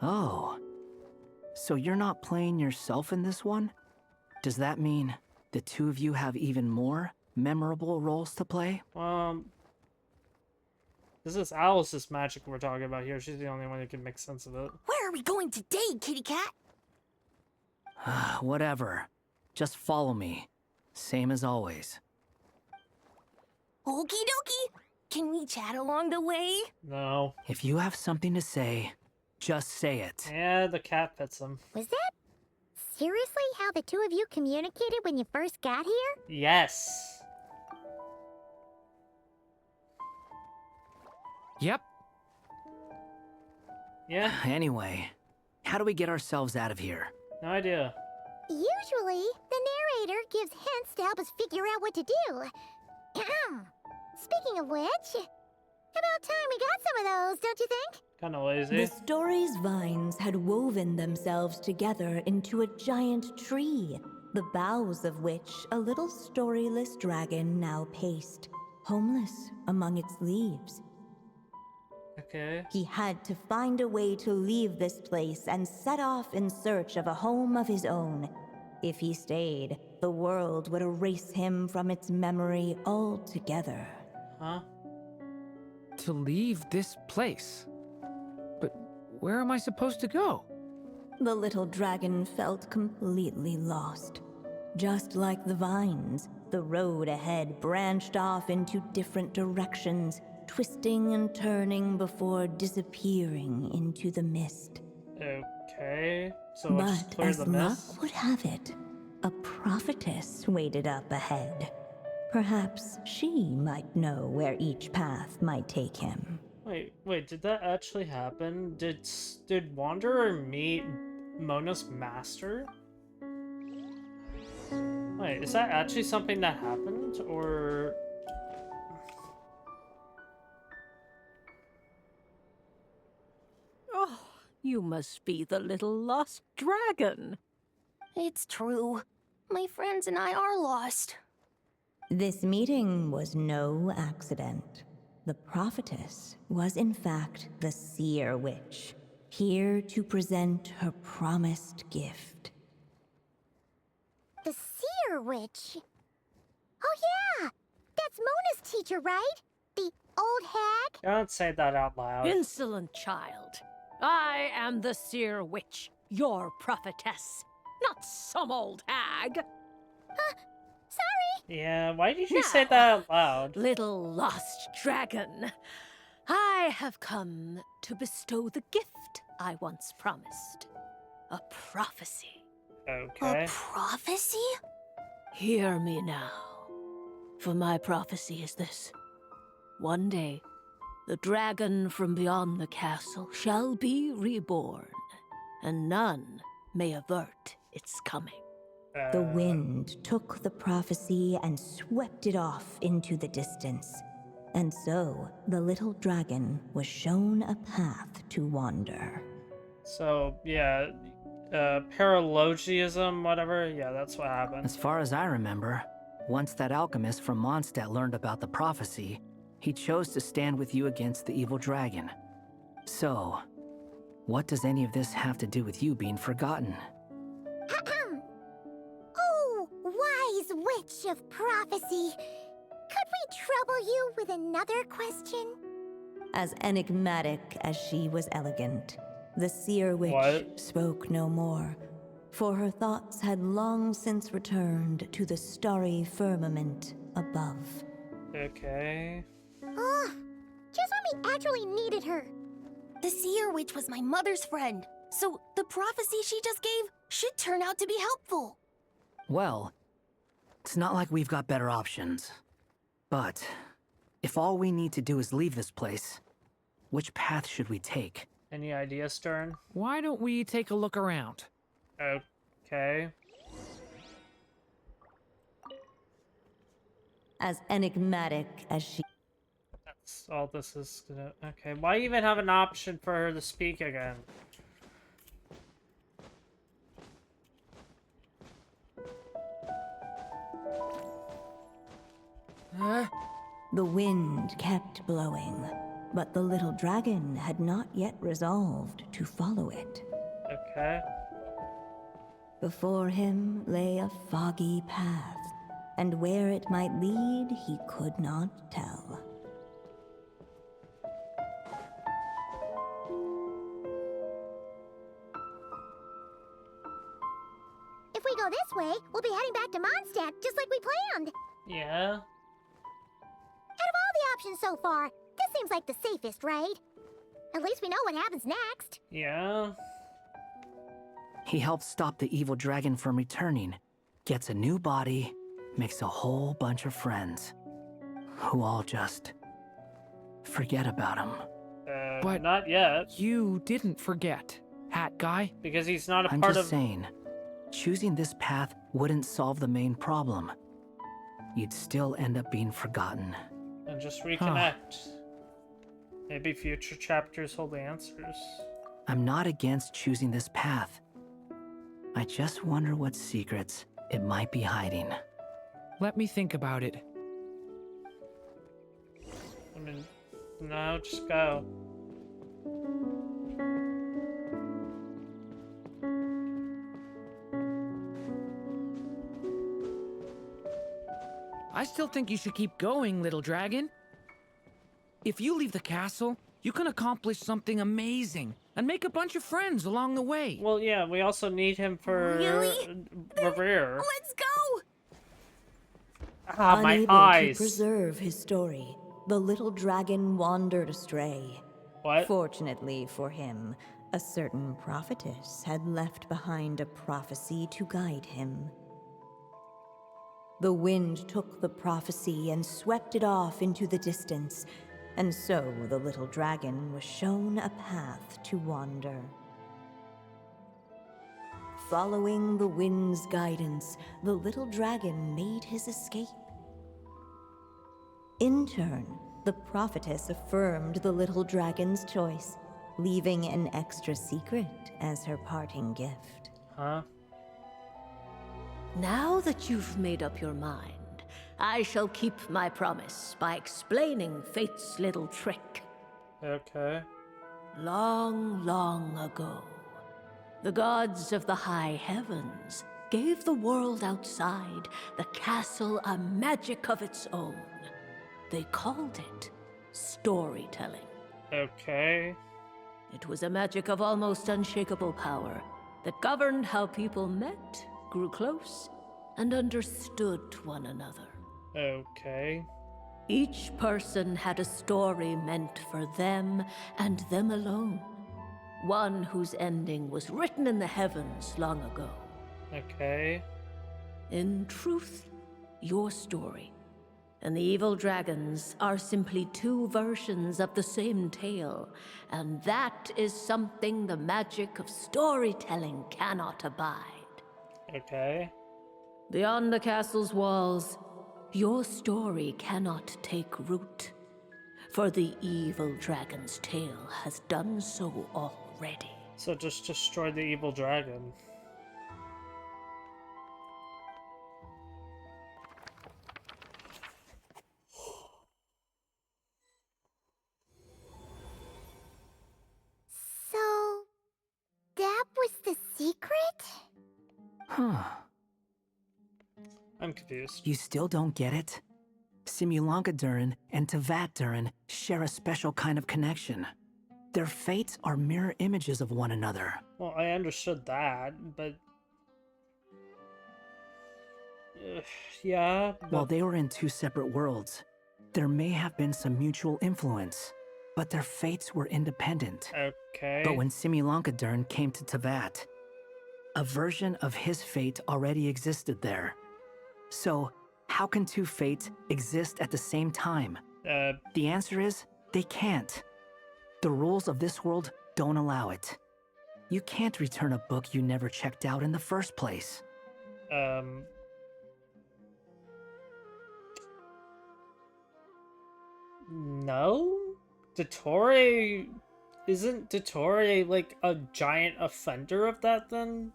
Oh. So you're not playing yourself in this one? Does that mean the two of you have even more memorable roles to play? This is Alice's magic we're talking about here. She's the only one who can make sense of it. Where are we going today, kitty cat? Whatever. Just follow me. Same as always. Okie dokie! Can we chat along the way? No. If you have something to say, just say it. Yeah, the cat fits him. Was that seriously how the two of you communicated when you first got here? Yes. Yep. Yeah. Anyway, how do we get ourselves out of here? No idea. Usually, the narrator gives hints to help us figure out what to do. Speaking of which, about time we got some of those, don't you think? Kinda lazy. The story's vines had woven themselves together into a giant tree, the boughs of which a little storyless dragon now paced, homeless among its leaves. Okay. He had to find a way to leave this place and set off in search of a home of his own. If he stayed, the world would erase him from its memory altogether. Huh? To leave this place? But where am I supposed to go? The little dragon felt completely lost. Just like the vines, the road ahead branched off into different directions, twisting and turning before disappearing into the mist. Okay. So we'll just But clear as the luck mist. would have it, a prophetess waited up ahead. Perhaps she might know where each path might take him. Wait, did that actually happen? Did Wanderer meet Mona's master? Wait, is that actually something that happened, or... Oh, you must be the little lost dragon. It's true. My friends and I are lost. This meeting was no accident. The prophetess was in fact the seer witch, here to present her promised gift. The seer witch? Oh yeah! That's Mona's teacher, right? The old hag? Don't say that out loud. Insolent child. I am the seer witch, your prophetess, not some old hag. Sorry. Yeah, why did you say that out loud? Little lost dragon, I have come to bestow the gift I once promised. A prophecy. Okay. A prophecy? Hear me now, for my prophecy is this. One day, the dragon from beyond the castle shall be reborn, and none may avert its coming. The wind took the prophecy and swept it off into the distance. And so, the little dragon was shown a path to wander. So, yeah, paralogism, whatever, yeah, that's what happened. As far as I remember, once that alchemist from Mondstadt learned about the prophecy, he chose to stand with you against the evil dragon. So, what does any of this have to do with you being forgotten? Oh, wise witch of prophecy. Could we trouble you with another question? As enigmatic as she was elegant, the seer witch spoke no more, for her thoughts had long since returned to the starry firmament above. Okay. Oh, just when we actually needed her. The seer witch was my mother's friend, so the prophecy she just gave should turn out to be helpful. Well, it's not like we've got better options. But, if all we need to do is leave this place, which path should we take? Any ideas, Stern? Why don't we take a look around? Okay. As enigmatic as she... That's all this is gonna... Okay, why even have an option for her to speak again? The wind kept blowing, but the little dragon had not yet resolved to follow it. Okay. Before him lay a foggy path, and where it might lead he could not tell. If we go this way, we'll be heading back to Mondstadt, just like we planned. Yeah. Out of all the options so far, this seems like the safest, right? At least we know what happens next. Yeah. He helps stop the evil dragon from returning, gets a new body, makes a whole bunch of friends, who all just forget about him. But not yet. You didn't forget, Hat Guy. Because he's not a I'm part just of... saying, choosing this path wouldn't solve the main problem. You'd still end up being forgotten. And just reconnect. Maybe future chapters hold the answers. I'm not against choosing this path. I just wonder what secrets it might be hiding. Let me think about it. I mean, no, just go. I still think you should keep going, little dragon. If you leave the castle, you can accomplish something amazing and make a bunch of friends along the way. Well, yeah, we also need him for Revere. Let's go! Ah, my Unable eyes. to preserve his story, the little dragon wandered astray. What? Fortunately for him, a certain prophetess had left behind a prophecy to guide him. The wind took the prophecy and swept it off into the distance, and so the little dragon was shown a path to wander. Following the wind's guidance, the little dragon made his escape. In turn, the prophetess affirmed the little dragon's choice, leaving an extra secret as her parting gift. Huh? Now that you've made up your mind, I shall keep my promise by explaining Fate's little trick. Okay. Long, long ago, the gods of the high heavens gave the world outside the castle a magic of its own. They called it storytelling. Okay. It was a magic of almost unshakable power that governed how people met, grew close, and understood one another. Okay. Each person had a story meant for them and them alone. One whose ending was written in the heavens long ago. Okay. In truth, your story and the evil dragons are simply two versions of the same tale, and that is something the magic of storytelling cannot abide. Okay. Beyond the castle's walls, your story cannot take root, for the evil dragon's tale has done so already. So just destroy the evil dragon. So, that was the secret? Huh. I'm confused. You still don't get it? Simulanka Durin and Tevat Durin share a special kind of connection. Their fates are mirror images of one another. Well, I understood that, but... yeah, but... While they were in two separate worlds, there may have been some mutual influence, but their fates were independent. Okay. But when Simulanka Durin came to Tevat, a version of his fate already existed there. So, how can two fates exist at the same time? The answer is, they can't. The rules of this world don't allow it. You can't return a book you never checked out in the first place. No? Dottore... Isn't Dottore, like, a giant offender of that, then?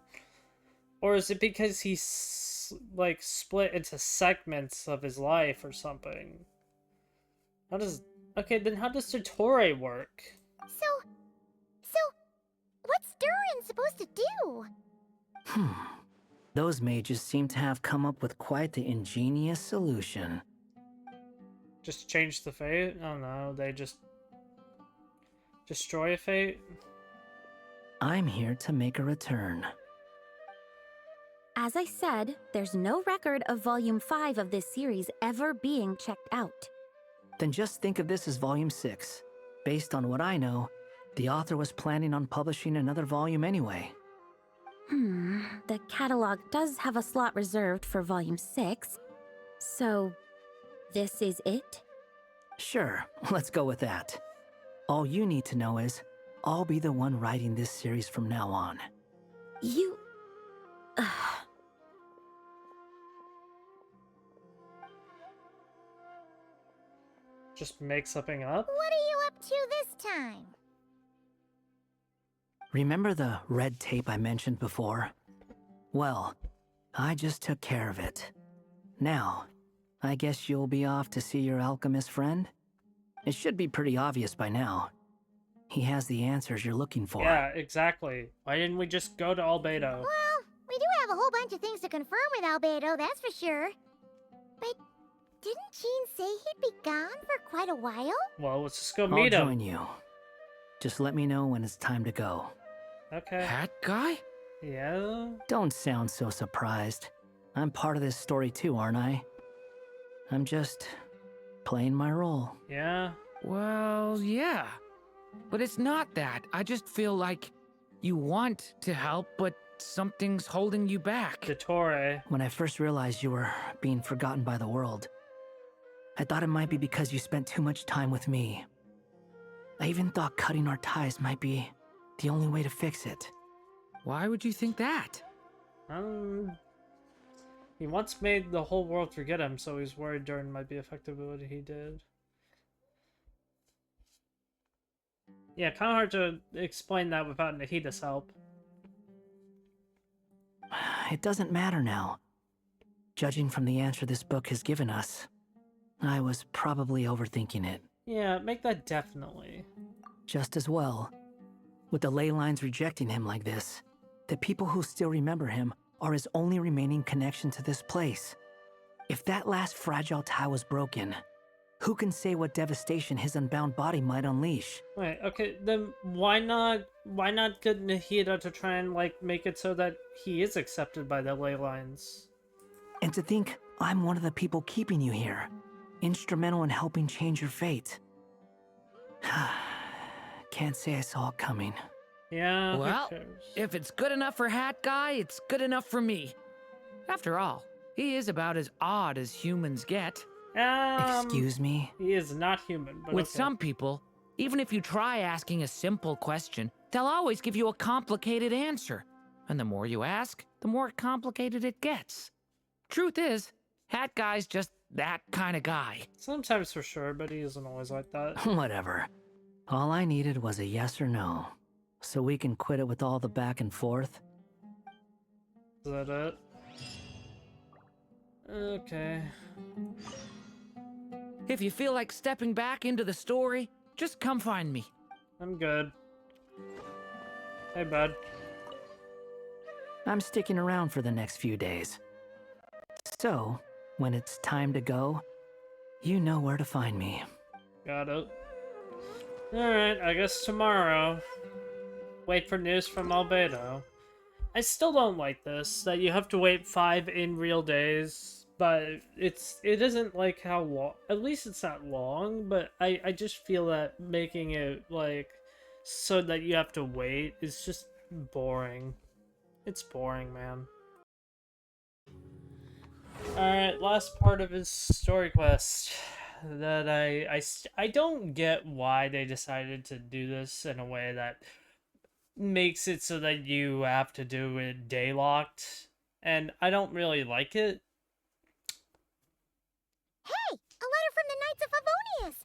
Or is it because he's, like, split into segments of his life or something? How does... Okay, then how does Dottore work? So, what's Durin supposed to do? Those mages seem to have come up with quite the ingenious solution. Just change the fate? Oh no, they just... destroy a fate? I'm here to make a return. As I said, there's no record of Volume 5 of this series ever being checked out. Then just think of this as Volume 6. Based on what I know, the author was planning on publishing another volume anyway. The catalog does have a slot reserved for Volume 6, so this is it? Sure, let's go with that. All you need to know is, I'll be the one writing this series from now on. You... Just make something up? What are you up to this time? Remember the red tape I mentioned before? Well, I just took care of it. Now, I guess you'll be off to see your alchemist friend? It should be pretty obvious by now. He has the answers you're looking for. Yeah, exactly. Why didn't we just go to Albedo? Well, we do have a whole bunch of things to confirm with Albedo, that's for sure. But didn't Gene say he'd be gone for quite a while? Well, let's just go I'll meet him. join you. Just let me know when it's time to go. Okay. Hat guy? Yeah? Don't sound so surprised. I'm part of this story too, aren't I? I'm just playing my role. Yeah? Well, yeah. But it's not that. I just feel like you want to help, but something's holding you back. Dottore. When I first realized you were being forgotten by the world, I thought it might be because you spent too much time with me. I even thought cutting our ties might be the only way to fix it. Why would you think that? He once made the whole world forget him, so he's worried Durin might be affected by what he did. Yeah, kind of hard to explain that without Nahida's help. It doesn't matter now. Judging from the answer this book has given us, I was probably overthinking it. Yeah, make that definitely. Just as well. With the ley lines rejecting him like this, the people who still remember him are his only remaining connection to this place. If that last fragile tie was broken, who can say what devastation his unbound body might unleash? Wait, okay, then why not get Nahida to try and, like, make it so that he is accepted by the ley lines? And to think I'm one of the people keeping you here, instrumental in helping change your fate. Can't say I saw it coming. Yeah, well, if it's good enough for Hat Guy, it's good enough for me. After all, he is about as odd as humans get. Excuse me? He is not human, but With okay. some people, even if you try asking a simple question, they'll always give you a complicated answer. And the more you ask, the more complicated it gets. Truth is, Hat Guy's just that kind of guy. Sometimes for sure, but he isn't always like that. Whatever. All I needed was a yes or no, so we can quit it with all the back and forth. Is that it? Okay. If you feel like stepping back into the story, just come find me. I'm good. Hey, bud. I'm sticking around for the next few days. So, when it's time to go, you know where to find me. Got it. Alright, I guess tomorrow. Wait for news from Albedo. I still don't like this, that you have to wait 5 in real days, but it isn't like how long, at least it's not long, but I just feel that making it, like, so that you have to wait is just boring. It's boring, man. Alright, last part of his story quest. That I don't get why they decided to do this in a way that makes it so that you have to do it day locked, and I don't really like it. Hey, a letter from the Knights of Favonius.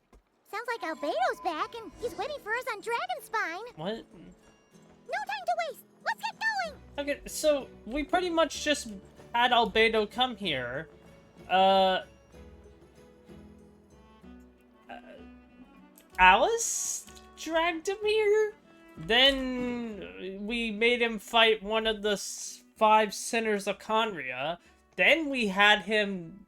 Sounds like Albedo's back and he's waiting for us on Dragonspine. What? No time to waste. Let's get going. Okay, so we pretty much just had Albedo come here. Alice dragged him here? Then we made him fight one of the 5 sinners of Conria. Then we had him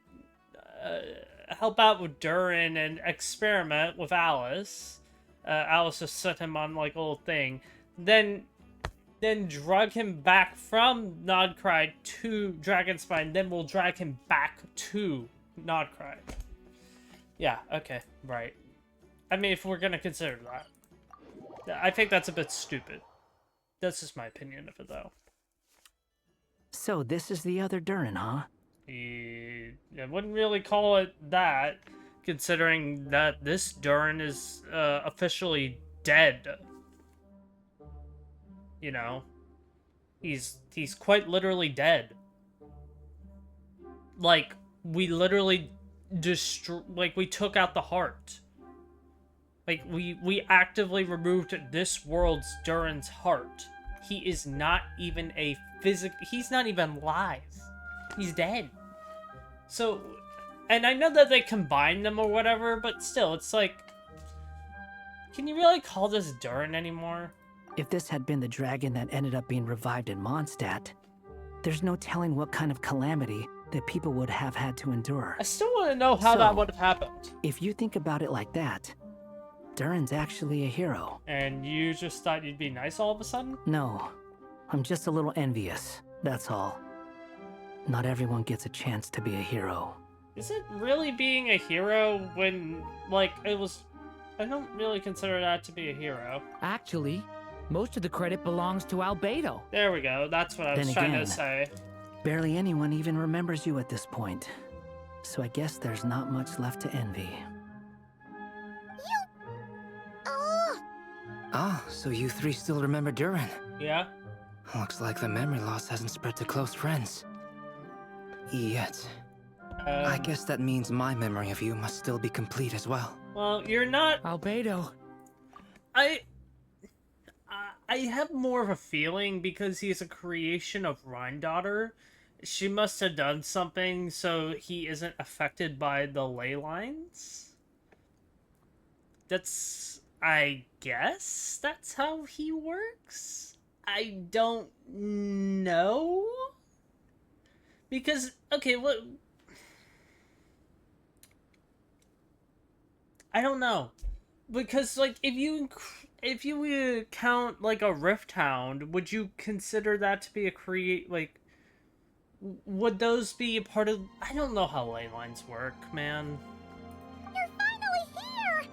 help out with Durin and experiment with Alice. Alice just sent him on like a little thing. Then drug him back from Nodcry to Dragonspine. Then we'll drag him back to Nodcry. Yeah, okay, right. I mean, if we're gonna consider that. I think that's a bit stupid. That's just my opinion of it, though. So this is the other Durin, huh? I wouldn't really call it that, considering that this Durin is officially dead. You know, he's quite literally dead. Like, we literally we took out the heart. Like, we actively removed this world's Durin's heart. He is not even a he's not even alive. He's dead. So, and I know that they combined them or whatever, but still, it's like, Can you really call this Durin anymore? If this had been the dragon that ended up being revived in Mondstadt, there's no telling what kind of calamity that people would have had to endure. I still want to know how that would have happened. If you think about it like that, Durin's actually a hero. And you just thought you'd be nice all of a sudden? No, I'm just a little envious, that's all. Not everyone gets a chance to be a hero. Is it really being a hero when, like, it was... I don't really consider that to be a hero. Actually, most of the credit belongs to Albedo. There we go, that's what I was trying to say. Barely anyone even remembers you at this point. So I guess there's not much left to envy. Ah, so you three still remember Durin? Yeah. Looks like the memory loss hasn't spread to close friends. Yet. I guess that means my memory of you must still be complete as well. Well, you're not... Albedo. I have more of a feeling because he's a creation of Rhindaughter. She must have done something so he isn't affected by the ley lines. That's... I guess that's how he works? I don't know? Because, okay, what... I don't know. Because, like, if you count, like, a Rift Hound, would you consider that to be a would those be a part of... I don't know how ley lines work, man. You're finally here!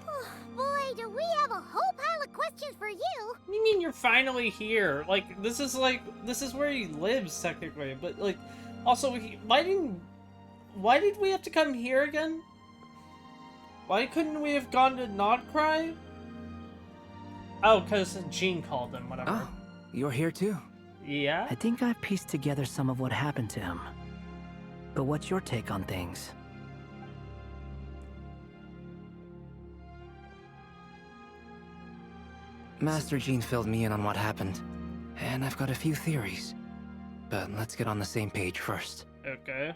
Oh, boy, do we have a whole pile of questions for you! What do you mean you're finally here? Like, this is where he lives, technically, but, like, also, why did we have to come here again? Why couldn't we have gone to Nodcry? Oh, because Jean called him, whatever. Oh, you're here too? Yeah? I think I've pieced together some of what happened to him. But what's your take on things? Master Jean filled me in on what happened, and I've got a few theories. But let's get on the same page first. Okay.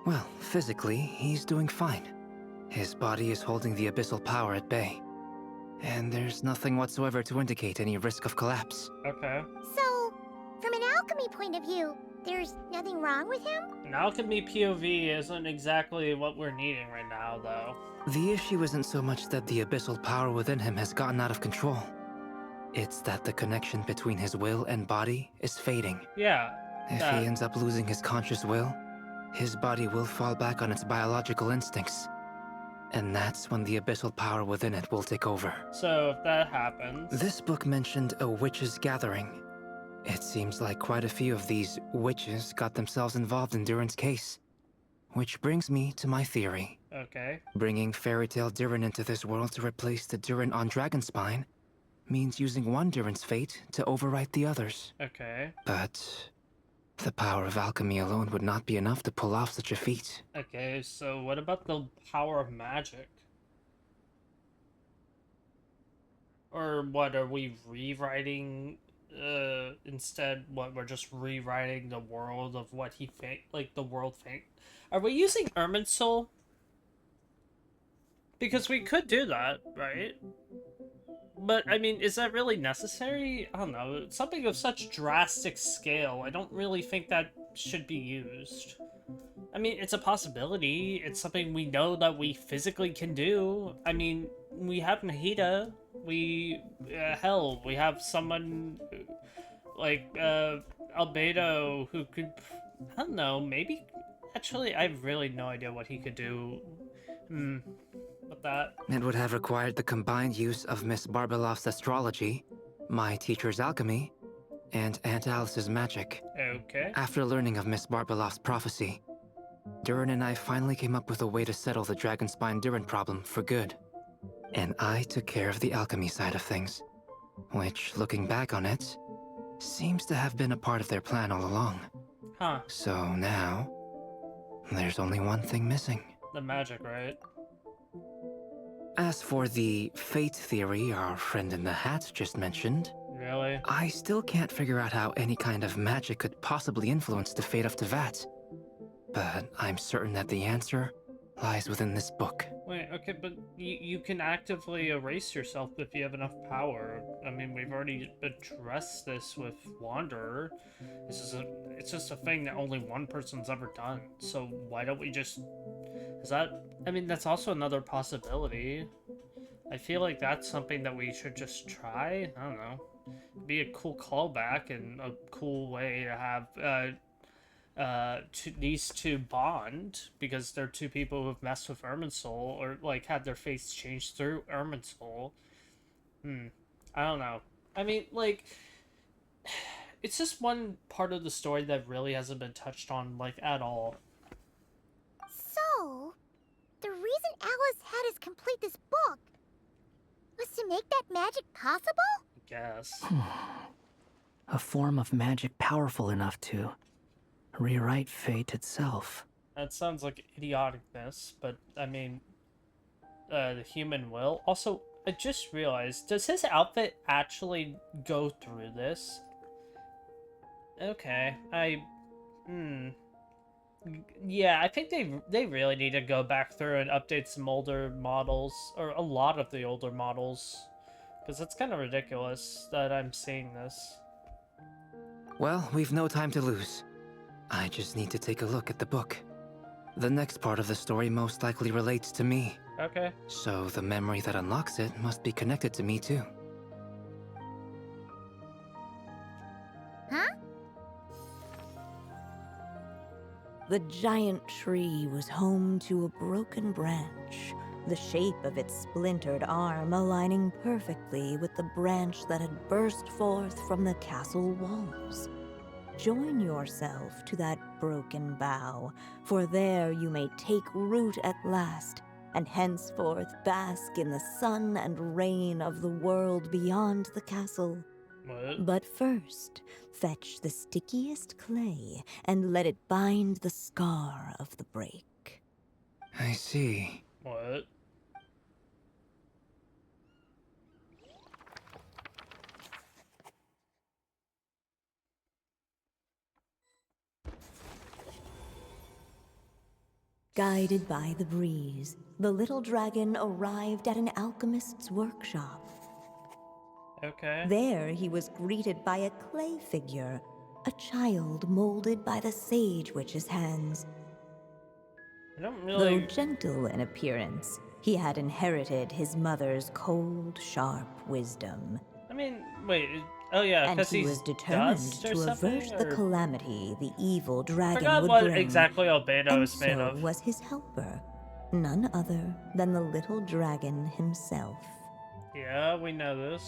Well, physically, he's doing fine. His body is holding the abyssal power at bay. And there's nothing whatsoever to indicate any risk of collapse. Okay. So, from an alchemy point of view, there's nothing wrong with him? An alchemy POV isn't exactly what we're needing right now, though. The issue isn't so much that the abyssal power within him has gotten out of control. It's that the connection between his will and body is fading. Yeah. If he ends up losing his conscious will, his body will fall back on its biological instincts. And that's when the abyssal power within it will take over. So if that happens... This book mentioned a witches' gathering. It seems like quite a few of these witches got themselves involved in Durin's case. Which brings me to my theory. Okay. Bringing Fairy Tale Durin into this world to replace the Durin on Dragonspine means using one Durin's fate to overwrite the others. Okay. But the power of alchemy alone would not be enough to pull off such a feat. Okay, so what about the power of magic? Or what, are we rewriting, instead, what, we're just rewriting the world of what he the world Are we using Irminsul? Because we could do that, right? But, I mean, is that really necessary? I don't know. Something of such drastic scale, I don't really think that should be used. I mean, it's a possibility. It's something we know that we physically can do. I mean, we have Nahida. Hell, we have someone like, Albedo who could, I don't know, maybe... Actually, I have really no idea what he could do. With that. It would have required the combined use of Miss Barbeloff's astrology, my teacher's alchemy, and Aunt Alice's magic. Okay. After learning of Miss Barbeloff's prophecy, Durin and I finally came up with a way to settle the Dragonspine Durin problem for good. And I took care of the alchemy side of things, which, looking back on it, seems to have been a part of their plan all along. Huh. So now, there's only one thing missing. The magic, right? As for the fate theory our friend in the hat just mentioned... Really? I still can't figure out how any kind of magic could possibly influence the fate of Tevat. but I'm certain that the answer lies within this book. Wait, okay, but you can actively erase yourself if you have enough power. I mean, we've already addressed this with Wanderer. It's just a thing that only one person's ever done. So why don't we just... Is that... I mean, that's also another possibility. I feel like that's something that we should just try. I don't know. Be a cool callback and a cool way to have these two bond, because they're two people who've messed with Irminsul, or like had their face changed through Irminsul. I don't know. I mean, like, it's just one part of the story that really hasn't been touched on, like, at all. So, the reason Alice had us complete this book was to make that magic possible? I guess. A form of magic powerful enough to rewrite fate itself. That sounds like idioticness, but I mean, the human will. Also, I just realized, does his outfit actually go through this? Okay, yeah, I think they really need to go back through and update some older models, or a lot of the older models, because it's kind of ridiculous that I'm seeing this. Well, we've no time to lose. I just need to take a look at the book. The next part of the story most likely relates to me. Okay. So the memory that unlocks it must be connected to me too. Huh? The giant tree was home to a broken branch, the shape of its splintered arm aligning perfectly with the branch that had burst forth from the castle walls. Join yourself to that broken bough, for there you may take root at last, and henceforth bask in the sun and rain of the world beyond the castle. What? But first, fetch the stickiest clay and let it bind the scar of the break. I see. What? Guided by the breeze, the little dragon arrived at an alchemist's workshop. Okay. There he was greeted by a clay figure, a child molded by the sage witch's hands. I don't really... Though gentle in appearance, he had inherited his mother's cold, sharp wisdom. I mean, wait, oh yeah, And because he he's was determined dust or to something, avert the or... calamity the evil I dragon forgot would what bring. exactly Albedo And is made so of. was his helper, none other than the little dragon himself. Yeah, we know this.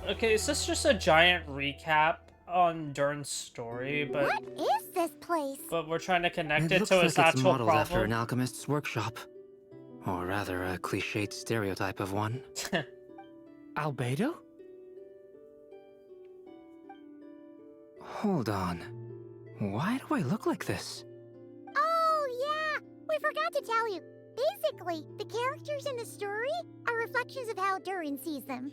Okay, is this just a giant recap on Durin's story, but... What is this place? But we're trying to connect it looks to like his it's actual modeled after an problem? alchemist's workshop. Or rather, a cliched stereotype of one. Albedo? Hold on. Why do I look like this? Oh, yeah! We forgot to tell you. Basically, the characters in the story are reflections of how Durin sees them.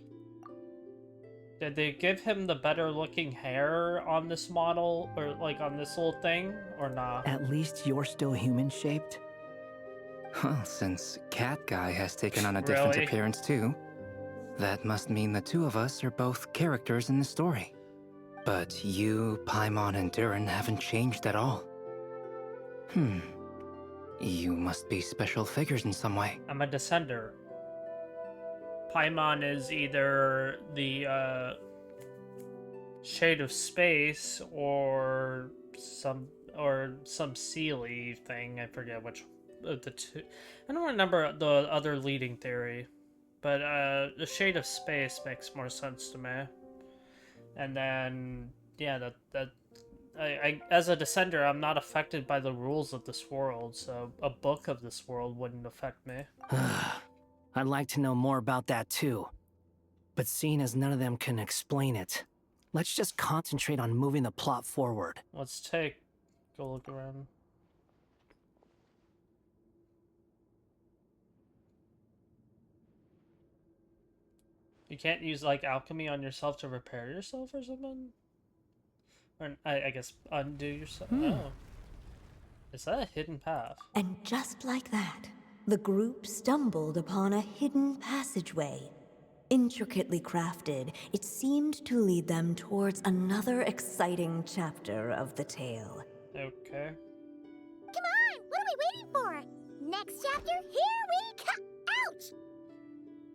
Did they give him the better looking hair on this model, or like on this little thing, or not? At least you're still human-shaped? Well, since Cat Guy has taken on a different Really? appearance too, that must mean the two of us are both characters in the story. But you, Paimon, and Durin haven't changed at all. You must be special figures in some way. I'm a descender. Paimon is either the Shade of Space or some Sealy thing. I forget which of the two. I don't remember the other leading theory, but the Shade of Space makes more sense to me. And then yeah, I as a descender, I'm not affected by the rules of this world, so a book of this world wouldn't affect me. I'd like to know more about that too. But seeing as none of them can explain it, let's just concentrate on moving the plot forward. Let's go look around. You can't use like alchemy on yourself to repair yourself or something? Or, I guess undo yourself. Oh. Is that a hidden path? And just like that, the group stumbled upon a hidden passageway. Intricately crafted, it seemed to lead them towards another exciting chapter of the tale. Okay. Come on! What are we waiting for? Next chapter, here we come! Ouch!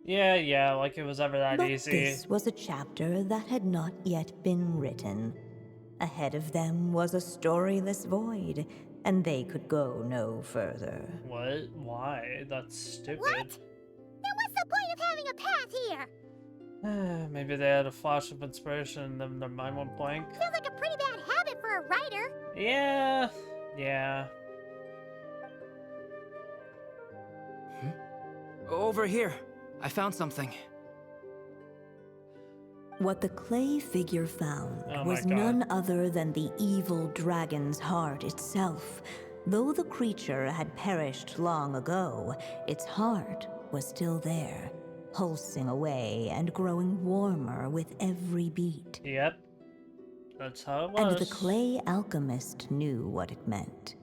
Yeah, like it was ever that But easy. this was a chapter that had not yet been written. Ahead of them was a storyless void, and they could go no further. What? Why? That's stupid. What? Then what's the point of having a path here? Maybe they had a flash of inspiration and then their mind went blank. Feels like a pretty bad habit for a writer. Yeah. Over here. I found something. What the clay figure found Oh was my God. none other than the evil dragon's heart itself. Though the creature had perished long ago, its heart was still there, pulsing away and growing warmer with every beat. Yep. That's how it was. And the clay alchemist knew what it meant.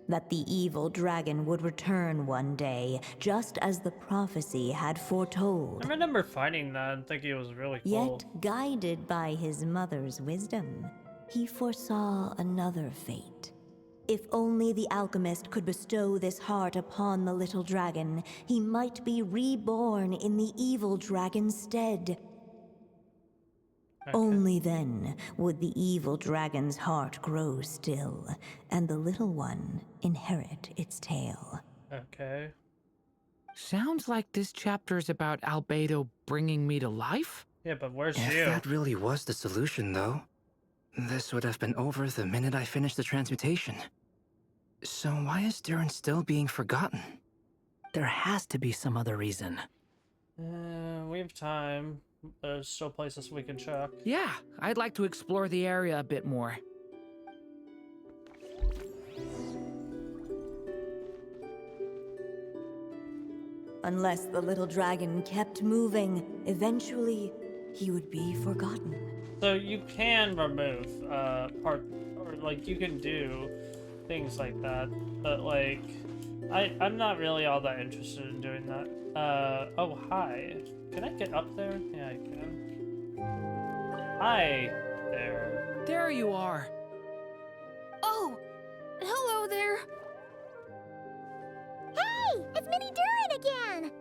That the evil dragon would return one day, just as the prophecy had foretold. I remember finding that and thinking it was really cool. Yet, guided by his mother's wisdom, he foresaw another fate. If only the alchemist could bestow this heart upon the little dragon, he might be reborn in the evil dragon's stead. Okay. Only then would the evil dragon's heart grow still, and the little one inherit its tale. Okay. Sounds like this chapter is about Albedo bringing me to life? Yeah, but where's If you? that really was the solution, though, this would have been over the minute I finished the transmutation. So why is Durin still being forgotten? There has to be some other reason. We have time. There's still places we can check. Yeah, I'd like to explore the area a bit more. Unless the little dragon kept moving, eventually he would be forgotten. So you can remove part, or like you can do things like that, but like I'm not really all that interested in doing that. Oh hi, can I get up there? Yeah, I can. Hi there. There you are. Oh, hello there. Hey, it's Mini Durin again!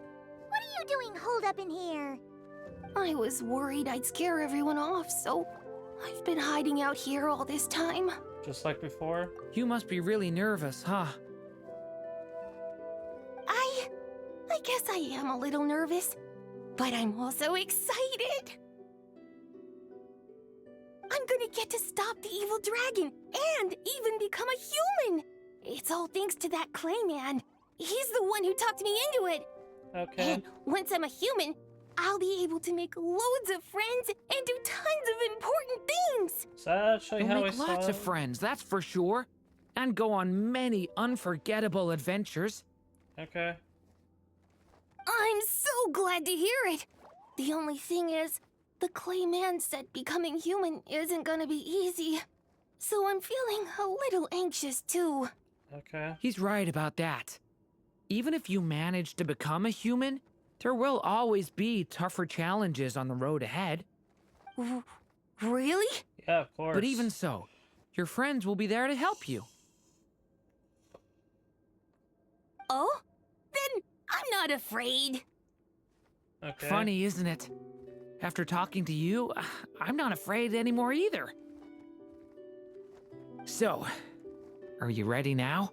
What are you doing holed up in here? I was worried I'd scare everyone off, so I've been hiding out here all this time. Just like before? You must be really nervous, huh? I guess I am a little nervous, but I'm also excited. I'm gonna get to stop the evil dragon and even become a human. It's all thanks to that clay man. He's the one who talked me into it. Okay. And once I'm a human, I'll be able to make loads of friends and do tons of important things. Is that actually You'll how make I saw lots it? of friends, that's for sure. And go on many unforgettable adventures. Okay. I'm so glad to hear it. The only thing is, the clay man said becoming human isn't gonna be easy. So I'm feeling a little anxious too. Okay. He's right about that. Even if you manage to become a human, there will always be tougher challenges on the road ahead. Really? Yeah, of course. But even so, your friends will be there to help you. Oh? Then I'm not afraid. Okay. Funny, isn't it? After talking to you, I'm not afraid anymore either. So, are you ready now?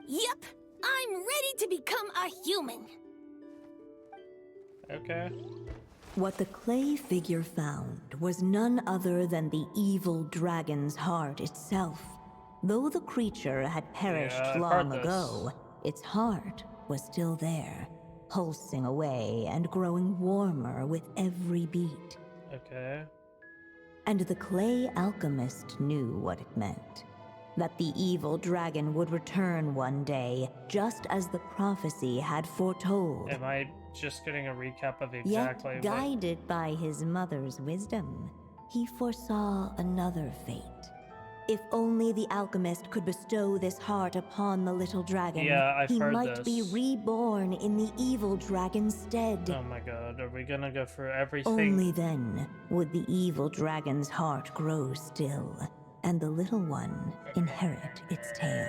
Yep, I'm ready to become a human. Okay. What the clay figure found was none other than the evil dragon's heart itself. Though the creature had perished Yeah, I've long heard ago, its heart was still there, pulsing away and growing warmer with every beat. Okay. And the clay alchemist knew what it meant. That the evil dragon would return one day, just as the prophecy had foretold. Am I just getting a recap of exactly Yet, what... guided by his mother's wisdom, he foresaw another fate. If only the alchemist could bestow this heart upon the little dragon, Yeah, I've he heard might be this. reborn in the evil dragon's stead. Oh my god, are we gonna go through everything? Only then would the evil dragon's heart grow still, and the little one inherit its tale.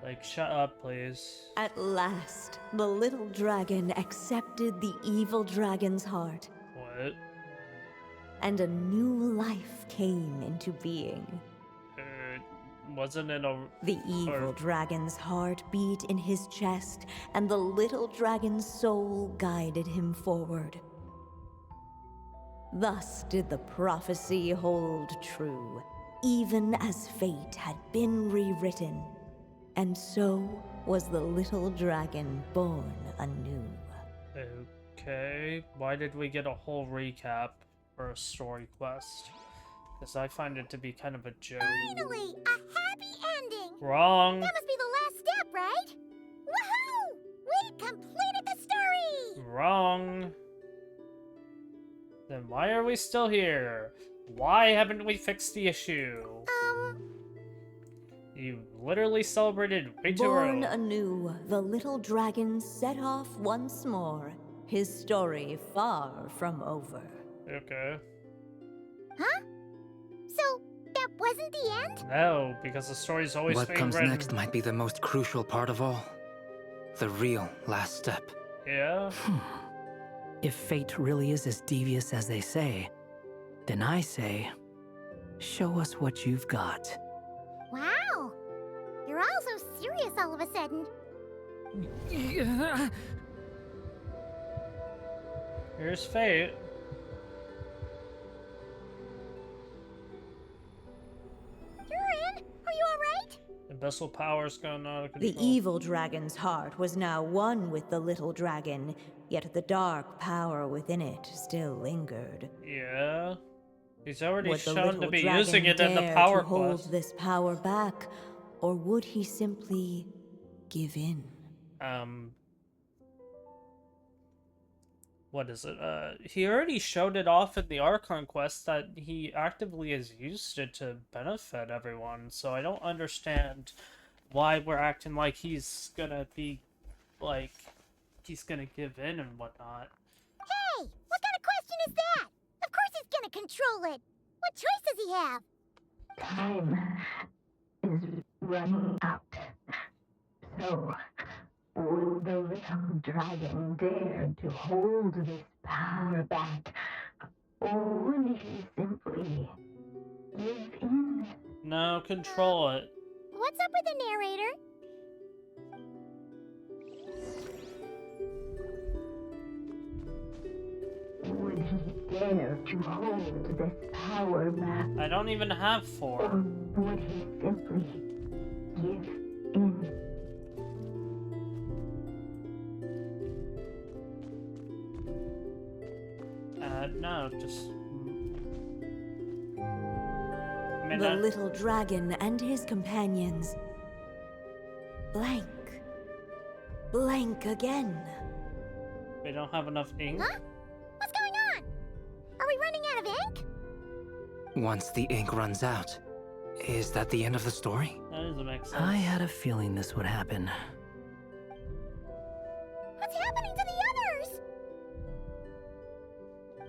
Like, shut up, please. At last, the little dragon accepted the evil dragon's heart. What? And a new life came into being. Wasn't it a... The evil dragon's heart beat in his chest, and the little dragon's soul guided him forward. Thus did the prophecy hold true, even as fate had been rewritten. And so was the little dragon born anew. Okay, why did we get a whole recap for a story quest? Because I find it to be kind of a joke. Finally, a happy ending! Wrong! That must be the last step, right? Woohoo! We completed the story! Wrong! Then why are we still here? Why haven't we fixed the issue? You literally celebrated way too early. Born anew, the little dragon set off once more, his story far from over. Okay. Huh? So, that wasn't the end? No, because the story's always What being comes written. next might be the most crucial part of all. The real last step. Yeah? If fate really is as devious as they say, then I say, show us what you've got. Wow! You're all so serious all of a sudden. Here's fate. Durin, are you alright? Abyssal power's gone out of control. The evil dragon's heart was now one with the little dragon, yet the dark power within it still lingered. Yeah? He's already Would the shown to little be dragon using it in the dare power to hold quest. this power back, or would he simply give in? What is it? He already showed it off in the Archon quest that he actively has used it to benefit everyone, so I don't understand why we're acting like he's gonna be, like, he's gonna give in and whatnot. Hey! What kind of question is that? Of course he's gonna control it! What choice does he have? Time is running out. So, would the little dragon dare to hold this power back? Or would he simply give in? No, control it. What's up with the narrator? Would he dare to hold this power back? I don't even have 4. Or would he simply give in? No, just... The little dragon and his companions. Blank. Blank again. We don't have enough ink? Huh? What's going on? Are we running out of ink? Once the ink runs out, is that the end of the story? That doesn't make sense. I had a feeling this would happen. What's happening to the others?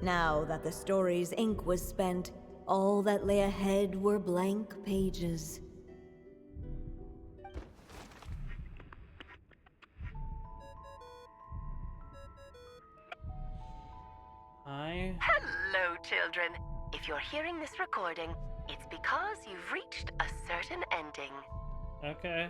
Now that the story's ink was spent, all that lay ahead were blank pages. Hello, children. If you're hearing this recording, it's because you've reached a certain ending. Okay.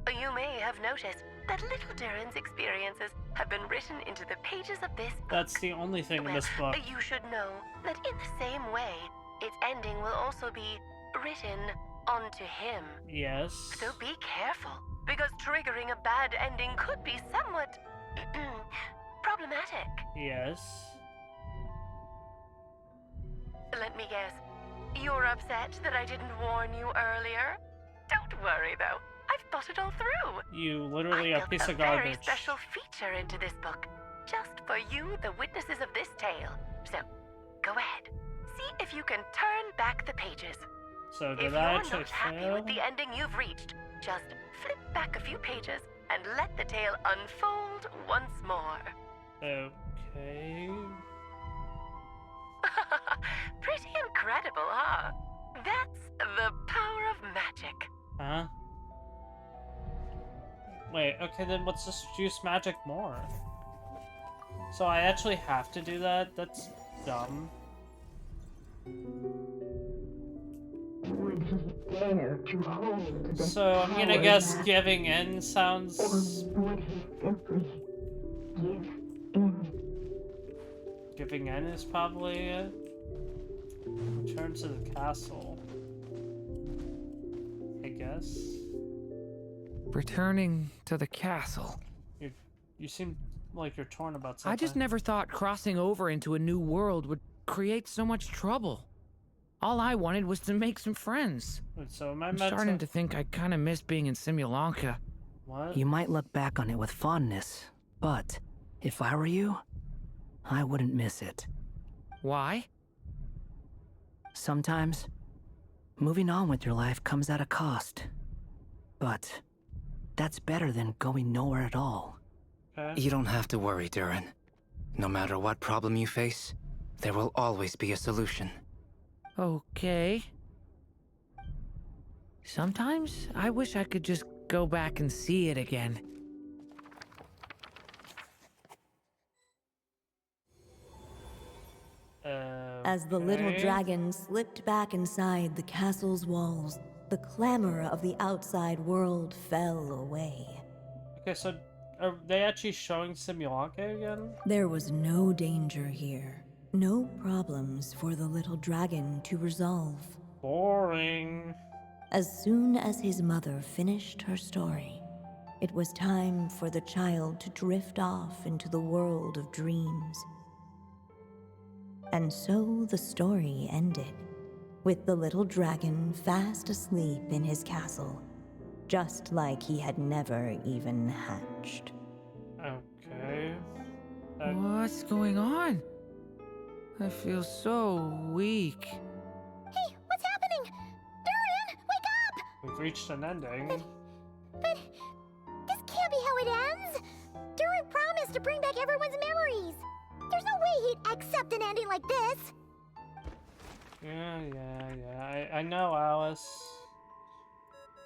You may have noticed that little Durin's experiences have been written into the pages of this book. That's the only thing in this book. You should know that in the same way, its ending will also be written onto him. Yes. So be careful, because triggering a bad ending could be somewhat problematic. Yes. Let me guess. You're upset that I didn't warn you earlier? Don't worry, though. I've thought it all through. You literally a piece of very garbage. special feature into this book, just for you, the witnesses of this tale. So, go ahead. See if you can turn back the pages. So If did you're I not actually happy fail? with the ending you've reached, just flip back a few pages and let the tale unfold once more. Okay. Pretty incredible, huh? That's the power of magic. Huh? Wait, okay, then let's just use magic more. So I actually have to do that? That's dumb. Would he dare to hold this So I'm gonna power guess back, giving in sounds... or would he simply give in? Giving in is probably it. Return to the castle. I guess. Returning to the castle. You seem like you're torn about something. I just never thought crossing over into a new world would create so much trouble. All I wanted was to make some friends. Wait, so am I I'm meant starting to think I kind of miss being in Simulanka. What? You might look back on it with fondness, but if I were you, I wouldn't miss it. Why? Sometimes, moving on with your life comes at a cost. But that's better than going nowhere at all. Okay. You don't have to worry, Durin. No matter what problem you face, there will always be a solution. Okay. Sometimes I wish I could just go back and see it again. As the little dragon slipped back inside the castle's walls, the clamor of the outside world fell away. Okay, so are they actually showing Simulanka again? There was no danger here, no problems for the little dragon to resolve. Boring. As soon as his mother finished her story, it was time for the child to drift off into the world of dreams. And so the story ended, with the little dragon fast asleep in his castle, just like he had never even hatched. Okay. What's going on? I feel so weak. Hey, what's happening? Durin, wake up! We've reached an ending. But this can't be how it ends. Durin promised to bring back everyone's memories. There's no way he'd accept an ending like this. Yeah. I know, Alice.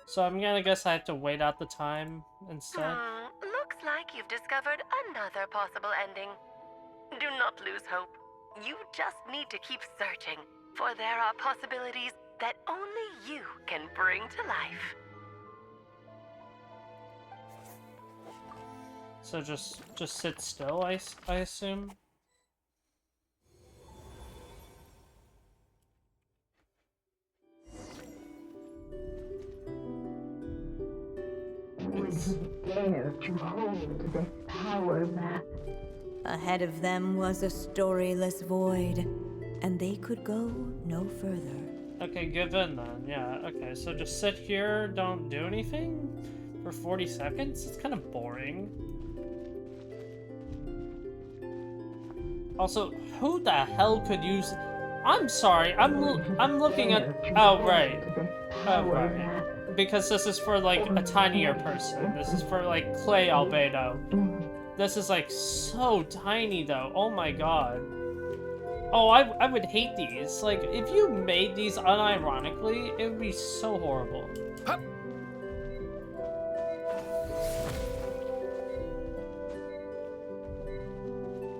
So I'm gonna guess I have to wait out the time instead. Looks like you've discovered another possible ending. Do not lose hope. You just need to keep searching, for there are possibilities that only you can bring to life. So just sit still, I assume? Would he dare to hold this power back? Ahead of them was a storyless void, and they could go no further. Okay, give in then. Yeah, okay. So just sit here, don't do anything for 40 seconds? It's kind of boring. Also, who the hell could use... I'm sorry, I'm looking at... Oh, right. Oh, right. Because this is for, like, a tinier person. This is for, like, clay albedo. This is, like, so tiny, though. Oh my god. Oh, I would hate these. Like, if you made these unironically, it would be so horrible.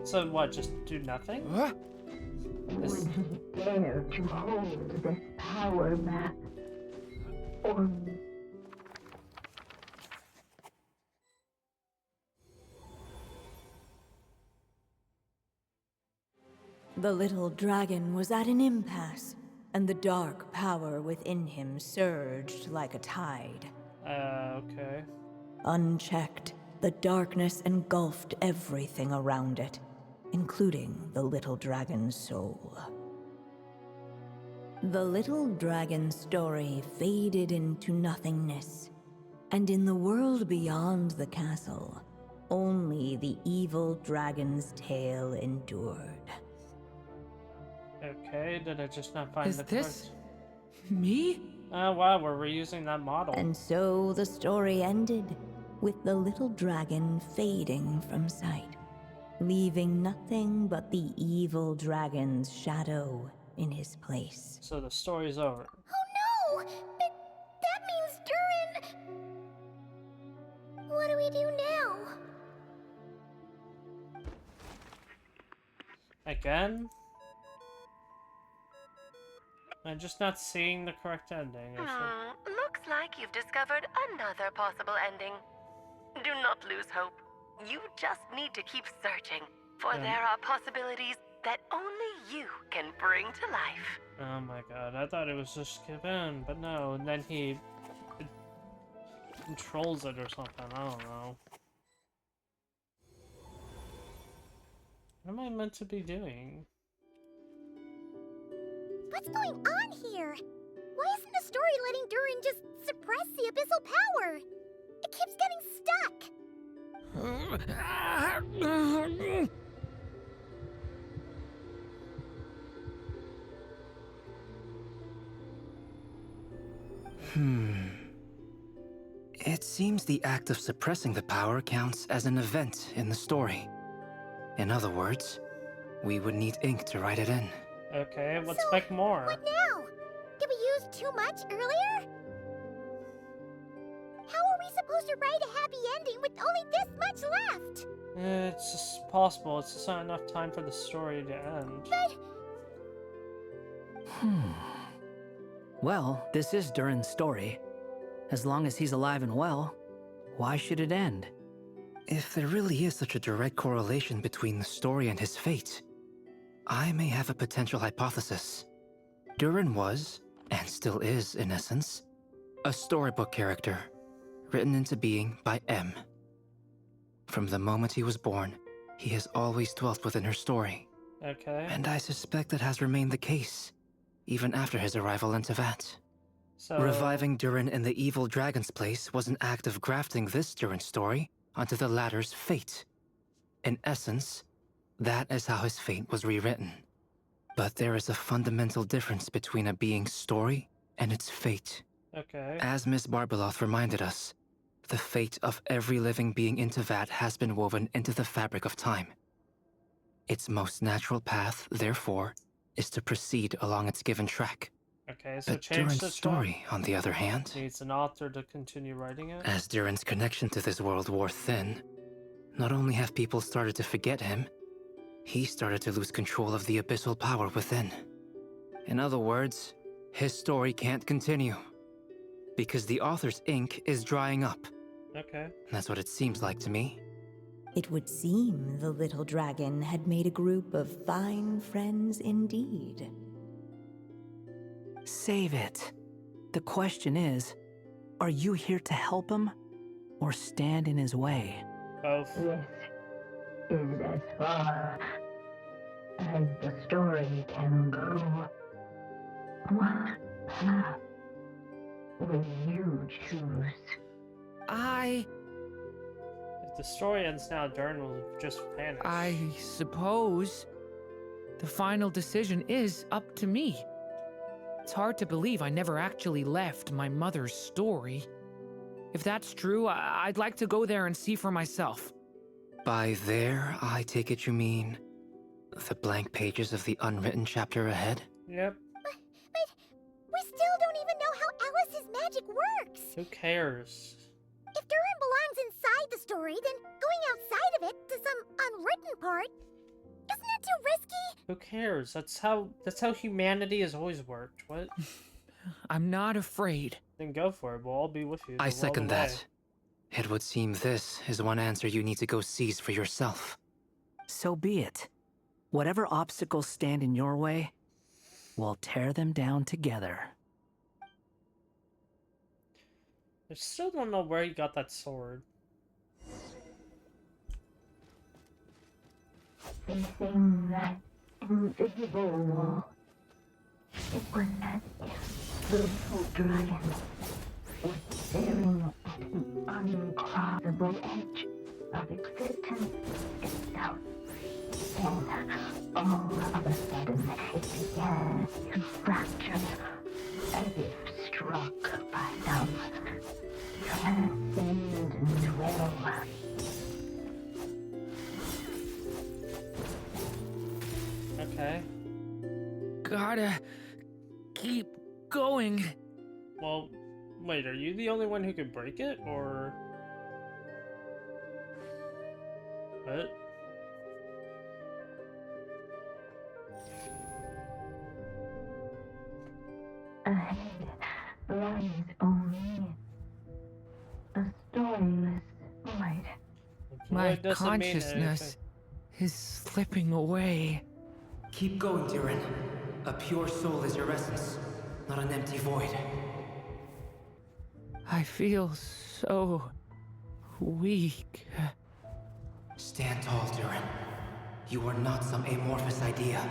So what, just do nothing? Would he dare to hold this power back? Or... The little dragon was at an impasse, and the dark power within him surged like a tide. Okay. Unchecked, the darkness engulfed everything around it, including the little dragon's soul. The little dragon's story faded into nothingness, and in the world beyond the castle, only the evil dragon's tale endured. Okay, did I just not find Is the this me? Oh wow, we're reusing that model. And so the story ended, with the little dragon fading from sight, leaving nothing but the evil dragon's shadow in his place. So the story's over. Oh no! That means Durin... What do we do now? Again? I'm just not seeing the correct ending. Looks like you've discovered another possible ending. Do not lose hope. You just need to keep searching, for there are possibilities that only you can bring to life. Oh my god, I thought it was just give in, but no, and then he controls it or something, I don't know. What am I meant to be doing? What's going on here? Why isn't the story letting Durin just suppress the abyssal power? It keeps getting stuck. It seems the act of suppressing the power counts as an event in the story. In other words, we would need ink to write it in. Okay, let's make more. What now? Did we use too much earlier? How are we supposed to write a happy ending with only this much left? It's just possible, it's just not enough time for the story to end. But... Well, this is Durin's story. As long as he's alive and well, why should it end? If there really is such a direct correlation between the story and his fate, I may have a potential hypothesis. Durin was, and still is in essence, a storybook character, written into being by M. From the moment he was born, he has always dwelt within her story. Okay. And I suspect that has remained the case, even after his arrival in Tevat. So... Reviving Durin in the evil dragon's place was an act of grafting this Durin story onto the latter's fate. In essence, that is how his fate was rewritten. But there is a fundamental difference between a being's story and its fate. Okay. As Miss Barbeloth reminded us, the fate of every living being in Tevat has been woven into the fabric of time. Its most natural path, therefore, is to proceed along its given track. Okay, so But change Durin's this story, on the other hand, needs an author to continue writing it. as Durin's connection to this world wore thin, not only have people started to forget him, he started to lose control of the abyssal power within. In other words, his story can't continue, because the author's ink is drying up. Okay. That's what it seems like to me. It would seem the little dragon had made a group of fine friends indeed. Save it. The question is, are you here to help him, or stand in his way? Both. This is as far as the story can go. What path will you choose? If the story ends now, Durin will just vanish. I suppose the final decision is up to me. It's hard to believe I never actually left my mother's story. If that's true, I'd like to go there and see for myself. By there, I take it you mean the blank pages of the unwritten chapter ahead? Yep. But we still don't even know how Alice's magic works. Who cares? If Durin belongs inside the story, then going outside of it to some unwritten part, isn't that too risky? Who cares? That's how humanity has always worked. What? I'm not afraid. Then go for it. We'll all be with you. I the world second away. that. It would seem this is one answer you need to go seize for yourself. So be it. Whatever obstacles stand in your way, we'll tear them down together. I still don't know where he got that sword. Facing that invisible wall, it was as if the little dragon was staring at an uncrossable edge of existence itself. all of a sudden it began to fracture, as if struck by some transcendent will. Okay. Gotta keep going. Well, wait, are you the only one who could break it, or... What? Ahead lies only a storyless void. My doesn't mean consciousness is slipping away. Keep going, Durin. A pure soul is your essence, not an empty void. I feel so weak. Stand tall, Durin. You are not some amorphous idea.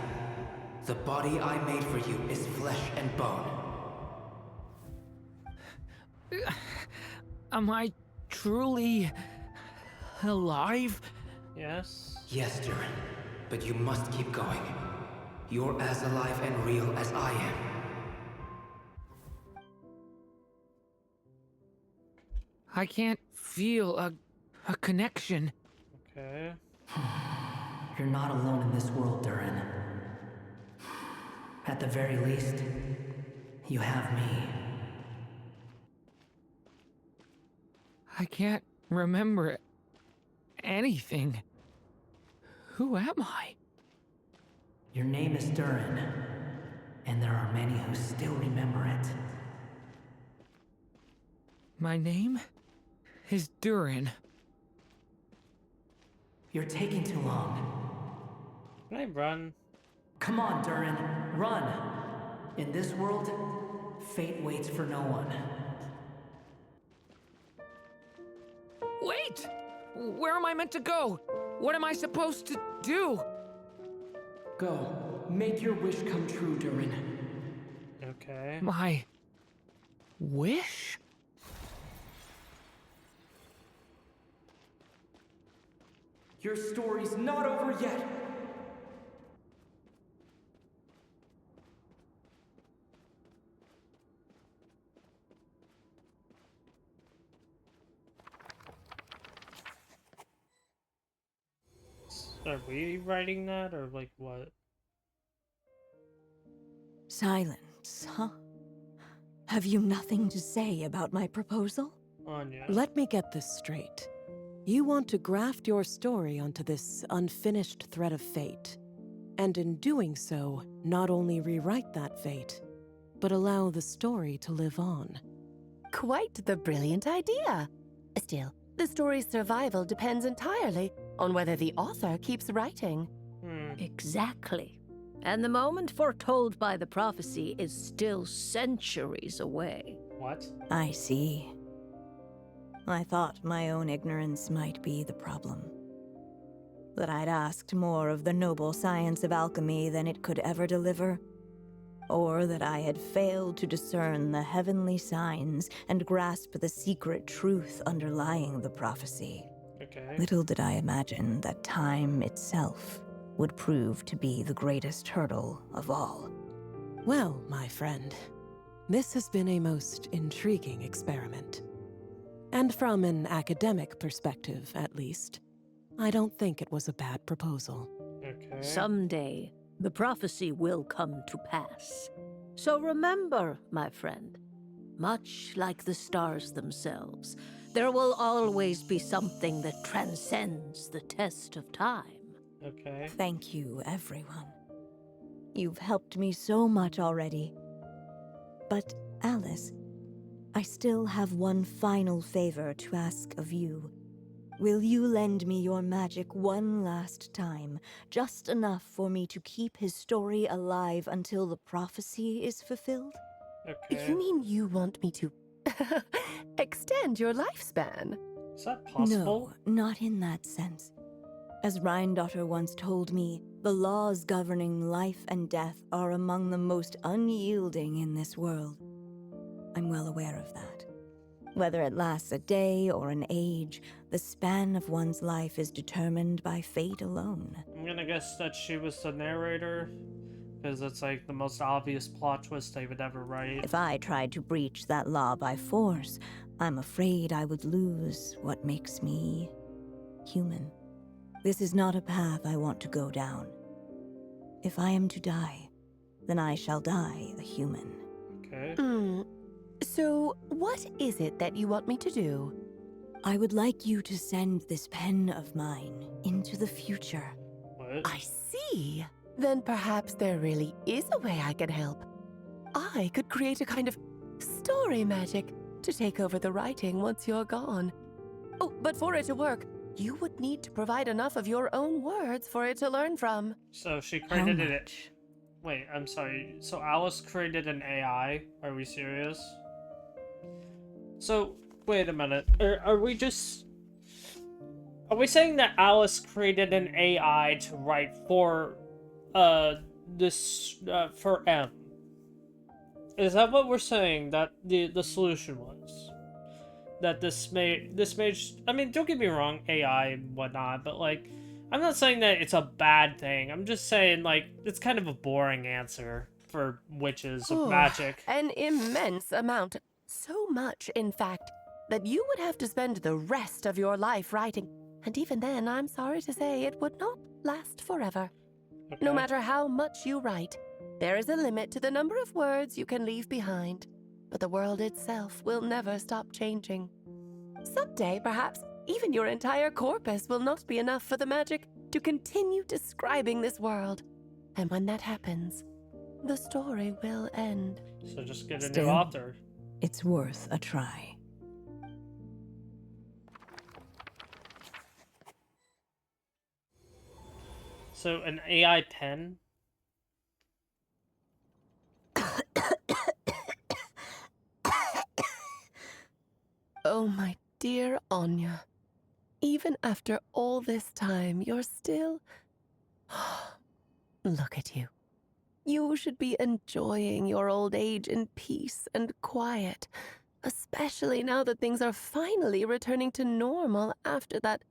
The body I made for you is flesh and bone. Am I truly alive? Yes. Yes, Durin. But you must keep going. You're as alive and real as I am. I can't feel a connection. Okay. You're not alone in this world, Durin. At the very least, you have me. I can't remember anything. Who am I? Your name is Durin, and there are many who still remember it. My name is Durin. You're taking too long. Can I run? Come on, Durin, run! In this world, fate waits for no one. Wait! Where am I meant to go? What am I supposed to do? Go. Make your wish come true, Durin. Okay. My wish? Your story's not over yet! Are we writing that, or like what? Silence, huh? Have you nothing to say about my proposal? Anya. Let me get this straight. You want to graft your story onto this unfinished thread of fate, and in doing so, not only rewrite that fate, but allow the story to live on. Quite the brilliant idea. Still, the story's survival depends entirely on whether the author keeps writing. Exactly. And the moment foretold by the prophecy is still centuries away. What? I see. I thought my own ignorance might be the problem. That I'd asked more of the noble science of alchemy than it could ever deliver. Or that I had failed to discern the heavenly signs and grasp the secret truth underlying the prophecy. Okay. Little did I imagine that time itself would prove to be the greatest hurdle of all. Well, my friend, this has been a most intriguing experiment. And from an academic perspective, at least, I don't think it was a bad proposal. Okay. Someday, the prophecy will come to pass. So remember, my friend, much like the stars themselves, there will always be something that transcends the test of time. Okay. Thank you, everyone. You've helped me so much already. But, Alice, I still have one final favor to ask of you. Will you lend me your magic one last time, just enough for me to keep his story alive until the prophecy is fulfilled? Okay. You mean you want me to extend your lifespan? Is that possible? No, not in that sense. As Rheindotter once told me, the laws governing life and death are among the most unyielding in this world. I'm well aware of that. Whether it lasts a day or an age, The span of one's life is determined by fate alone. I'm gonna guess that she was the narrator, because it's like the most obvious plot twist they would ever write. If I tried to breach that law by force, I'm afraid I would lose what makes me human. This is not a path I want to go down. If I am to die, then I shall die a human. Okay. So, what is it that you want me to do? I would like you to send this pen of mine into the future. What? I see. Then perhaps there really is a way I can help. I could create a kind of story magic to take over the writing once you're gone. Oh, but for it to work, you would need to provide enough of your own words for it to learn from. So she created it. Wait, I'm sorry. So Alice created an AI? Are we serious? So, wait a minute. Are we just... Are we saying that Alice created an AI to write for, for M? Is that what we're saying that the solution was? That this made... I mean, don't get me wrong, AI and whatnot, but, like... I'm not saying that it's a bad thing. I'm just saying, like, it's kind of a boring answer for witches of magic. An immense amount. So much, in fact, that you would have to spend the rest of your life writing. And even then, I'm sorry to say, it would not last forever. Okay. No matter how much you write, there is a limit to the number of words you can leave behind. But the world itself will never stop changing. Someday, perhaps, even your entire corpus will not be enough for the magic to continue describing this world. And when that happens, the story will end. So just get a new author. It's worth a try. So an AI pen? Oh, my dear Anya. Even after all this time, you're still... Look at you. You should be enjoying your old age in peace and quiet, especially now that things are finally returning to normal after that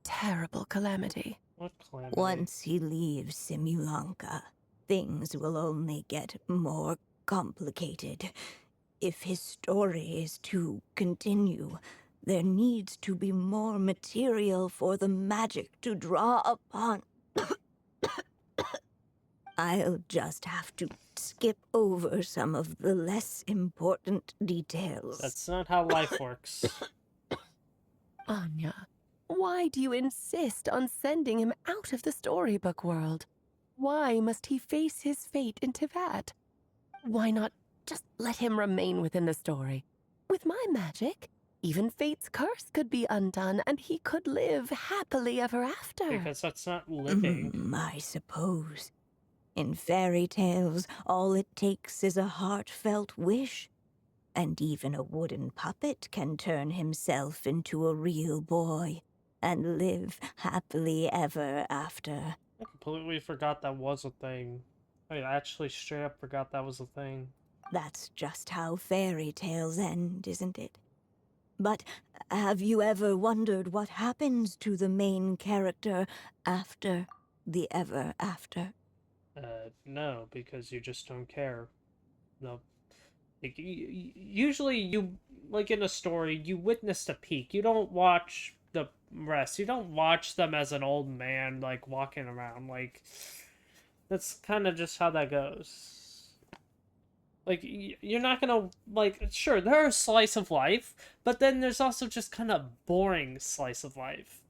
terrible calamity. What calamity? Once he leaves Simulanka, things will only get more complicated. If his story is to continue, there needs to be more material for the magic to draw upon. I'll just have to skip over some of the less important details. That's not how life works. Anya, why do you insist on sending him out of the storybook world? Why must he face his fate into that? Why not just let him remain within the story? With my magic, even fate's curse could be undone and he could live happily ever after. Because that's not living. I suppose. In fairy tales, all it takes is a heartfelt wish. And even a wooden puppet can turn himself into a real boy and live happily ever after. I completely forgot that was a thing. I actually straight up forgot that was a thing. That's just how fairy tales end, isn't it? But have you ever wondered what happens to the main character after the ever after? No, because you just don't care. No. Like, usually you, like in a story, you witness the peak. You don't watch the rest. You don't watch them as an old man, like, walking around. Like, that's kind of just how that goes. Like, you're not gonna, like, sure, there's a slice of life, but then there's also just kind of boring slice of life.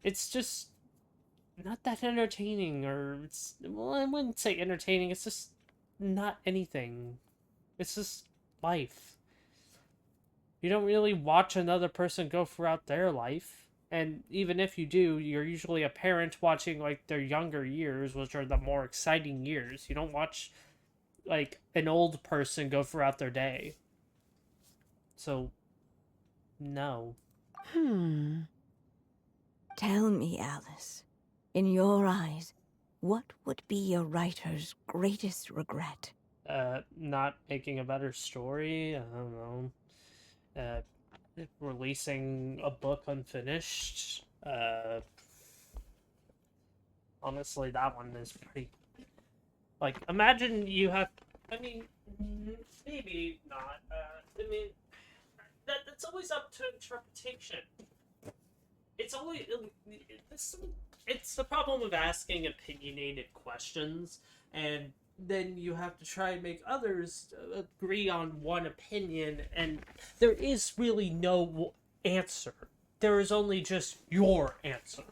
It's just not that entertaining, or it's, well, I wouldn't say entertaining, it's just not anything. It's just life. You don't really watch another person go throughout their life, and even if you do, you're usually a parent watching, like, their younger years, which are the more exciting years. You don't watch, like, an old person go throughout their day. So, no. Tell me, Alice, in your eyes, what would be a writer's greatest regret? Not making a better story? I don't know. releasing a book unfinished. Honestly, that one is pretty. Like, imagine you have. I mean, maybe not. I mean, that's always up to interpretation. It's always it's the problem of asking opinionated questions, and then you have to try and make others agree on one opinion, and there is really no answer. There is only just your answer.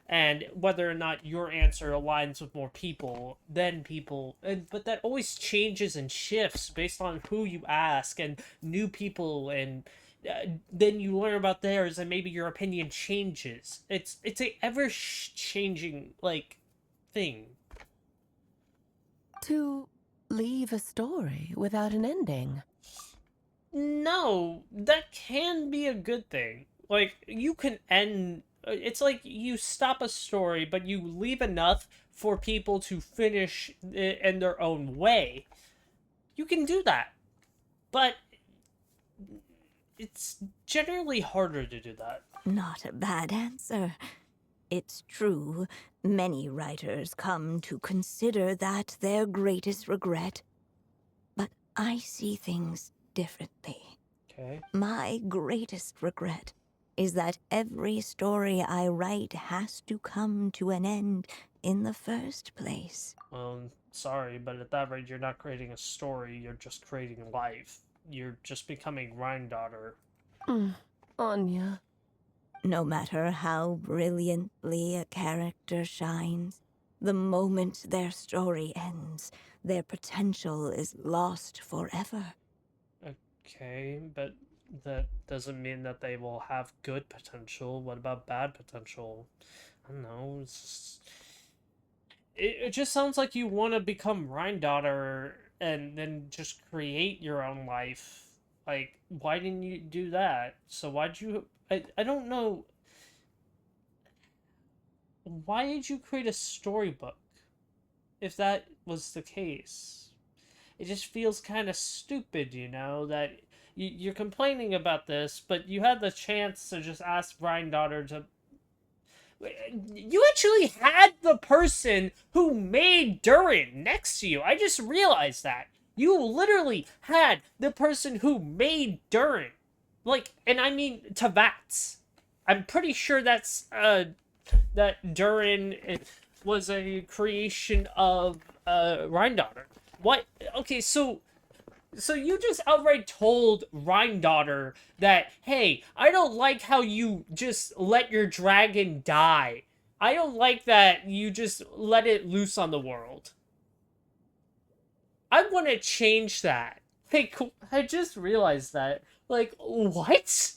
And whether or not your answer aligns with more people than people, but that always changes and shifts based on who you ask and new people, and then you learn about theirs, and maybe your opinion changes. It's a ever changing like thing. To leave a story without an ending. No, that can be a good thing. Like, you can end. It's like you stop a story, but you leave enough for people to finish it in their own way. You can do that. But it's generally harder to do that. Not a bad answer. It's true, many writers come to consider that their greatest regret. But I see things differently. Okay. My greatest regret is that every story I write has to come to an end in the first place. Sorry, but at that rate, you're not creating a story, you're just creating life. You're just becoming Rhine-daughter. Anya. No matter how brilliantly a character shines, the moment their story ends, their potential is lost forever. Okay, but that doesn't mean that they will have good potential. What about bad potential? I don't know. It's just... it just sounds like you want to become Rhine-daughter and then just create your own life. Like, why didn't you do that? So why'd you... I don't know. Why did you create a storybook? If that was the case. It just feels kind of stupid, you know, that you're complaining about this, but you had the chance to just ask Rhine-daughter to... You actually had the person who made Durin next to you. I just realized that. You literally had the person who made Durin. Like, and I mean Tavats. I'm pretty sure that's, that Durin was a creation of, Rhine-daughter. What? Okay, so you just outright told Rhine-daughter that, hey, I don't like how you just let your dragon die. I don't like that you just let it loose on the world. I want to change that. Like, I just realized that. Like, what?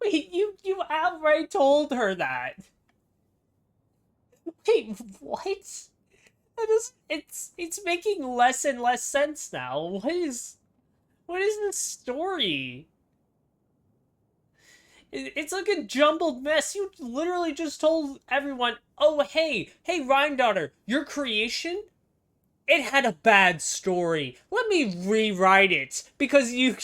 Wait, you outright told her that. Wait, what? That is, it's making less and less sense now. What is this story? It's like a jumbled mess. You literally just told everyone, oh, hey, Rhine-daughter, your creation, it had a bad story. Let me rewrite it, because you...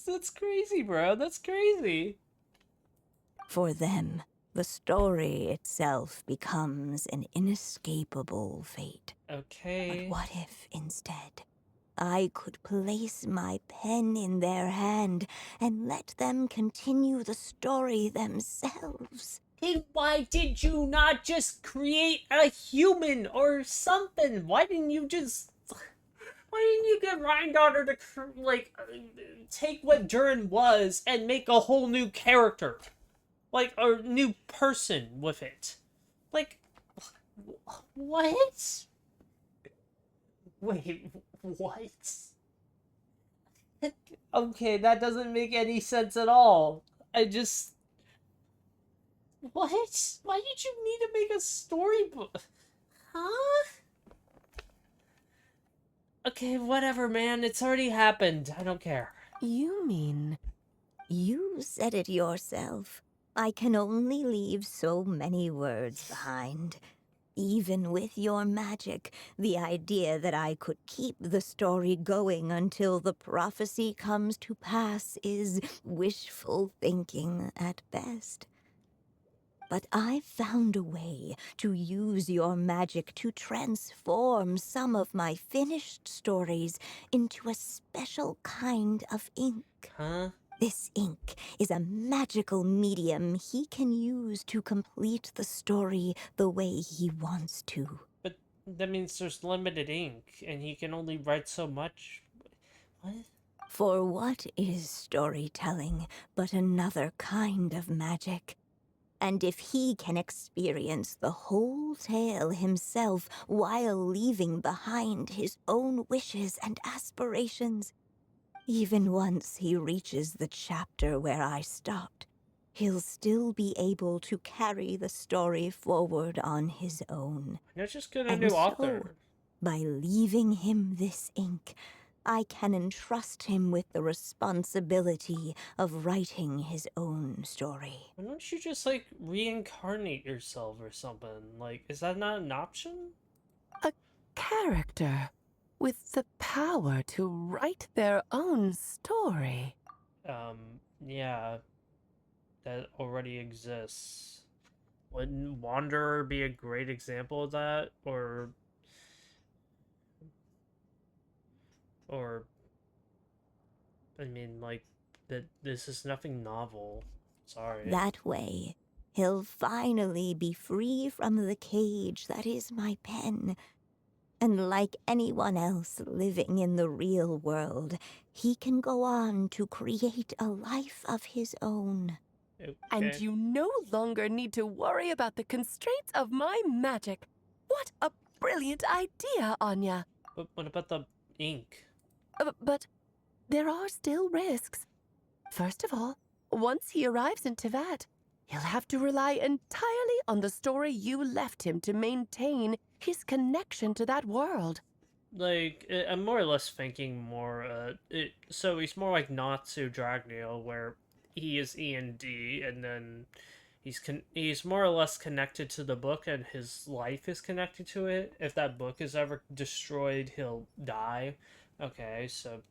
That's crazy, bro. That's crazy. For them, the story itself becomes an inescapable fate. Okay. But what if, instead, I could place my pen in their hand and let them continue the story themselves? Then why did you not just create a human or something? Why didn't you just... Why didn't you get Rhine-daughter to, like, take what Durin was and make a whole new character? Like, a new person with it? Like, what? Wait, what? Okay, that doesn't make any sense at all. I just... What? Why did you need to make a storybook? Huh? Okay, whatever, man. It's already happened. I don't care. You mean... You said it yourself. I can only leave so many words behind. Even with your magic, the idea that I could keep the story going until the prophecy comes to pass is wishful thinking at best. But I've found a way to use your magic to transform some of my finished stories into a special kind of ink. Huh? This ink is a magical medium he can use to complete the story the way he wants to. But that means there's limited ink, and he can only write so much. What? For what is storytelling but another kind of magic? And if he can experience the whole tale himself while leaving behind his own wishes and aspirations, even once he reaches the chapter where I stopped, he'll still be able to carry the story forward on his own. Let's just get a new author. By leaving him this ink, I can entrust him with the responsibility of writing his own story. Why don't you just, like, reincarnate yourself or something? Like, is that not an option? A character with the power to write their own story. Yeah. That already exists. Wouldn't Wanderer be a great example of that? Or, I mean, like, this is nothing novel. Sorry. That way, he'll finally be free from the cage that is my pen. And like anyone else living in the real world, he can go on to create a life of his own. Okay. And you no longer need to worry about the constraints of my magic. What a brilliant idea, Anya. But what about the ink? But there are still risks. First of all, once he arrives in Tevat, he'll have to rely entirely on the story you left him to maintain his connection to that world. Like, I'm more or less thinking more, so he's more like Natsu Dragneel, where he is E&D, and then he's more or less connected to the book, and his life is connected to it. If that book is ever destroyed, he'll die. Okay, so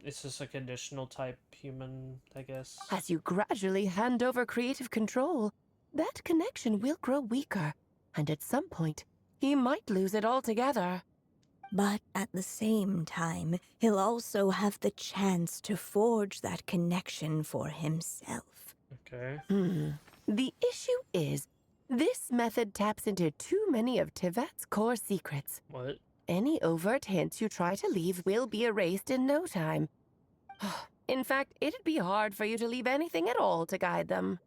it's just a conditional type human, I guess. As you gradually hand over creative control, that connection will grow weaker, and at some point, he might lose it altogether. But at the same time, he'll also have the chance to forge that connection for himself. Okay. The issue is, this method taps into too many of Tevat's core secrets. What? Any overt hints you try to leave will be erased in no time. In fact, it'd be hard for you to leave anything at all to guide them.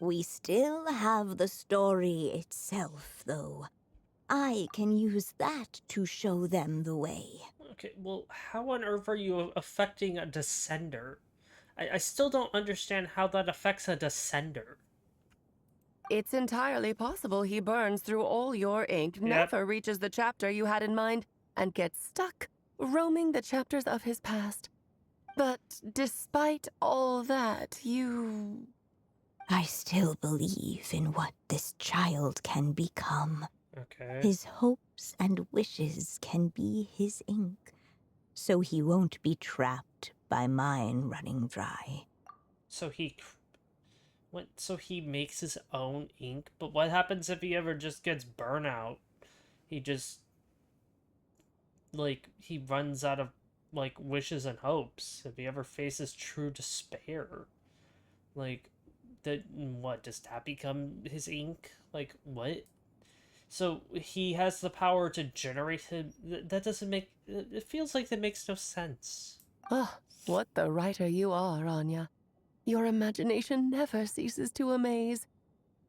We still have the story itself, though. I can use that to show them the way. Okay, well, how on earth are you affecting a descender? I still don't understand how that affects a descender. It's entirely possible he burns through all your ink, never reaches the chapter you had in mind, and gets stuck, roaming the chapters of his past. But despite all that, I still believe in what this child can become. Okay. His hopes and wishes can be his ink, so he won't be trapped by mine running dry. So he makes his own ink? But what happens if he ever just gets burnout? He just, like, he runs out of, like, wishes and hopes. If he ever faces true despair. Like, what, does that become his ink? Like, what? So he has the power to generate him. That doesn't make... It feels like that makes no sense. Oh, what the writer you are, Anya. Your imagination never ceases to amaze.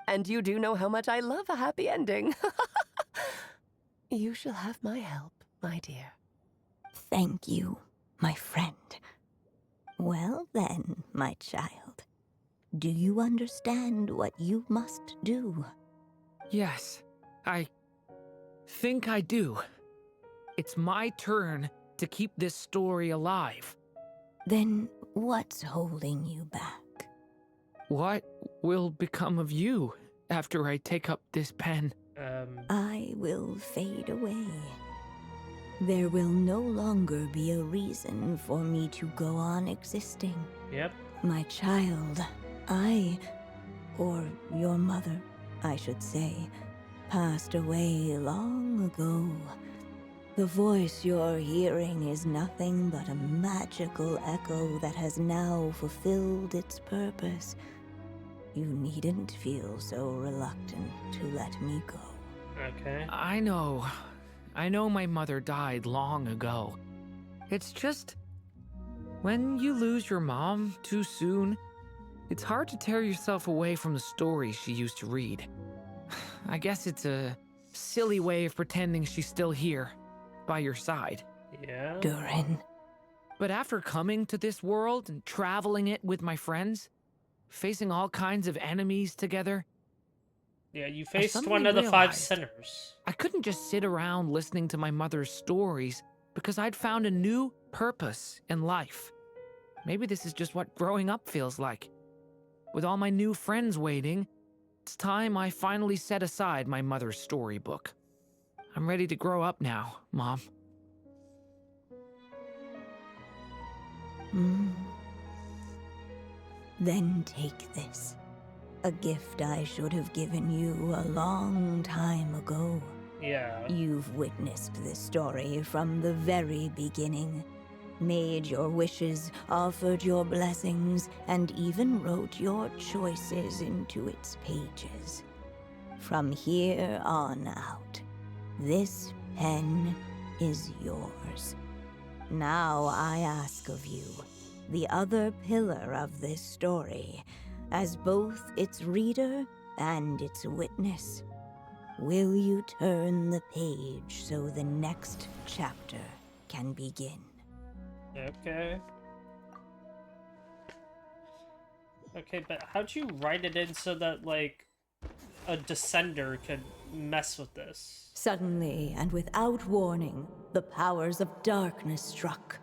And you do know how much I love a happy ending. You shall have my help, my dear. Thank you, my friend. Well then, my child. Do you understand what you must do? Yes, I think I do. It's my turn to keep this story alive. Then what's holding you back? What will become of you after I take up this pen? I will fade away. There will no longer be a reason for me to go on existing. Yep. My child, or your mother, I should say, passed away long ago. The voice you're hearing is nothing but a magical echo that has now fulfilled its purpose. You needn't feel so reluctant to let me go. Okay. I know my mother died long ago. It's just, when you lose your mom too soon, it's hard to tear yourself away from the stories she used to read. I guess it's a silly way of pretending she's still here, by your side. Yeah? Durin. But after coming to this world and traveling it with my friends, facing all kinds of enemies together, Yeah, you I faced suddenly one of the 5 realized sinners. I couldn't just sit around listening to my mother's stories because I'd found a new purpose in life. Maybe this is just what growing up feels like. With all my new friends waiting, it's time I finally set aside my mother's storybook. I'm ready to grow up now, Mom. Then take this. A gift I should have given you a long time ago. Yeah. You've witnessed this story from the very beginning. Made your wishes, offered your blessings, and even wrote your choices into its pages. From here on out, this pen is yours. Now I ask of you, the other pillar of this story, as both its reader and its witness, will you turn the page so the next chapter can begin? Okay. Okay, but how'd you write it in so that, like, a descender could mess with this? Suddenly, and without warning, the powers of darkness struck.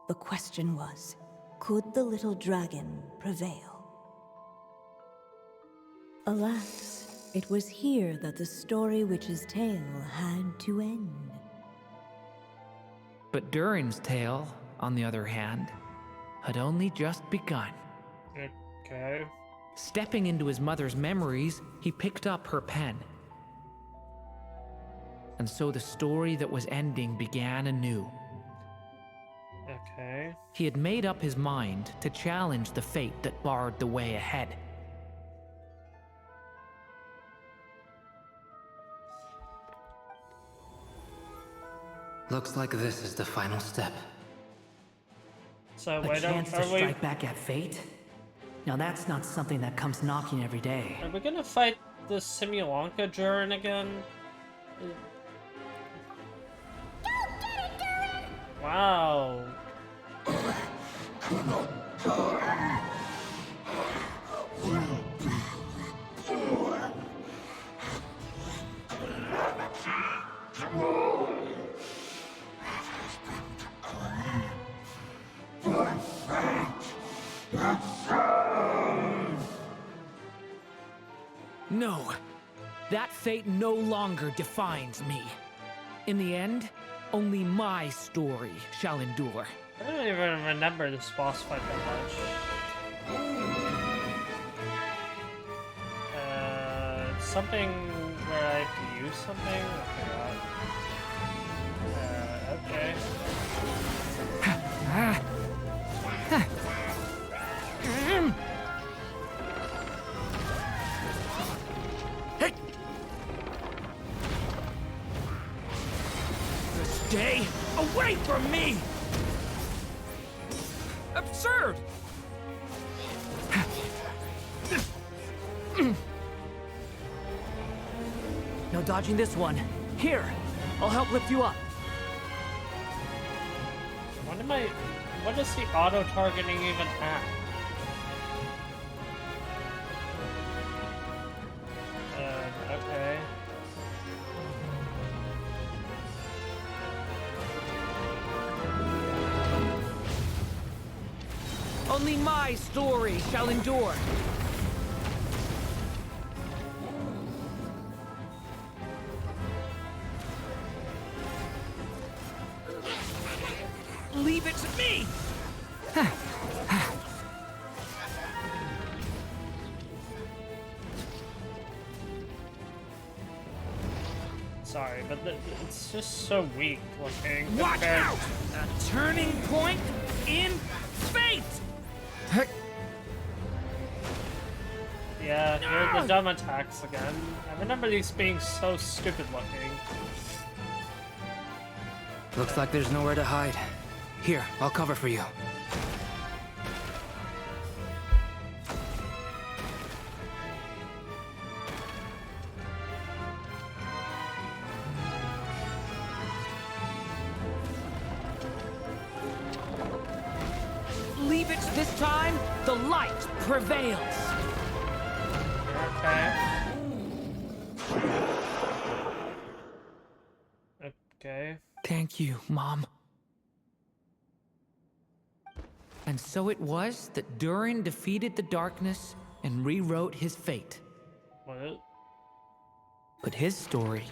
The question was, could the little dragon prevail? Alas, it was here that the story witch's tale had to end. But Durin's tale, on the other hand, had only just begun. Okay. Stepping into his mother's memories, he picked up her pen. And so the story that was ending began anew. Okay. He had made up his mind to challenge the fate that barred the way ahead. Looks like this is the final step. So A wait, chance to are we strike back at fate? Now that's not something that comes knocking every day. are we gonna fight the Simulanka Durin again? Wow. No, that fate no longer defines me. In the end, only my story shall endure. I don't even remember this boss fight that much. Something where I have to use something? I forgot. Okay. Stay away from me! Absurd! No dodging this one. Here, I'll help lift you up. What does the auto-targeting even have? Okay. Only my story shall endure. Leave it to me! Sorry, but it's just so weak looking. Watch out! A turning point in fate! Yeah, here are the dumb attacks again. I remember these being so stupid looking. Looks like there's nowhere to hide. Here, I'll cover for you. Leave it this time, the light prevails. Okay. Thank you, Mom. And so it was that Durin defeated the darkness and rewrote his fate. What? But his story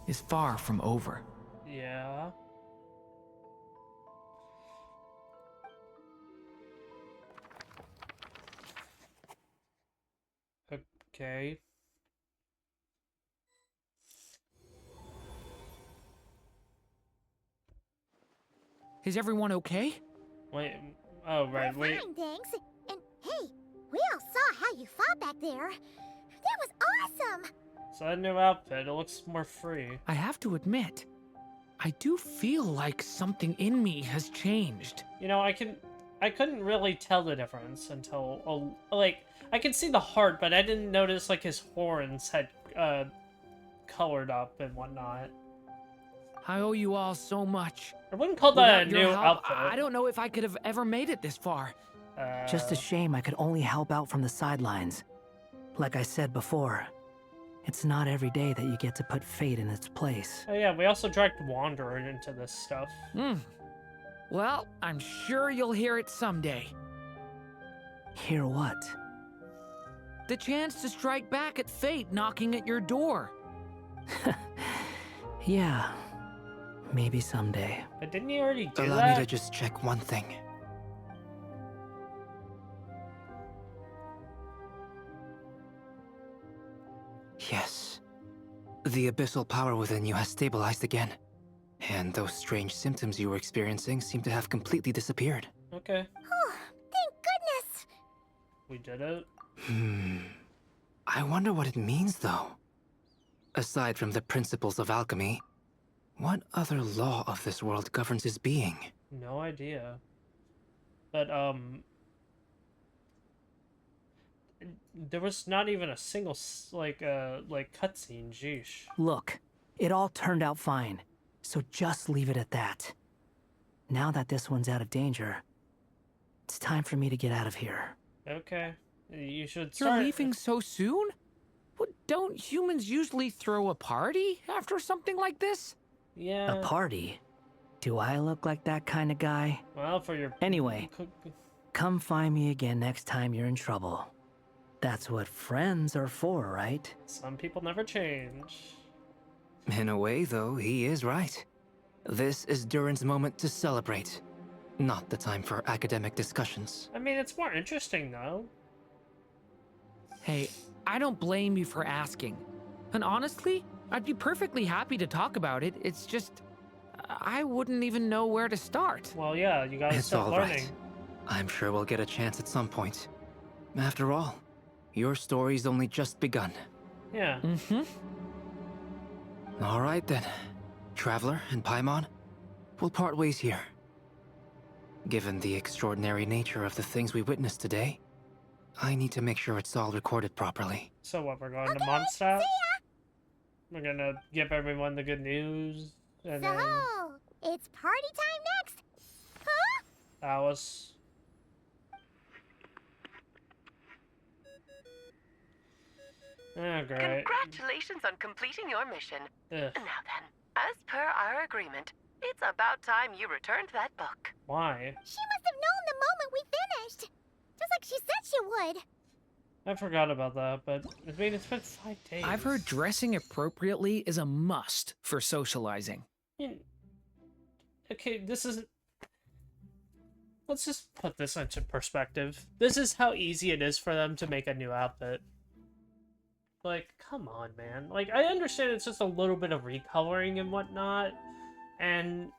is far from over. Yeah. Okay. Is everyone okay? Wait. Oh, right. Wait. Fine, thanks. And hey, we all saw how you fought back there. That was awesome. So that new outfit, it looks more free. I have to admit, I do feel like something in me has changed. You know, I couldn't really tell the difference until, like, I could see the heart, but I didn't notice, like, his horns had, colored up and whatnot. I owe you all so much. I wouldn't call that a new outfit. I don't know if I could have ever made it this far. Just a shame I could only help out from the sidelines. Like I said before, it's not every day that you get to put fate in its place. Oh yeah, we also dragged Wanderer into this stuff. Well, I'm sure you'll hear it someday. Hear what? The chance to strike back at fate knocking at your door. Yeah, maybe someday. But didn't you already do Allow that? me to just check one thing. Yes. The abyssal power within you has stabilized again. And those strange symptoms you were experiencing seem to have completely disappeared. Okay. Oh, thank goodness. We did it. I wonder what it means, though. Aside from the principles of alchemy, what other law of this world governs his being? No idea. But, there was not even a single, like cutscene, jeesh. Look, it all turned out fine, so just leave it at that. Now that this one's out of danger, it's time for me to get out of here. Okay. You should start... You're leaving so soon? What, don't humans usually throw a party after something like this? Yeah. A party? Do I look like that kind of guy? Well, for your... Anyway, come find me again next time you're in trouble. That's what friends are for, right? Some people never change. In a way, though, he is right. This is Durin's moment to celebrate, not the time for academic discussions. I mean, it's more interesting, though. Hey, I don't blame you for asking. And honestly, I'd be perfectly happy to talk about it. It's just, I wouldn't even know where to start. Well, yeah, you gotta It's start all learning. right. I'm sure we'll get a chance at some point. After all, your story's only just begun. Yeah. All right, then. Traveler and Paimon, we'll part ways here. Given the extraordinary nature of the things we witnessed today, I need to make sure it's all recorded properly. So what, we're going to Mondstadt? We're gonna give everyone the good news, and then... So, it's party time next? Huh? Alice. Oh, great. Congratulations on completing your mission. Ugh. Now then, as per our agreement, it's about time you returned that book. Why? She must have known the moment we finished. She said she would. I forgot about that, but I mean, it's been 5 days. I've heard dressing appropriately is a must for socializing. Yeah. Okay, this is... Let's just put this into perspective. This is how easy it is for them to make a new outfit. Like, come on, man. Like, I understand it's just a little bit of recoloring and whatnot, and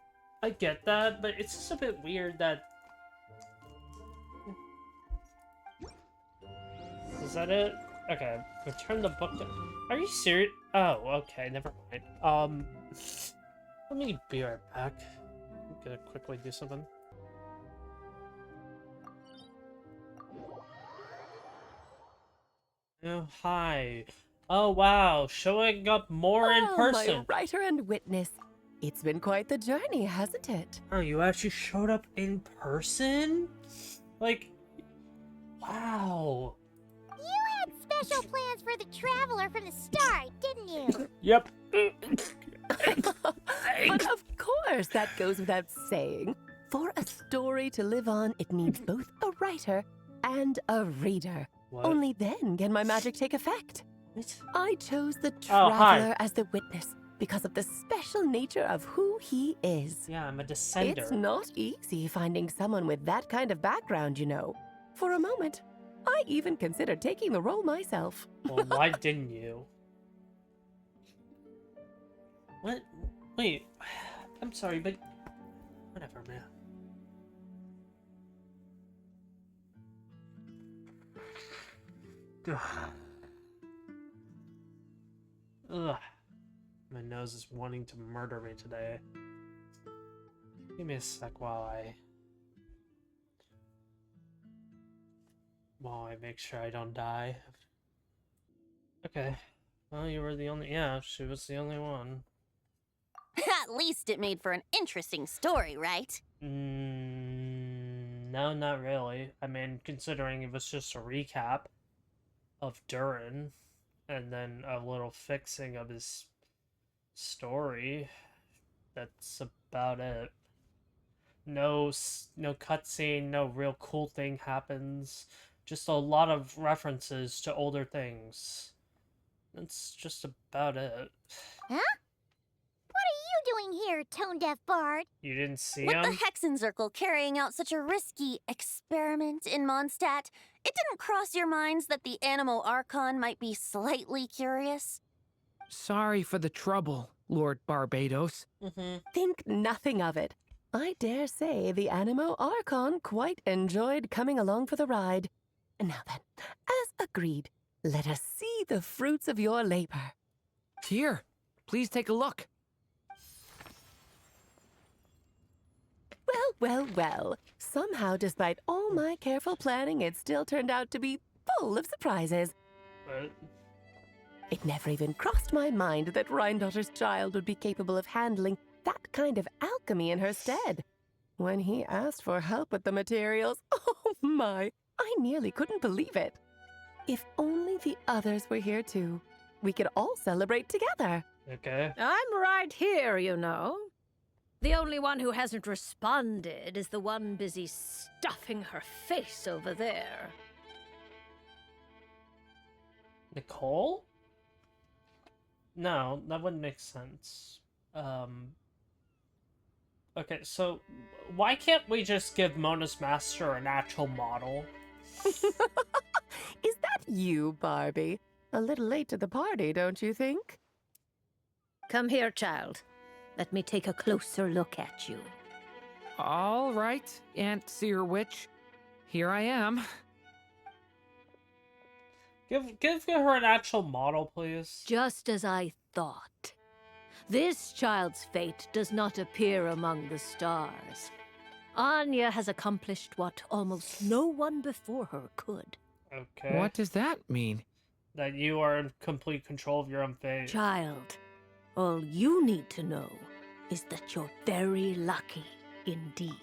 I get that, but it's just a bit weird that... Is that it? Okay, return the book to... Are you serious? Oh, okay, never mind. Let me be right back. I'm gonna quickly do something. Oh, hi. Oh, wow, showing up more in person. My writer and witness. It's been quite the journey, hasn't it? Oh, you actually showed up in person? Like, wow. You had special plans for the Traveler from the start, didn't you? Yep. But of course, that goes without saying. For a story to live on, it needs both a writer and a reader. What? Only then can my magic take effect. What? I chose the Oh, hi. Traveler as the witness because of the special nature of who he is. Yeah, I'm a descender. It's not easy finding someone with that kind of background, you know. For a moment, I even considered taking the role myself. Well, why didn't you? What? Wait, I'm sorry, but... Whatever, man. Ugh. My nose is wanting to murder me today. Give me a sec while I make sure I don't die. Okay. Well, you were the only... Yeah, she was the only one. At least it made for an interesting story, right? No, not really. I mean, considering it was just a recap of Durin, and then a little fixing of his story, that's about it. No cutscene, no real cool thing happens. Just a lot of references to older things. That's just about it. Huh? What are you doing here, tone-deaf bard? You didn't see With him? the Hexenzirkel carrying out such a risky experiment in Mondstadt, it didn't cross your minds that the Animo Archon might be slightly curious? Sorry for the trouble, Lord Barbados. Think nothing of it. I dare say the Animo Archon quite enjoyed coming along for the ride. Now then, as agreed, let us see the fruits of your labor. Here, please take a look. Well. Somehow, despite all my careful planning, it still turned out to be full of surprises. It never even crossed my mind that Rhindotter's child would be capable of handling that kind of alchemy in her stead. When he asked for help with the materials, oh my, I nearly couldn't believe it. If only the others were here too, we could all celebrate together. Okay. I'm right here, you know. The only one who hasn't responded is the one busy stuffing her face over there. Nicole? No, that wouldn't make sense. Okay, so why can't we just give Mona's Master an actual model? Is that you, Barbie? A little late to the party, don't you think? Come here, child. Let me take a closer look at you. All right, Aunt Seer Witch. Here I am. Give her an actual model, please. Just as I thought. This child's fate does not appear among the stars. Anya has accomplished what almost no one before her could. Okay. What does that mean? That you are in complete control of your own fate. Child, all you need to know is that you're very lucky indeed.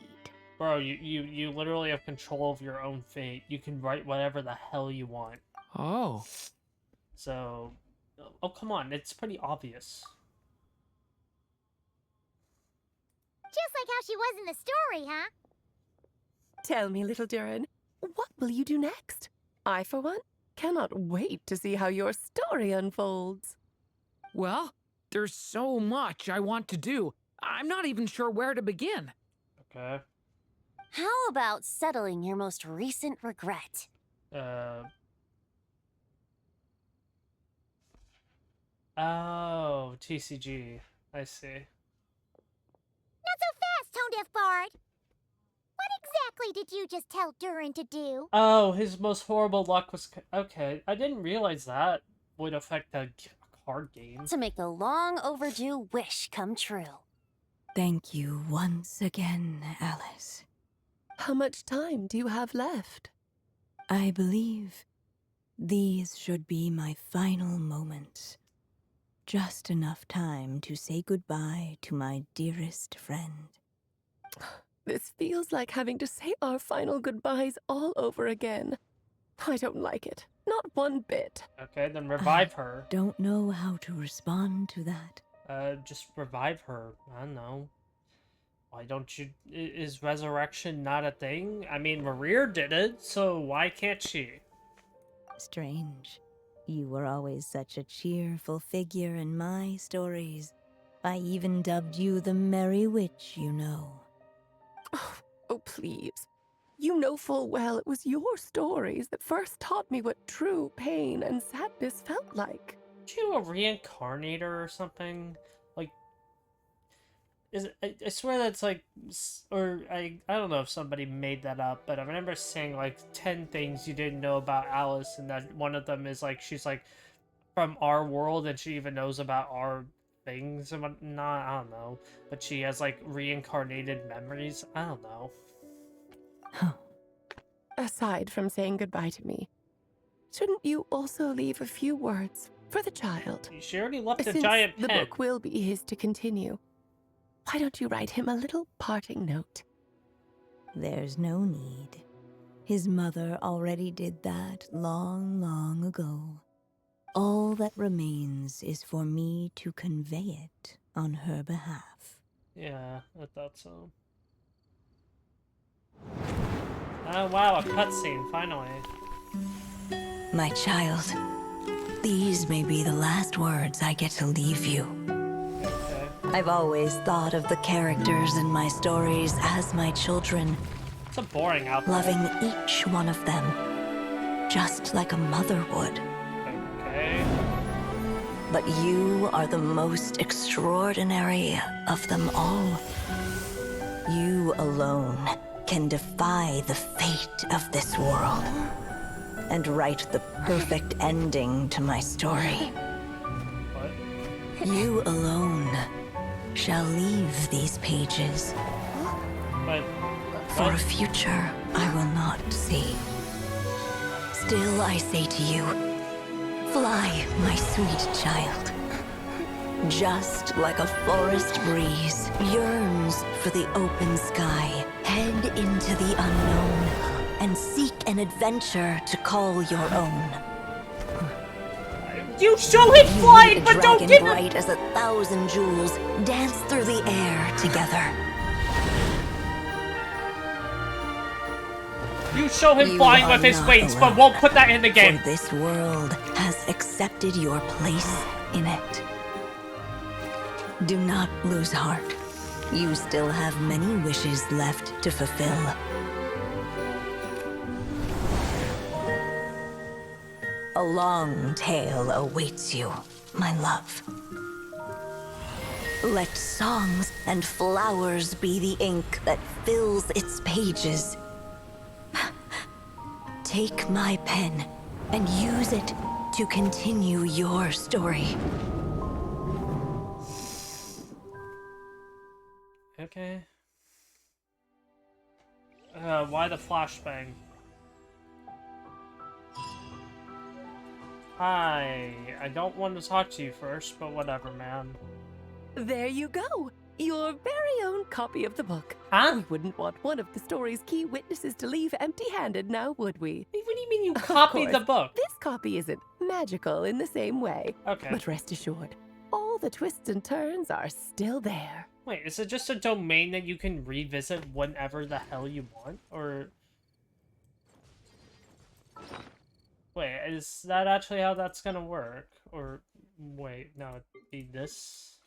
Bro, you literally have control of your own fate. You can write whatever the hell you want. Oh. So, oh come on, it's pretty obvious. Just like how she was in the story, huh? Tell me, little Durin, what will you do next? I, for one, cannot wait to see how your story unfolds. Well, there's so much I want to do. I'm not even sure where to begin. Okay. How about settling your most recent regret? Oh, TCG. I see. Not so fast, Tone-Deaf Bard! What exactly did you just tell Durin to do? Oh, his most horrible luck was... Okay, I didn't realize that would affect a card game. To make the long overdue wish come true. Thank you once again, Alice. How much time do you have left? I believe these should be my final moments. Just enough time to say goodbye to my dearest friend. This feels like having to say our final goodbyes all over again. I don't like it. Not one bit. Okay, then revive her. Don't know how to respond to that. Just revive her. I don't know. Why don't you... Is resurrection not a thing? I mean, Maria did it, so why can't she? Strange. You were always such a cheerful figure in my stories. I even dubbed you the Merry Witch, you know. Oh, please. You know full well it was your stories that first taught me what true pain and sadness felt like. Aren't you a reincarnator or something? Like, is it, I swear that's like, or I don't know if somebody made that up, but I remember saying like 10 things you didn't know about Alice, and that one of them is like she's like from our world and she even knows about our things and whatnot. I don't know, but she has like reincarnated memories. I don't know. Aside from saying goodbye to me, shouldn't you also leave a few words for the child? She already left a Since giant pen. the book will be his to continue, why don't you write him a little parting note? There's no need. His mother already did that long, long ago. All that remains is for me to convey it on her behalf. Yeah, I thought so. Oh wow, a cutscene, finally. My child, these may be the last words I get to leave you. Okay. I've always thought of the characters in my stories as my children. It's a boring outfit. Loving each one of them, just like a mother would. Okay. But you are the most extraordinary of them all. You alone can defy the fate of this world and write the perfect ending to my story. What? You alone shall leave these pages But for a future I will not see. Still I say to you, fly, my sweet child. Just like a forest breeze yearns for the open sky, head into the unknown and seek an adventure to call your own. You show him flying, but don't give him... bright as 1,000 jewels dance through the air together. You show him flying with his wings, but won't put that in the game. For this world has accepted your place in it. Do not lose heart. You still have many wishes left to fulfill. A long tale awaits you, my love. Let songs and flowers be the ink that fills its pages. Take my pen and use it to continue your story. Okay. Why the flashbang? Hi, I don't want to talk to you first, but whatever, man. There you go. Your very own copy of the book. Huh? We wouldn't want one of the story's key witnesses to leave empty-handed now, would we? What do you mean you copied the book? This copy isn't magical in the same way. Okay. But rest assured, all the twists and turns are still there. Wait, is it just a domain that you can revisit whenever the hell you want? Or... Wait, is that actually how that's gonna work? Or wait, no, it'd be this.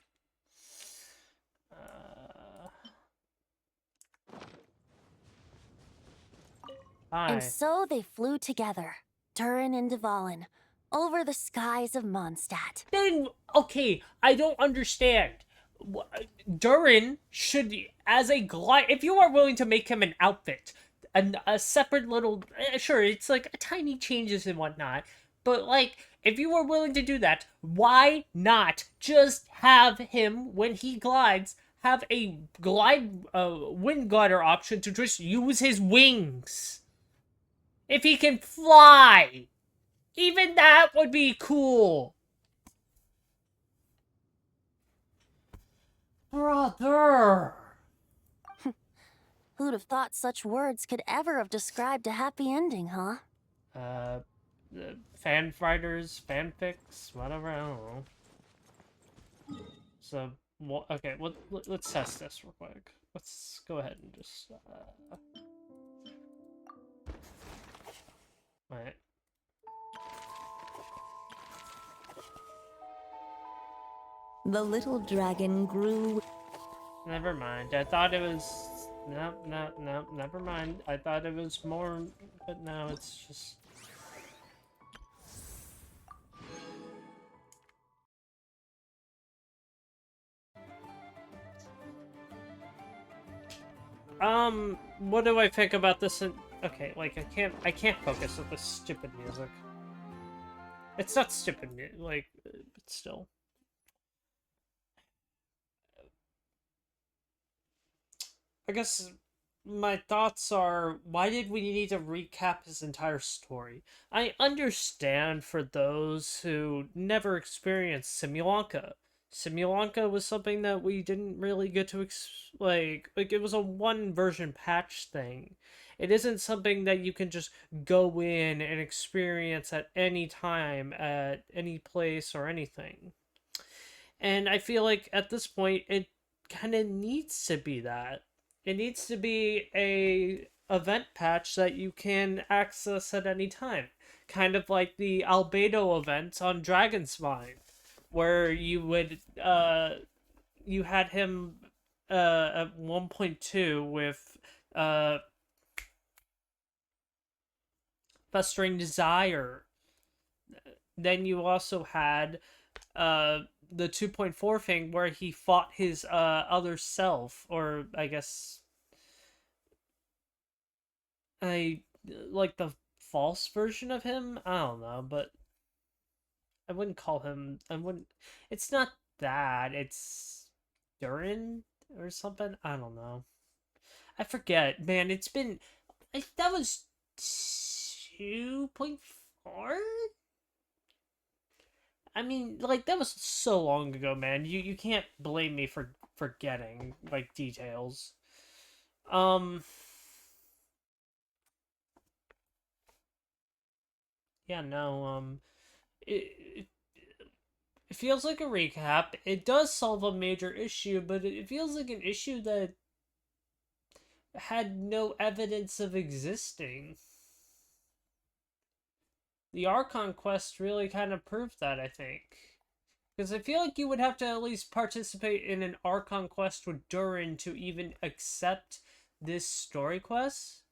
And Hi. so they flew together, Durin and Dvalin, over the skies of Mondstadt. Then, okay, I don't understand. Durin should, as a glide, if you are willing to make him an outfit, a separate little, sure, it's like tiny changes and whatnot, but like, if you are willing to do that, why not just have him, when he glides, have a wind glider option to just use his wings? If he can fly! Even that would be cool! Brother! Who'd have thought such words could ever have described a happy ending, huh? Fan writers, fanfics, whatever, I don't know. So, well, okay, let's test this real quick. Let's go ahead and just, wait. The little dragon grew. Never mind, I thought it was... No, never mind. I thought it was more, but no, it's just... What do I think about this? Okay, like, I can't focus with this stupid music. It's not stupid, like, but still. I guess my thoughts are, why did we need to recap his entire story? I understand for those who never experienced Simulanka. Simulanka was something that we didn't really get to, like, it was a one version patch thing. It isn't something that you can just go in and experience at any time, at any place or anything. And I feel like at this point, it kind of needs to be that. It needs to be a event patch that you can access at any time. Kind of like the Albedo event on Dragonspine, where you had him at 1.2 with Festering Desire. Then you also had the 2.4 thing where he fought his other self, or I guess like the false version of him. I don't know, but I wouldn't call him. I wouldn't. It's not that. It's Durin or something. I don't know. I forget, man. It's been. That was 2.4. I mean, like, that was so long ago, man. You can't blame me for forgetting, like, details. Yeah, no, it, it feels like a recap. It does solve a major issue, but it feels like an issue that had no evidence of existing. The Archon quest really kind of proved that, I think. Because I feel like you would have to at least participate in an Archon quest with Durin to even accept this story quest.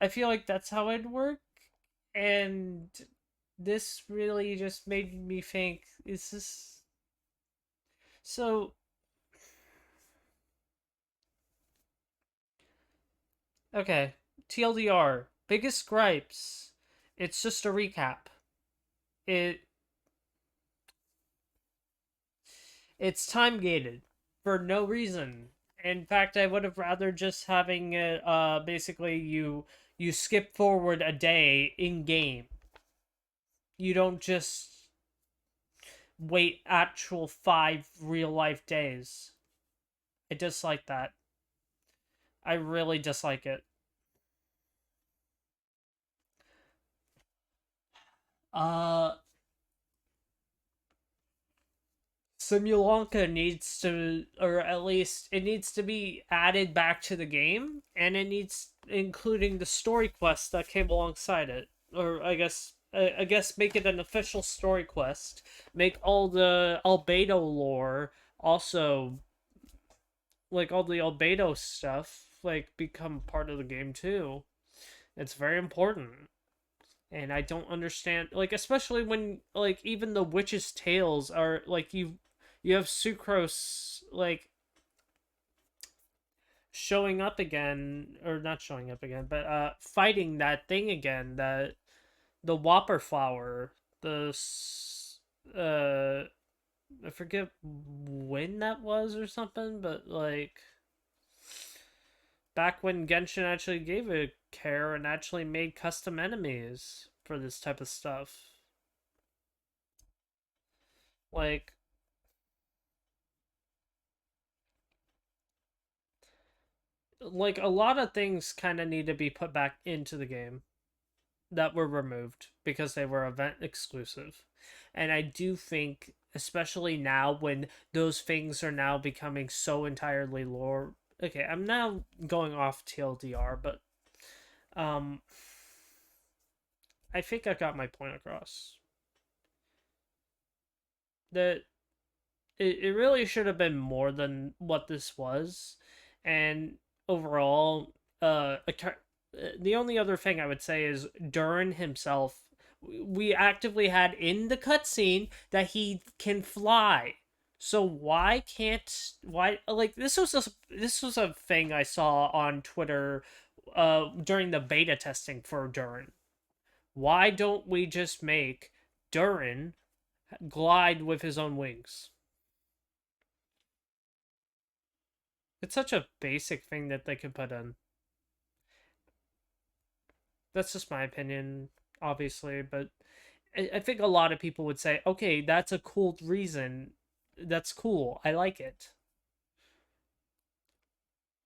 I feel like that's how it'd work. And this really just made me think, is this... So... Okay, TLDR. Biggest gripes. It's just a recap. It's time gated for no reason. In fact, I would have rather just having it basically you skip forward a day in game. You don't just wait actual 5 real life days. I dislike that. I really dislike it. Simulanka needs to, or at least it needs to be added back to the game, and it needs including the story quest that came alongside it, or I guess make it an official story quest. Make all the Albedo lore also, like all the Albedo stuff, like become part of the game too. It's very important. And I don't understand, like, especially when, like, even the witches' tales are like, you have Sucrose, like, showing up again, or not showing up again, but fighting that thing again, that the Whopper flower, I forget when that was or something, but like back when Genshin actually gave it care and actually made custom enemies for this type of stuff. Like, a lot of things kind of need to be put back into the game that were removed because they were event exclusive. And I do think, especially now when those things are now becoming so entirely lore. Okay, I'm now going off TLDR, but I think I got my point across. That it really should have been more than what this was, and overall, the only other thing I would say is Durin himself. We actively had in the cutscene that he can fly. So why can't why like this was a thing I saw on Twitter during the beta testing for Durin. Why don't we just make Durin glide with his own wings? It's such a basic thing that they could put in. That's just my opinion, obviously, but I think a lot of people would say, okay, that's a cool reason. That's cool. I like it.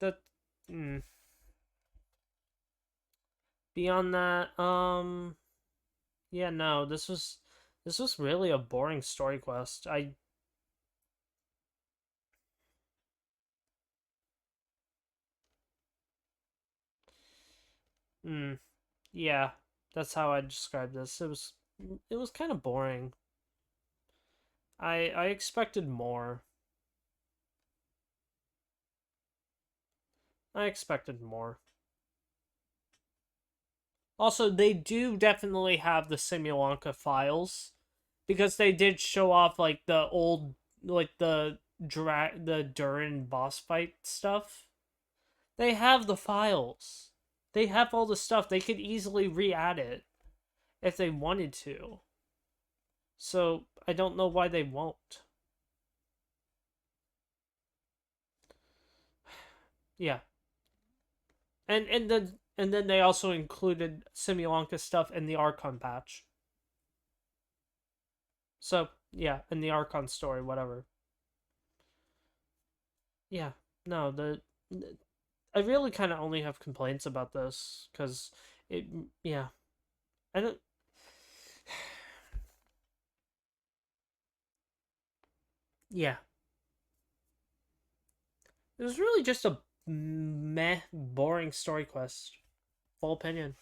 That. Mm. Beyond that, yeah, no, this was really a boring story quest. Mm, yeah, that's how I describe this. It was kind of boring. I expected more. I expected more. Also, they do definitely have the Simulanka files because they did show off like the old, like the Durin boss fight stuff. They have the files. They have all the stuff. They could easily re-add it if they wanted to. So I don't know why they won't. Yeah, and then they also included Simulanka stuff in the Archon patch. So yeah, in the Archon story, whatever. Yeah, no, I really kind of only have complaints about this because it, yeah, I don't. Yeah, it was really just a meh, boring story quest. Full opinion.